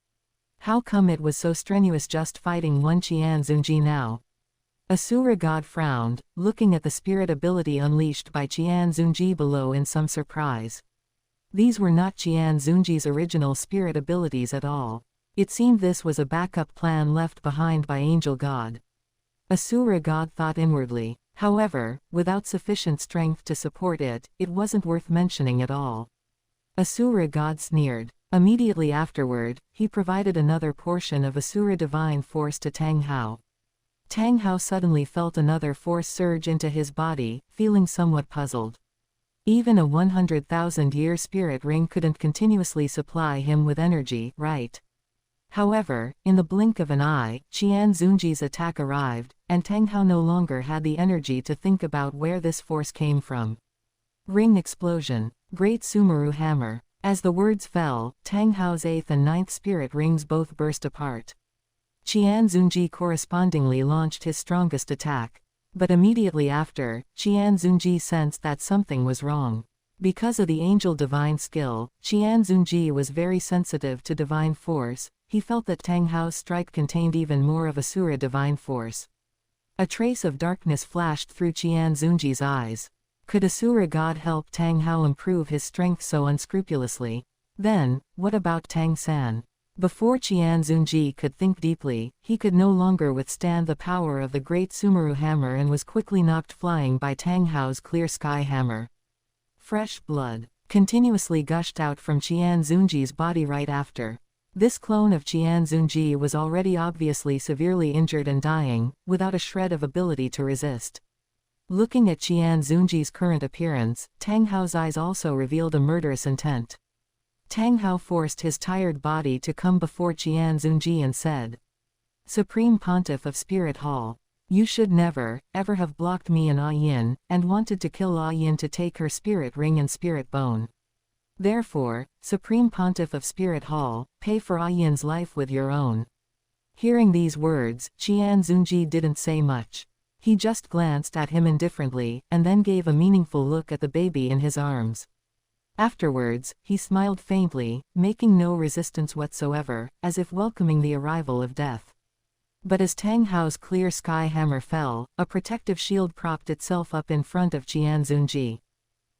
How come it was so strenuous just fighting one Qian Xunji now? Asura God frowned, looking at the spirit ability unleashed by Qian Xunji below in some surprise. These were not Qian Xunji's original spirit abilities at all. It seemed this was a backup plan left behind by Angel God. Asura God thought inwardly. However, without sufficient strength to support it, it wasn't worth mentioning at all. Asura God sneered. Immediately afterward, he provided another portion of Asura divine force to Tang Hao. Tang Hao suddenly felt another force surge into his body, feeling somewhat puzzled. Even a 100,000-year spirit ring couldn't continuously supply him with energy, right? However, in the blink of an eye, Qian Xunji's attack arrived, and Tang Hao no longer had the energy to think about where this force came from. Ring explosion. Great Sumeru hammer. As the words fell, Tang Hao's 8th and 9th spirit rings both burst apart. Qian Xunji correspondingly launched his strongest attack. But immediately after, Qian Xunji sensed that something was wrong. Because of the angel divine skill, Qian Xunji was very sensitive to divine force. He felt that Tang Hao's strike contained even more of Asura divine force. A trace of darkness flashed through Qian Xunji's eyes. Could Asura God help Tang Hao improve his strength so unscrupulously? Then, what about Tang San? Before Qian Xunji could think deeply, he could no longer withstand the power of the great Sumeru hammer and was quickly knocked flying by Tang Hao's clear sky hammer. Fresh blood continuously gushed out from Qian Xunji's body right after. This clone of Qian Xunji was already obviously severely injured and dying, without a shred of ability to resist. Looking at Qian Xunji's current appearance, Tang Hao's eyes also revealed a murderous intent. Tang Hao forced his tired body to come before Qian Xunji and said, "Supreme Pontiff of Spirit Hall, you should never, ever have blocked me and Ah Yin, and wanted to kill Ah Yin to take her spirit ring and spirit bone. Therefore, Supreme Pontiff of Spirit Hall, pay for Ah Yin's life with your own." Hearing these words, Qian Xunji didn't say much. He just glanced at him indifferently, and then gave a meaningful look at the baby in his arms. Afterwards, he smiled faintly, making no resistance whatsoever, as if welcoming the arrival of death. But as Tang Hao's clear sky hammer fell, a protective shield propped itself up in front of Qian Xunji.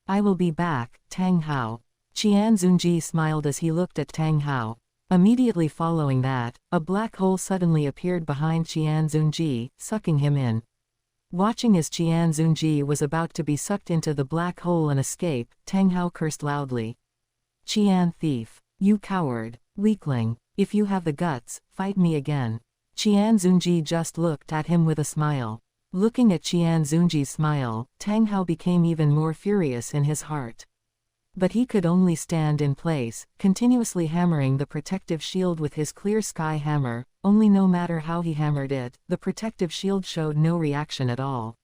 "I will be back, Tang Hao." Qian Xunji smiled as he looked at Tang Hao. Immediately following that, a black hole suddenly appeared behind Qian Xunji, sucking him in. Watching as Qian Xunji was about to be sucked into the black hole and escape, Tang Hao cursed loudly. "Qian thief! You coward! Weakling! If you have the guts, fight me again." Qian Xunji just looked at him with a smile. Looking at Qian Xunji's smile, Tang Hao became even more furious in his heart. But he could only stand in place, continuously hammering the protective shield with his clear sky hammer, only no matter how he hammered it, the protective shield showed no reaction at all.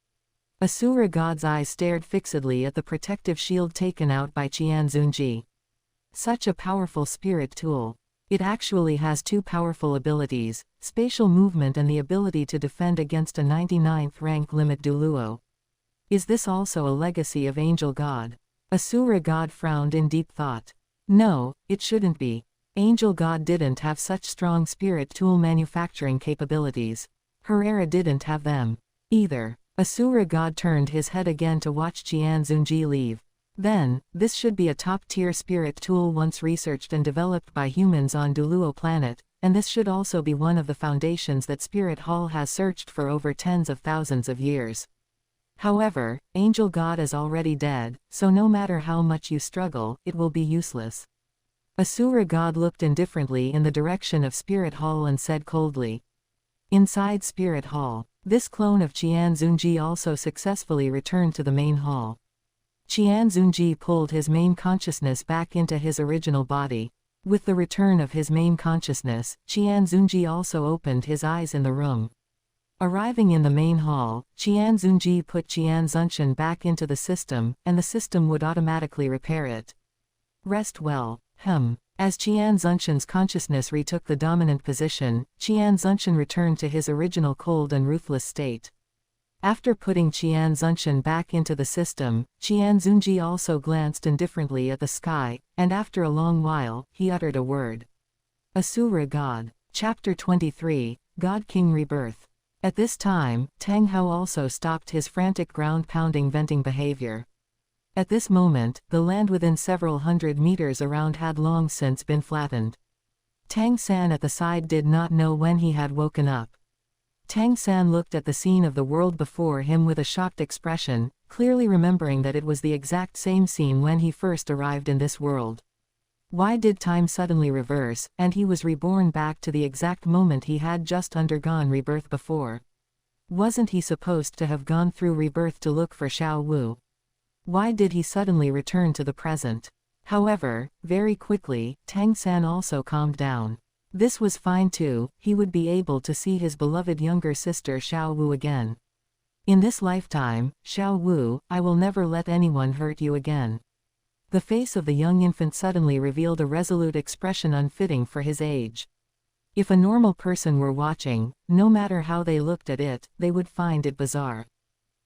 Asura God's eyes stared fixedly at the protective shield taken out by Qian Xunji. Such a powerful spirit tool. It actually has two powerful abilities, spatial movement and the ability to defend against a 99th rank limit Duluo. Is this also a legacy of Angel God? Asura God frowned in deep thought. No, it shouldn't be. Angel God didn't have such strong spirit tool manufacturing capabilities. Her era didn't have them either. Asura God turned his head again to watch Qian Xunji leave. Then, this should be a top-tier spirit tool once researched and developed by humans on Duluo planet, and this should also be one of the foundations that Spirit Hall has searched for over tens of thousands of years. However, Angel God is already dead, so no matter how much you struggle, it will be useless. Asura God looked indifferently in the direction of Spirit Hall and said coldly. Inside Spirit Hall, this clone of Qian Xunji also successfully returned to the main hall. Qian Xunji pulled his main consciousness back into his original body. With the return of his main consciousness, Qian Xunji also opened his eyes in the room. Arriving in the main hall, Qian Xunji put Qian Xunshan back into the system, and the system would automatically repair it. Rest well. As Qian Xunshan's consciousness retook the dominant position, Qian Xunshan returned to his original cold and ruthless state. After putting Qian Xunshan back into the system, Qian Xunji also glanced indifferently at the sky, and after a long while, he uttered a word. Asura God. Chapter 23, God King Rebirth. At this time, Tang Hao also stopped his frantic ground-pounding venting behavior. At this moment, the land within several hundred meters around had long since been flattened. Tang San at the side did not know when he had woken up. Tang San looked at the scene of the world before him with a shocked expression, clearly remembering that it was the exact same scene when he first arrived in this world. Why did time suddenly reverse, and he was reborn back to the exact moment he had just undergone rebirth before? Wasn't he supposed to have gone through rebirth to look for Xiao Wu? Why did he suddenly return to the present? However, very quickly, Tang San also calmed down. This was fine too, he would be able to see his beloved younger sister Xiao Wu again. In this lifetime, Xiao Wu, I will never let anyone hurt you again. The face of the young infant suddenly revealed a resolute expression unfitting for his age. If a normal person were watching, no matter how they looked at it, they would find it bizarre.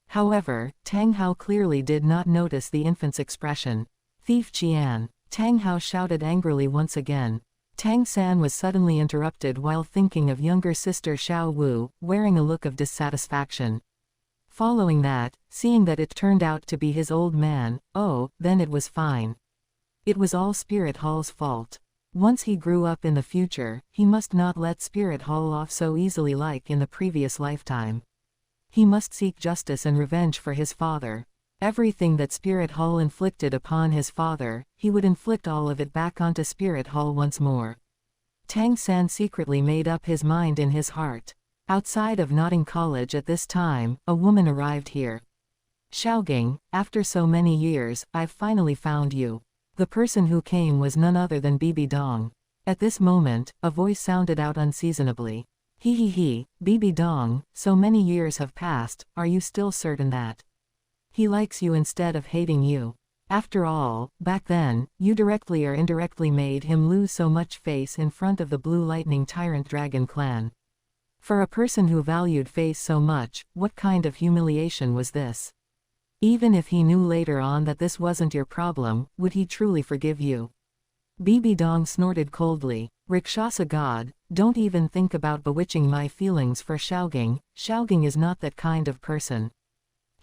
However, Tang Hao clearly did not notice the infant's expression. Thief Qian! Tang Hao shouted angrily once again. Tang San was suddenly interrupted while thinking of younger sister Xiao Wu, wearing a look of dissatisfaction. Following that, seeing that it turned out to be his old man, oh, then it was fine. It was all Spirit Hall's fault. Once he grew up in the future, he must not let Spirit Hall off so easily like in the previous lifetime. He must seek justice and revenge for his father. Everything that Spirit Hall inflicted upon his father, he would inflict all of it back onto Spirit Hall once more. Tang San secretly made up his mind in his heart. Outside of Notting College at this time, a woman arrived here. Xiaoging, after so many years, I've finally found you. The person who came was none other than Bibi Dong. At this moment, a voice sounded out unseasonably. He, Bibi Dong, so many years have passed, are you still certain that he likes you instead of hating you? After all, back then, you directly or indirectly made him lose so much face in front of the Blue Lightning Tyrant Dragon clan. For a person who valued face so much, what kind of humiliation was this? Even if he knew later on that this wasn't your problem, would he truly forgive you? Bibi Dong snorted coldly. Rakshasa god, don't even think about bewitching my feelings for Xiaoging. Xiaoging is not that kind of person.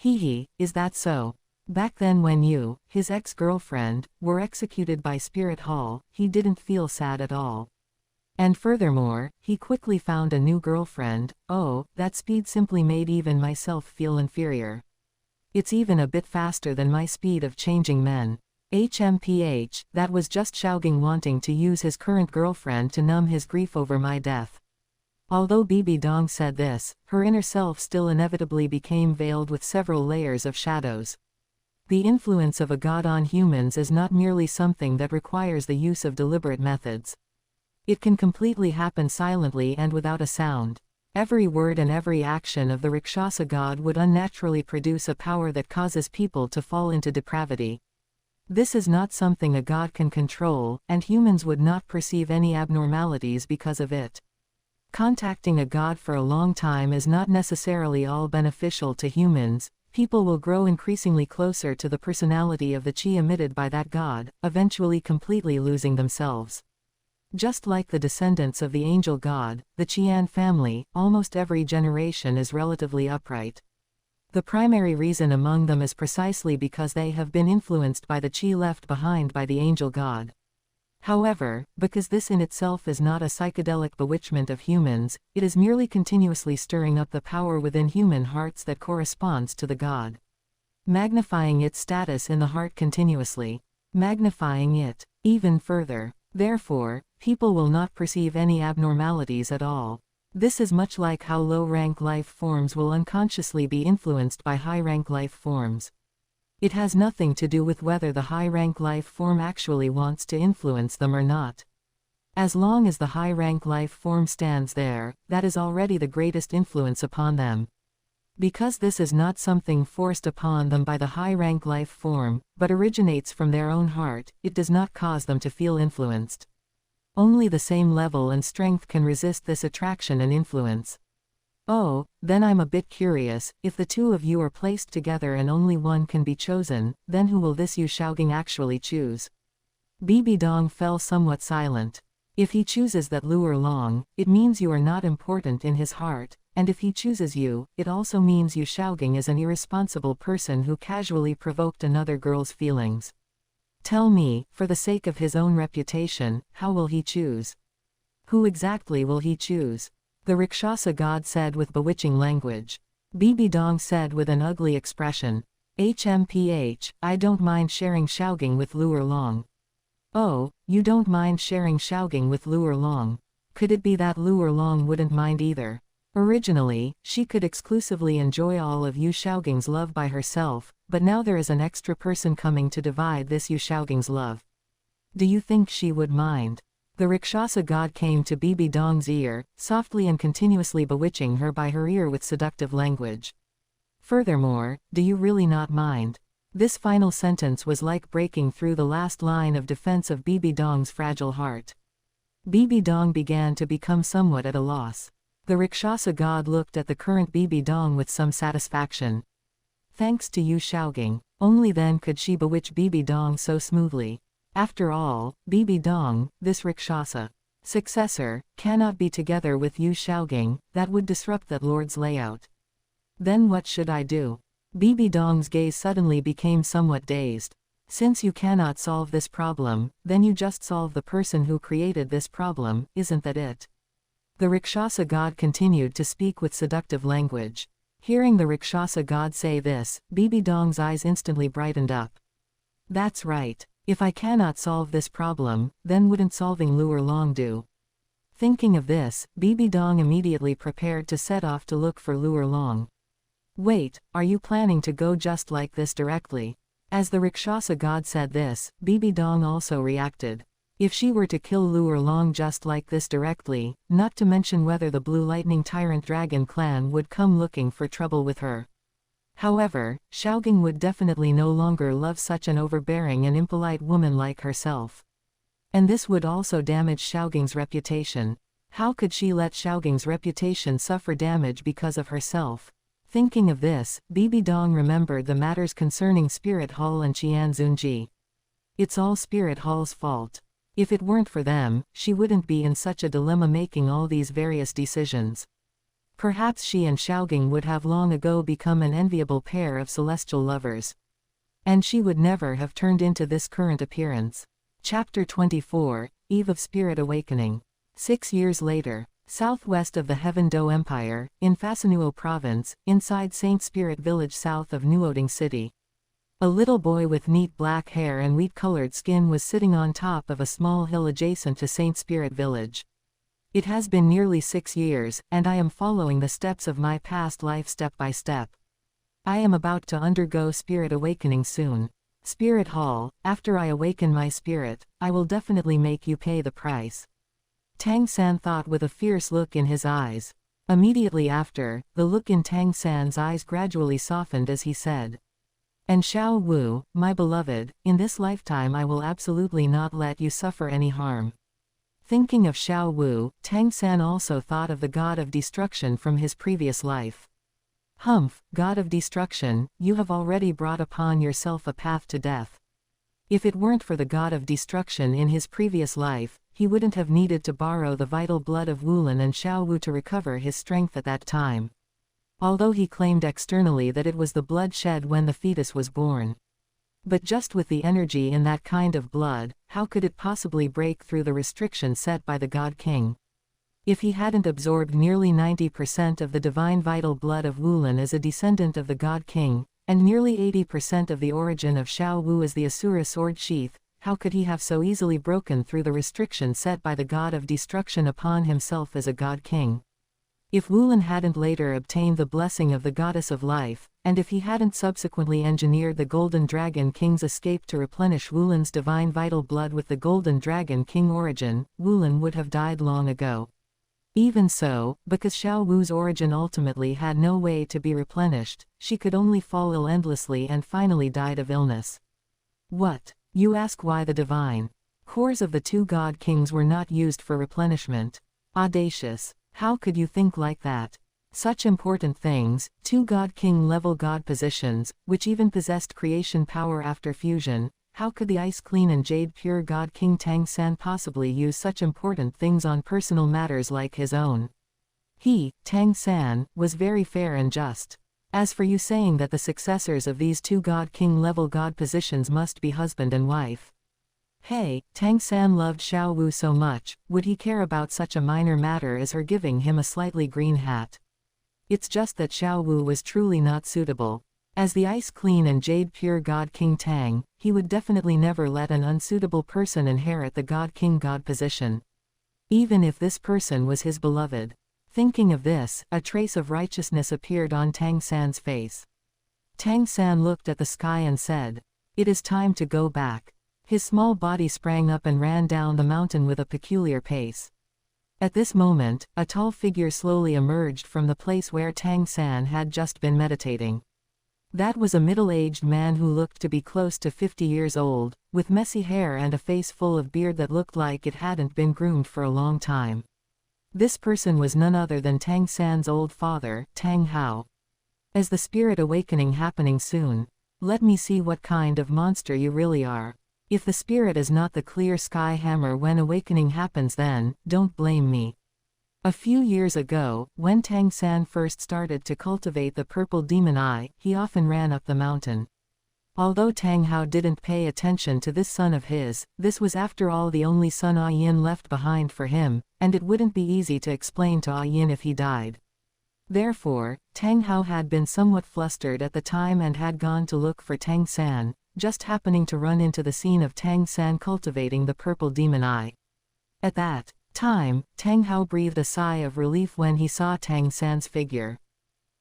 Is that so? Back then when you, his ex-girlfriend, were executed by Spirit Hall, he didn't feel sad at all. And furthermore, he quickly found a new girlfriend. Oh, that speed simply made even myself feel inferior. It's even a bit faster than my speed of changing men. HMPH, that was just Xiaoging wanting to use his current girlfriend to numb his grief over my death. Although Bibi Dong said this, her inner self still inevitably became veiled with several layers of shadows. The influence of a god on humans is not merely something that requires the use of deliberate methods. It can completely happen silently and without a sound. Every word and every action of the Rakshasa god would unnaturally produce a power that causes people to fall into depravity. This is not something a god can control, and humans would not perceive any abnormalities because of it. Contacting a god for a long time is not necessarily all beneficial to humans. People will grow increasingly closer to the personality of the chi emitted by that god, eventually completely losing themselves. Just like the descendants of the angel god, the Qian family, almost every generation is relatively upright. The primary reason among them is precisely because they have been influenced by the chi left behind by the angel god. However, because this in itself is not a psychedelic bewitchment of humans, it is merely continuously stirring up the power within human hearts that corresponds to the god. Magnifying its status in the heart continuously. Magnifying it even further. Therefore, people will not perceive any abnormalities at all. This is much like how low-rank life forms will unconsciously be influenced by high-rank life forms. It has nothing to do with whether the high-rank life form actually wants to influence them or not. As long as the high-rank life form stands there, that is already the greatest influence upon them. Because this is not something forced upon them by the high-rank life form, but originates from their own heart, it does not cause them to feel influenced. Only the same level and strength can resist this attraction and influence. Oh, then I'm a bit curious, if the two of you are placed together and only one can be chosen, then who will this Yu Xiaoging actually choose? Bibi Dong fell somewhat silent. If he chooses that Luer Long, it means you are not important in his heart, and if he chooses you, it also means Yu Xiaoging is an irresponsible person who casually provoked another girl's feelings. Tell me, for the sake of his own reputation, how will he choose? Who exactly will he choose? The Rakshasa god said with bewitching language. Bibi Dong said with an ugly expression. HMPH, I don't mind sharing Xiaoging with Luer Long. Oh, you don't mind sharing Xiaoging with Luer Long. Could it be that Luer Long wouldn't mind either? Originally, she could exclusively enjoy all of Yu Xiaoging's love by herself, but now there is an extra person coming to divide this Yu Xiaoging's love. Do you think she would mind? The Rakshasa god came to Bibi Dong's ear, softly and continuously bewitching her by her ear with seductive language. Furthermore, do you really not mind? This final sentence was like breaking through the last line of defense of Bibi Dong's fragile heart. Bibi Dong began to become somewhat at a loss. The Rakshasa god looked at the current Bibi Dong with some satisfaction. Thanks to Yu Xiaoging, only then could she bewitch Bibi Dong so smoothly. After all, Bibi Dong, this Rakshasa successor, cannot be together with Yu Xiaoging, that would disrupt that lord's layout. Then what should I do? Bibi Dong's gaze suddenly became somewhat dazed. Since you cannot solve this problem, then you just solve the person who created this problem, isn't that it? The Rakshasa god continued to speak with seductive language. Hearing the Rakshasa god say this, Bibi Dong's eyes instantly brightened up. That's right. If I cannot solve this problem, then wouldn't solving Luer Long do? Thinking of this, Bibi Dong immediately prepared to set off to look for Luer Long. Wait, are you planning to go just like this directly? As the Rakshasa god said this, Bibi Dong also reacted. If she were to kill Luer Long just like this directly, not to mention whether the Blue Lightning Tyrant Dragon clan would come looking for trouble with her. However, Xiaoging would definitely no longer love such an overbearing and impolite woman like herself. And this would also damage Xiaoging's reputation. How could she let Xiaoging's reputation suffer damage because of herself? Thinking of this, Bibi Dong remembered the matters concerning Spirit Hall and Qian Xunji. It's all Spirit Hall's fault. If it weren't for them, she wouldn't be in such a dilemma making all these various decisions. Perhaps she and Xiaoging would have long ago become an enviable pair of celestial lovers. And she would never have turned into this current appearance. Chapter 24, Eve of Spirit Awakening. 6 years later, southwest of the Heaven Do Empire, in Fasinuo Province, inside Saint Spirit Village south of Nuoding City. A little boy with neat black hair and wheat-colored skin was sitting on top of a small hill adjacent to Saint Spirit Village. It has been nearly 6 years, and I am following the steps of my past life step by step. I am about to undergo spirit awakening soon. Spirit Hall, after I awaken my spirit, I will definitely make you pay the price. Tang San thought with a fierce look in his eyes. Immediately after, the look in Tang San's eyes gradually softened as he said. And Xiao Wu, my beloved, in this lifetime I will absolutely not let you suffer any harm. Thinking of Xiao Wu, Tang San also thought of the god of destruction from his previous life. Humph, god of destruction, you have already brought upon yourself a path to death. If it weren't for the god of destruction in his previous life, he wouldn't have needed to borrow the vital blood of Wulin and Xiao Wu to recover his strength at that time. Although he claimed externally that it was the blood shed when the fetus was born. But just with the energy in that kind of blood, how could it possibly break through the restriction set by the God King? If he hadn't absorbed nearly 90% of the divine vital blood of Wulin as a descendant of the God King, and nearly 80% of the origin of Xiao Wu as the Asura sword sheath, how could he have so easily broken through the restriction set by the god of destruction upon himself as a God King? If Wulin hadn't later obtained the blessing of the goddess of life, and if he hadn't subsequently engineered the Golden Dragon King's escape to replenish Wulin's divine vital blood with the Golden Dragon King origin, Wulin would have died long ago. Even so, because Xiao Wu's origin ultimately had no way to be replenished, she could only fall ill endlessly and finally died of illness. What? You ask why the divine cores of the two god kings were not used for replenishment? Audacious. How could you think like that? Such important things, two God King level god positions, which even possessed creation power after fusion, how could the Ice Clean and Jade Pure God King Tang San possibly use such important things on personal matters like his own? He, Tang San, was very fair and just. As for you saying that the successors of these two God King level god positions must be husband and wife. Hey, Tang San loved Xiao Wu so much, would he care about such a minor matter as her giving him a slightly green hat? It's just that Xiao Wu was truly not suitable. As the ice clean and jade pure God King Tang, he would definitely never let an unsuitable person inherit the God King God position. Even if this person was his beloved. Thinking of this, a trace of righteousness appeared on Tang San's face. Tang San looked at the sky and said, "It is time to go back." His small body sprang up and ran down the mountain with a peculiar pace. At this moment, a tall figure slowly emerged from the place where Tang San had just been meditating. That was a middle-aged man who looked to be close to 50 years old, with messy hair and a face full of beard that looked like it hadn't been groomed for a long time. This person was none other than Tang San's old father, Tang Hao. "Is the spirit awakening happening soon? Let me see what kind of monster you really are. If the spirit is not the clear sky hammer when awakening happens, then don't blame me." A few years ago, when Tang San first started to cultivate the purple demon eye, he often ran up the mountain. Although Tang Hao didn't pay attention to this son of his, this was after all the only son Ah Yin left behind for him, and it wouldn't be easy to explain to Ah Yin if he died. Therefore, Tang Hao had been somewhat flustered at the time and had gone to look for Tang San, just happening to run into the scene of Tang San cultivating the purple demon eye. At that time, Tang Hao breathed a sigh of relief when he saw Tang San's figure.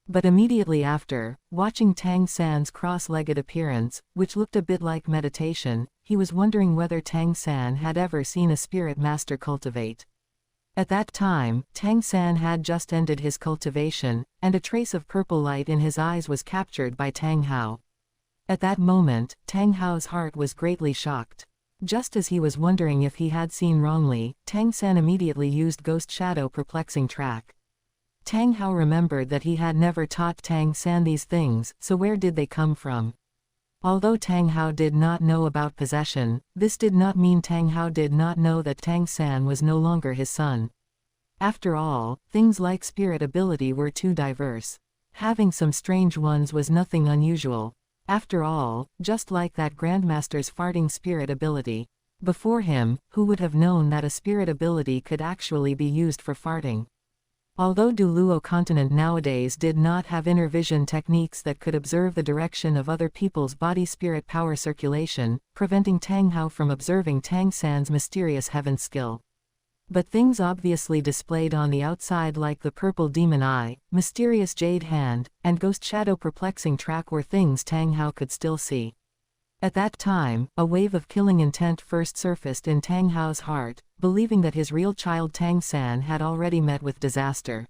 But immediately after, watching Tang San's cross-legged appearance, which looked a bit like meditation, he was wondering whether Tang San had ever seen a spirit master cultivate. At that time, Tang San had just ended his cultivation, and a trace of purple light in his eyes was captured by Tang Hao. At that moment, Tang Hao's heart was greatly shocked. Just as he was wondering if he had seen wrongly, Tang San immediately used Ghost Shadow Perplexing Track. Tang Hao remembered that he had never taught Tang San these things, so where did they come from? Although Tang Hao did not know about possession, this did not mean Tang Hao did not know that Tang San was no longer his son. After all, things like spirit ability were too diverse. Having some strange ones was nothing unusual. After all, just like that Grandmaster's farting spirit ability. Before him, who would have known that a spirit ability could actually be used for farting? Although Duluo continent nowadays did not have inner vision techniques that could observe the direction of other people's body spirit power circulation, preventing Tang Hao from observing Tang San's mysterious heaven skill. But things obviously displayed on the outside like the purple demon eye, mysterious jade hand, and ghost shadow perplexing track were things Tang Hao could still see. At that time, a wave of killing intent first surfaced in Tang Hao's heart, believing that his real child Tang San had already met with disaster.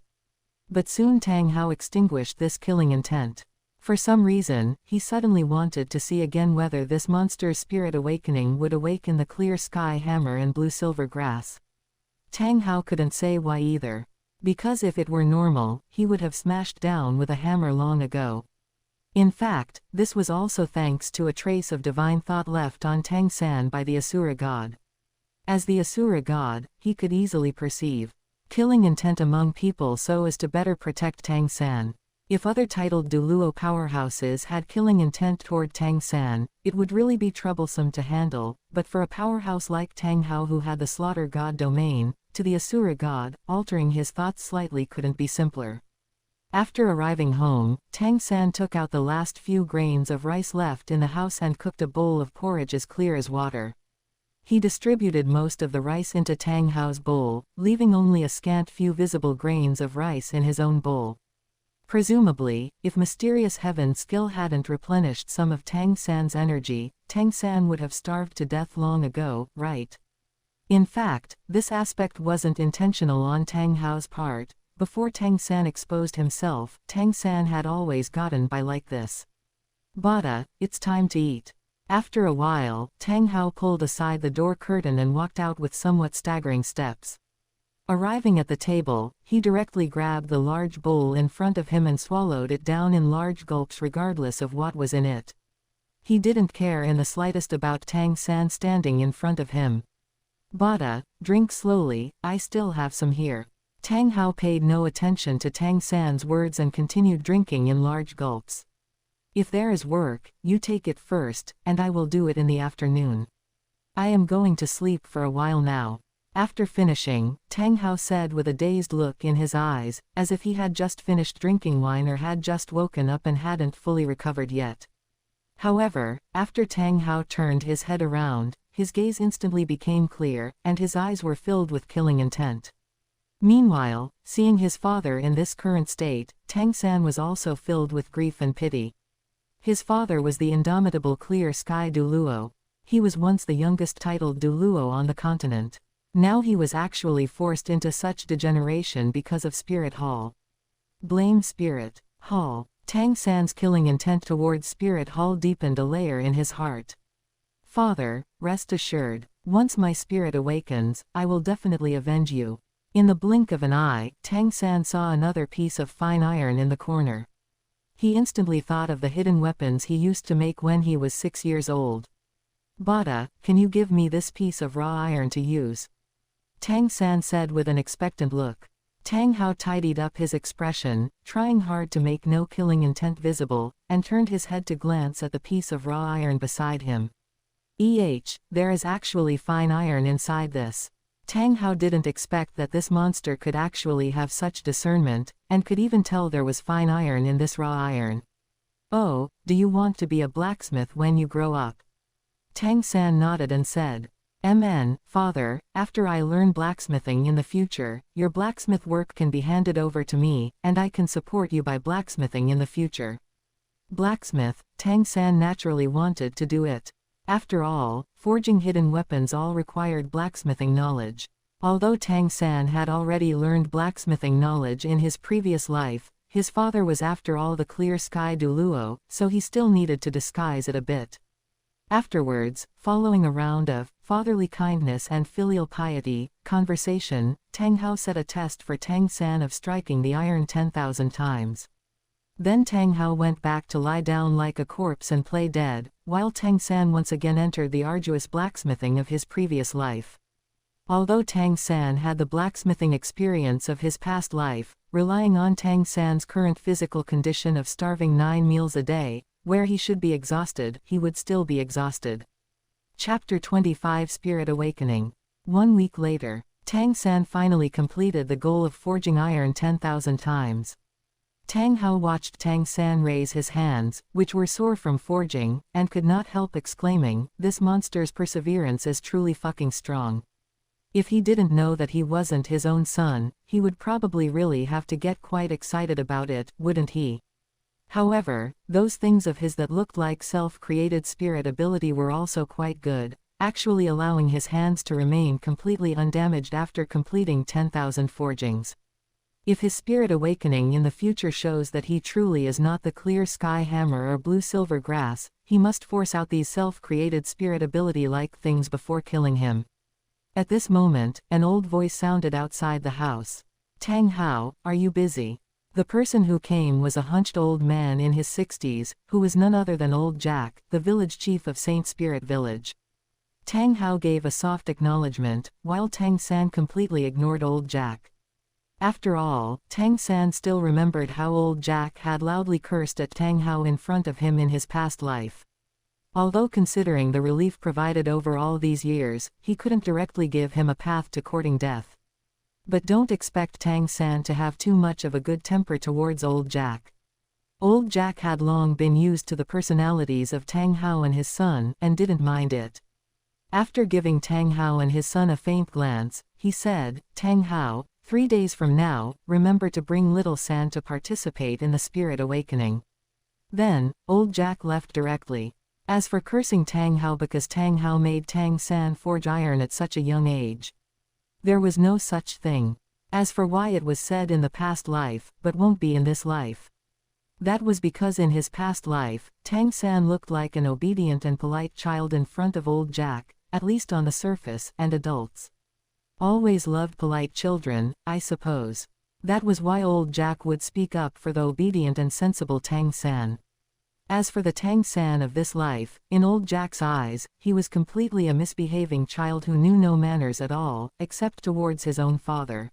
But soon Tang Hao extinguished this killing intent. For some reason, he suddenly wanted to see again whether this monster's spirit awakening would awaken the clear sky hammer and blue silver grass. Tang Hao couldn't say why either. Because if it were normal, he would have smashed down with a hammer long ago. In fact, this was also thanks to a trace of divine thought left on Tang San by the Asura god. As the Asura god, he could easily perceive killing intent among people so as to better protect Tang San. If other titled Duluo powerhouses had killing intent toward Tang San, it would really be troublesome to handle, but for a powerhouse like Tang Hao who had the slaughter god domain, to the Asura god, altering his thoughts slightly couldn't be simpler. After arriving home, Tang San took out the last few grains of rice left in the house and cooked a bowl of porridge as clear as water. He distributed most of the rice into Tang Hao's bowl, leaving only a scant few visible grains of rice in his own bowl. Presumably, if mysterious heaven skill hadn't replenished some of Tang San's energy, Tang San would have starved to death long ago, right? In fact, this aspect wasn't intentional on Tang Hao's part. Before Tang San exposed himself, Tang San had always gotten by like this. "Bada, it's time to eat." After a while, Tang Hao pulled aside the door curtain and walked out with somewhat staggering steps. Arriving at the table, he directly grabbed the large bowl in front of him and swallowed it down in large gulps regardless of what was in it. He didn't care in the slightest about Tang San standing in front of him. "Bada, drink slowly, I still have some here." Tang Hao paid no attention to Tang San's words and continued drinking in large gulps. "If there is work, you take it first, and I will do it in the afternoon." I am going to sleep for a while now. After finishing, Tang Hao said with a dazed look in his eyes, as if he had just finished drinking wine or had just woken up and hadn't fully recovered yet. However, after Tang Hao turned his head around, his gaze instantly became clear, and his eyes were filled with killing intent. Meanwhile, seeing his father in this current state, Tang San was also filled with grief and pity. His father was the indomitable Clear Sky Duluo. He was once the youngest titled Duluo on the continent. Now he was actually forced into such degeneration because of Spirit Hall. Blame Spirit Hall. Tang San's killing intent towards Spirit Hall deepened a layer in his heart. Father, rest assured, once my spirit awakens, I will definitely avenge you. In the blink of an eye, Tang San saw another piece of fine iron in the corner. He instantly thought of the hidden weapons he used to make when he was 6 years old. Bada, can you give me this piece of raw iron to use? Tang San said with an expectant look. Tang Hao tidied up his expression, trying hard to make no killing intent visible, and turned his head to glance at the piece of raw iron beside him. There is actually fine iron inside this. Tang Hao didn't expect that this monster could actually have such discernment, and could even tell there was fine iron in this raw iron. Oh, do you want to be a blacksmith when you grow up? Tang San nodded and said, Father, after I learn blacksmithing in the future, your blacksmith work can be handed over to me, and I can support you by blacksmithing in the future. Blacksmith, Tang San naturally wanted to do it. After all, forging hidden weapons all required blacksmithing knowledge. Although Tang San had already learned blacksmithing knowledge in his previous life, his father was after all the Clear Sky Duluo, so he still needed to disguise it a bit. Afterwards, following a round of fatherly kindness and filial piety conversation, Tang Hao set a test for Tang San of striking the iron 10,000 times. Then Tang Hao went back to lie down like a corpse and play dead, while Tang San once again entered the arduous blacksmithing of his previous life. Although Tang San had the blacksmithing experience of his past life, relying on Tang San's current physical condition of starving 9 meals a day, where he should be exhausted, he would still be exhausted. Chapter 25 Spirit Awakening. 1 week later, Tang San finally completed the goal of forging iron 10,000 times. Tang Hao watched Tang San raise his hands, which were sore from forging, and could not help exclaiming, this monster's perseverance is truly fucking strong. If he didn't know that he wasn't his own son, he would probably really have to get quite excited about it, wouldn't he? However, those things of his that looked like self-created spirit ability were also quite good, actually allowing his hands to remain completely undamaged after completing 10,000 forgings. If his spirit awakening in the future shows that he truly is not the Clear Sky Hammer or Blue Silver Grass, he must force out these self-created spirit ability-like things before killing him. At this moment, an old voice sounded outside the house. Tang Hao, are you busy? The person who came was a hunched old man in his 60s, who was none other than Old Jack, the village chief of Saint Spirit Village. Tang Hao gave a soft acknowledgement, while Tang San completely ignored Old Jack. After all, Tang San still remembered how Old Jack had loudly cursed at Tang Hao in front of him in his past life. Although considering the relief provided over all these years, he couldn't directly give him a path to courting death. But don't expect Tang San to have too much of a good temper towards Old Jack. Old Jack had long been used to the personalities of Tang Hao and his son, and didn't mind it. After giving Tang Hao and his son a faint glance, he said, Tang Hao, 3 days from now, remember to bring little San to participate in the spirit awakening. Then, Old Jack left directly. As for cursing Tang Hao because Tang Hao made Tang San forge iron at such a young age, there was no such thing. As for why it was said in the past life, but won't be in this life, that was because in his past life, Tang San looked like an obedient and polite child in front of Old Jack, at least on the surface, and adults always loved polite children, I suppose. That was why Old Jack would speak up for the obedient and sensible Tang San. As for the Tang San of this life, in Old Jack's eyes, he was completely a misbehaving child who knew no manners at all, except towards his own father.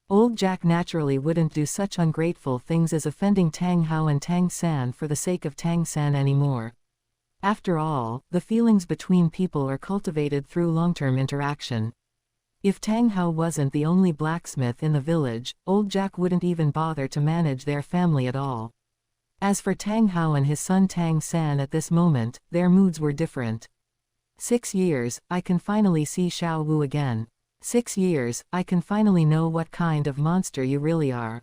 Old Jack naturally wouldn't do such ungrateful things as offending Tang Hao and Tang San for the sake of Tang San anymore. After all, the feelings between people are cultivated through long-term interaction. If Tang Hao wasn't the only blacksmith in the village, old Jack wouldn't even bother to manage their family at all. As for Tang Hao and his son Tang San at this moment, their moods were different. 6 years, I can finally see Xiao Wu again. 6 years, I can finally know what kind of monster you really are.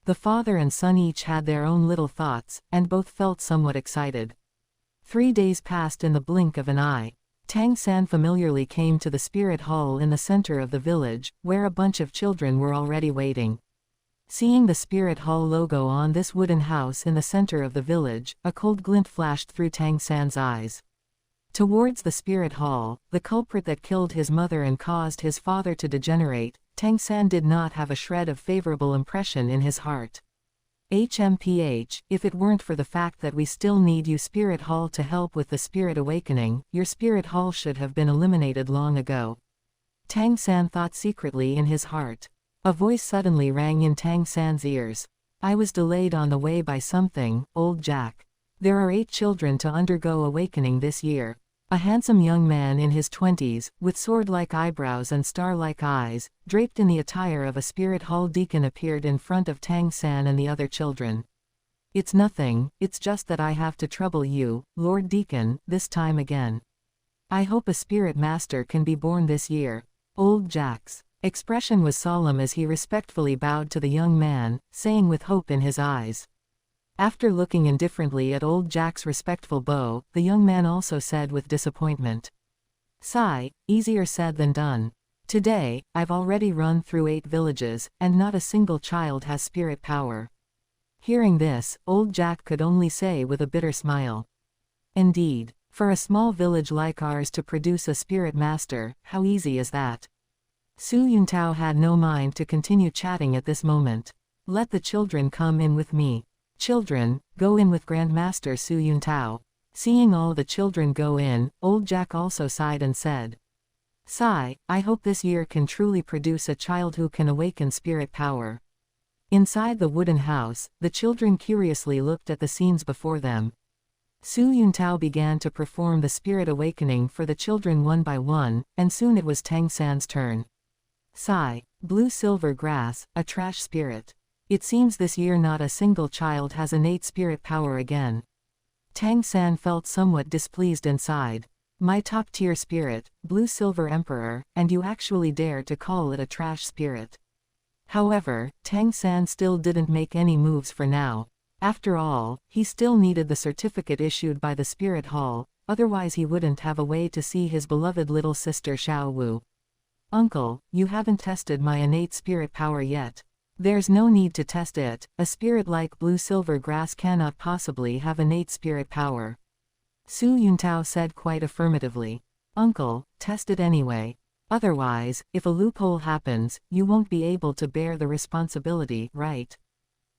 The father and son each had their own little thoughts, and both felt somewhat excited. 3 days passed in the blink of an eye. Tang San familiarly came to the spirit hall in the center of the village, where a bunch of children were already waiting. Seeing the spirit hall logo on this wooden house in the center of the village, a cold glint flashed through Tang San's eyes. Towards the spirit hall, the culprit that killed his mother and caused his father to degenerate, Tang San did not have a shred of favorable impression in his heart. HMPH, if it weren't for the fact that we still need you spirit hall to help with the spirit awakening, your spirit hall should have been eliminated long ago. Tang San thought secretly in his heart. A voice suddenly rang in Tang San's ears. I was delayed on the way by something, old Jack. There are 8 children to undergo awakening this year. A handsome young man in his 20s, with sword-like eyebrows and star-like eyes, draped in the attire of a spirit hall deacon appeared in front of Tang San and the other children. It's nothing, it's just that I have to trouble you, Lord Deacon, this time again. I hope a spirit master can be born this year. Old Jack's expression was solemn as he respectfully bowed to the young man, saying with hope in his eyes. After looking indifferently at old Jack's respectful bow, the young man also said with disappointment. Sigh, easier said than done. Today, I've already run through 8 villages, and not a single child has spirit power. Hearing this, old Jack could only say with a bitter smile. Indeed, for a small village like ours to produce a spirit master, how easy is that? Su Yuntao had no mind to continue chatting at this moment. Let the children come in with me. Children, go in with Grandmaster Su Yuntao. Seeing all the children go in, old Jack also sighed and said. Sigh, I hope this year can truly produce a child who can awaken spirit power. Inside the wooden house, the children curiously looked at the scenes before them. Su Yuntao began to perform the spirit awakening for the children one by one, and soon it was Tang San's turn. Sigh, blue silver grass, a trash spirit. It seems this year not a single child has innate spirit power again. Tang San felt somewhat displeased and sighed. My top-tier spirit, Blue Silver Emperor, and you actually dare to call it a trash spirit. However, Tang San still didn't make any moves for now. After all, he still needed the certificate issued by the spirit hall, otherwise he wouldn't have a way to see his beloved little sister Xiao Wu. Uncle, you haven't tested my innate spirit power yet. There's no need to test it, a spirit like blue silver grass cannot possibly have innate spirit power. Su Yuntao said quite affirmatively. Uncle, test it anyway. Otherwise, if a loophole happens, you won't be able to bear the responsibility, right?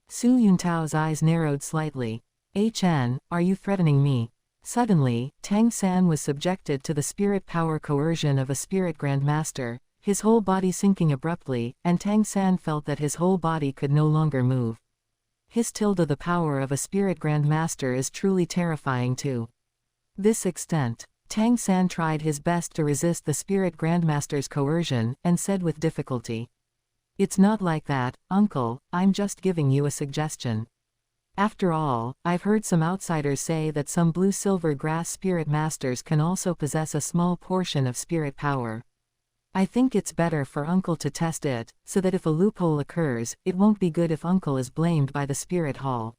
Su Yuntao's eyes narrowed slightly. HN, are you threatening me? Suddenly, Tang San was subjected to the spirit power coercion of a spirit grandmaster, his whole body sinking abruptly, and Tang San felt that his whole body could no longer move. The power of a spirit grandmaster is truly terrifying to this extent. Tang San tried his best to resist the spirit grandmaster's coercion, and said with difficulty. It's not like that, uncle, I'm just giving you a suggestion. After all, I've heard some outsiders say that some blue-silver grass spirit masters can also possess a small portion of spirit power. I think it's better for uncle to test it, so that if a loophole occurs, it won't be good if uncle is blamed by the spirit hall.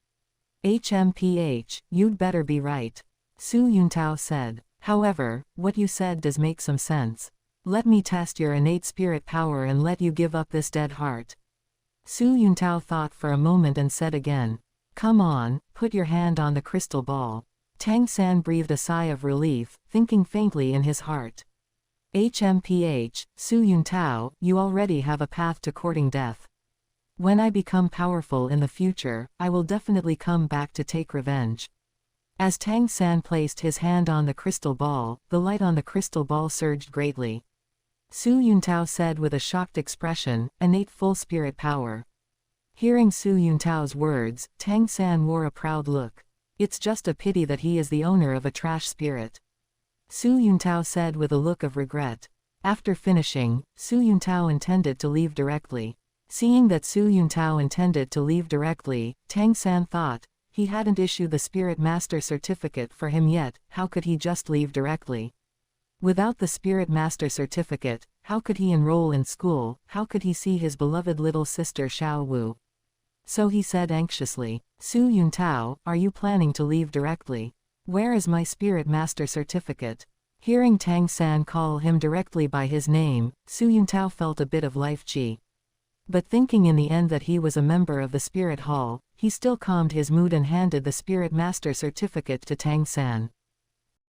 HMPH, you'd better be right. Su Yuntao said. However, what you said does make some sense. Let me test your innate spirit power and let you give up this dead heart. Su Yuntao thought for a moment and said again. Come on, put your hand on the crystal ball. Tang San breathed a sigh of relief, thinking faintly in his heart. HMPH, Su Yuntao, you already have a path to courting death. When I become powerful in the future, I will definitely come back to take revenge. As Tang San placed his hand on the crystal ball, the light on the crystal ball surged greatly. Su Yuntao said with a shocked expression, innate full spirit power. Hearing Su Yuntao's words, Tang San wore a proud look. It's just a pity that he is the owner of a trash spirit. Su Yuntao said with a look of regret. After finishing, Su Yuntao intended to leave directly. Seeing that Su Yuntao intended to leave directly, Tang San thought, he hadn't issued the Spirit Master certificate for him yet, how could he just leave directly? Without the Spirit Master certificate, how could he enroll in school, how could he see his beloved little sister Xiao Wu? So he said anxiously, Su Yuntao, are you planning to leave directly? Where is my Spirit Master certificate? Hearing Tang San call him directly by his name, Su Yuntao felt a bit of life chi. But thinking in the end that he was a member of the Spirit Hall, he still calmed his mood and handed the Spirit Master certificate to Tang San.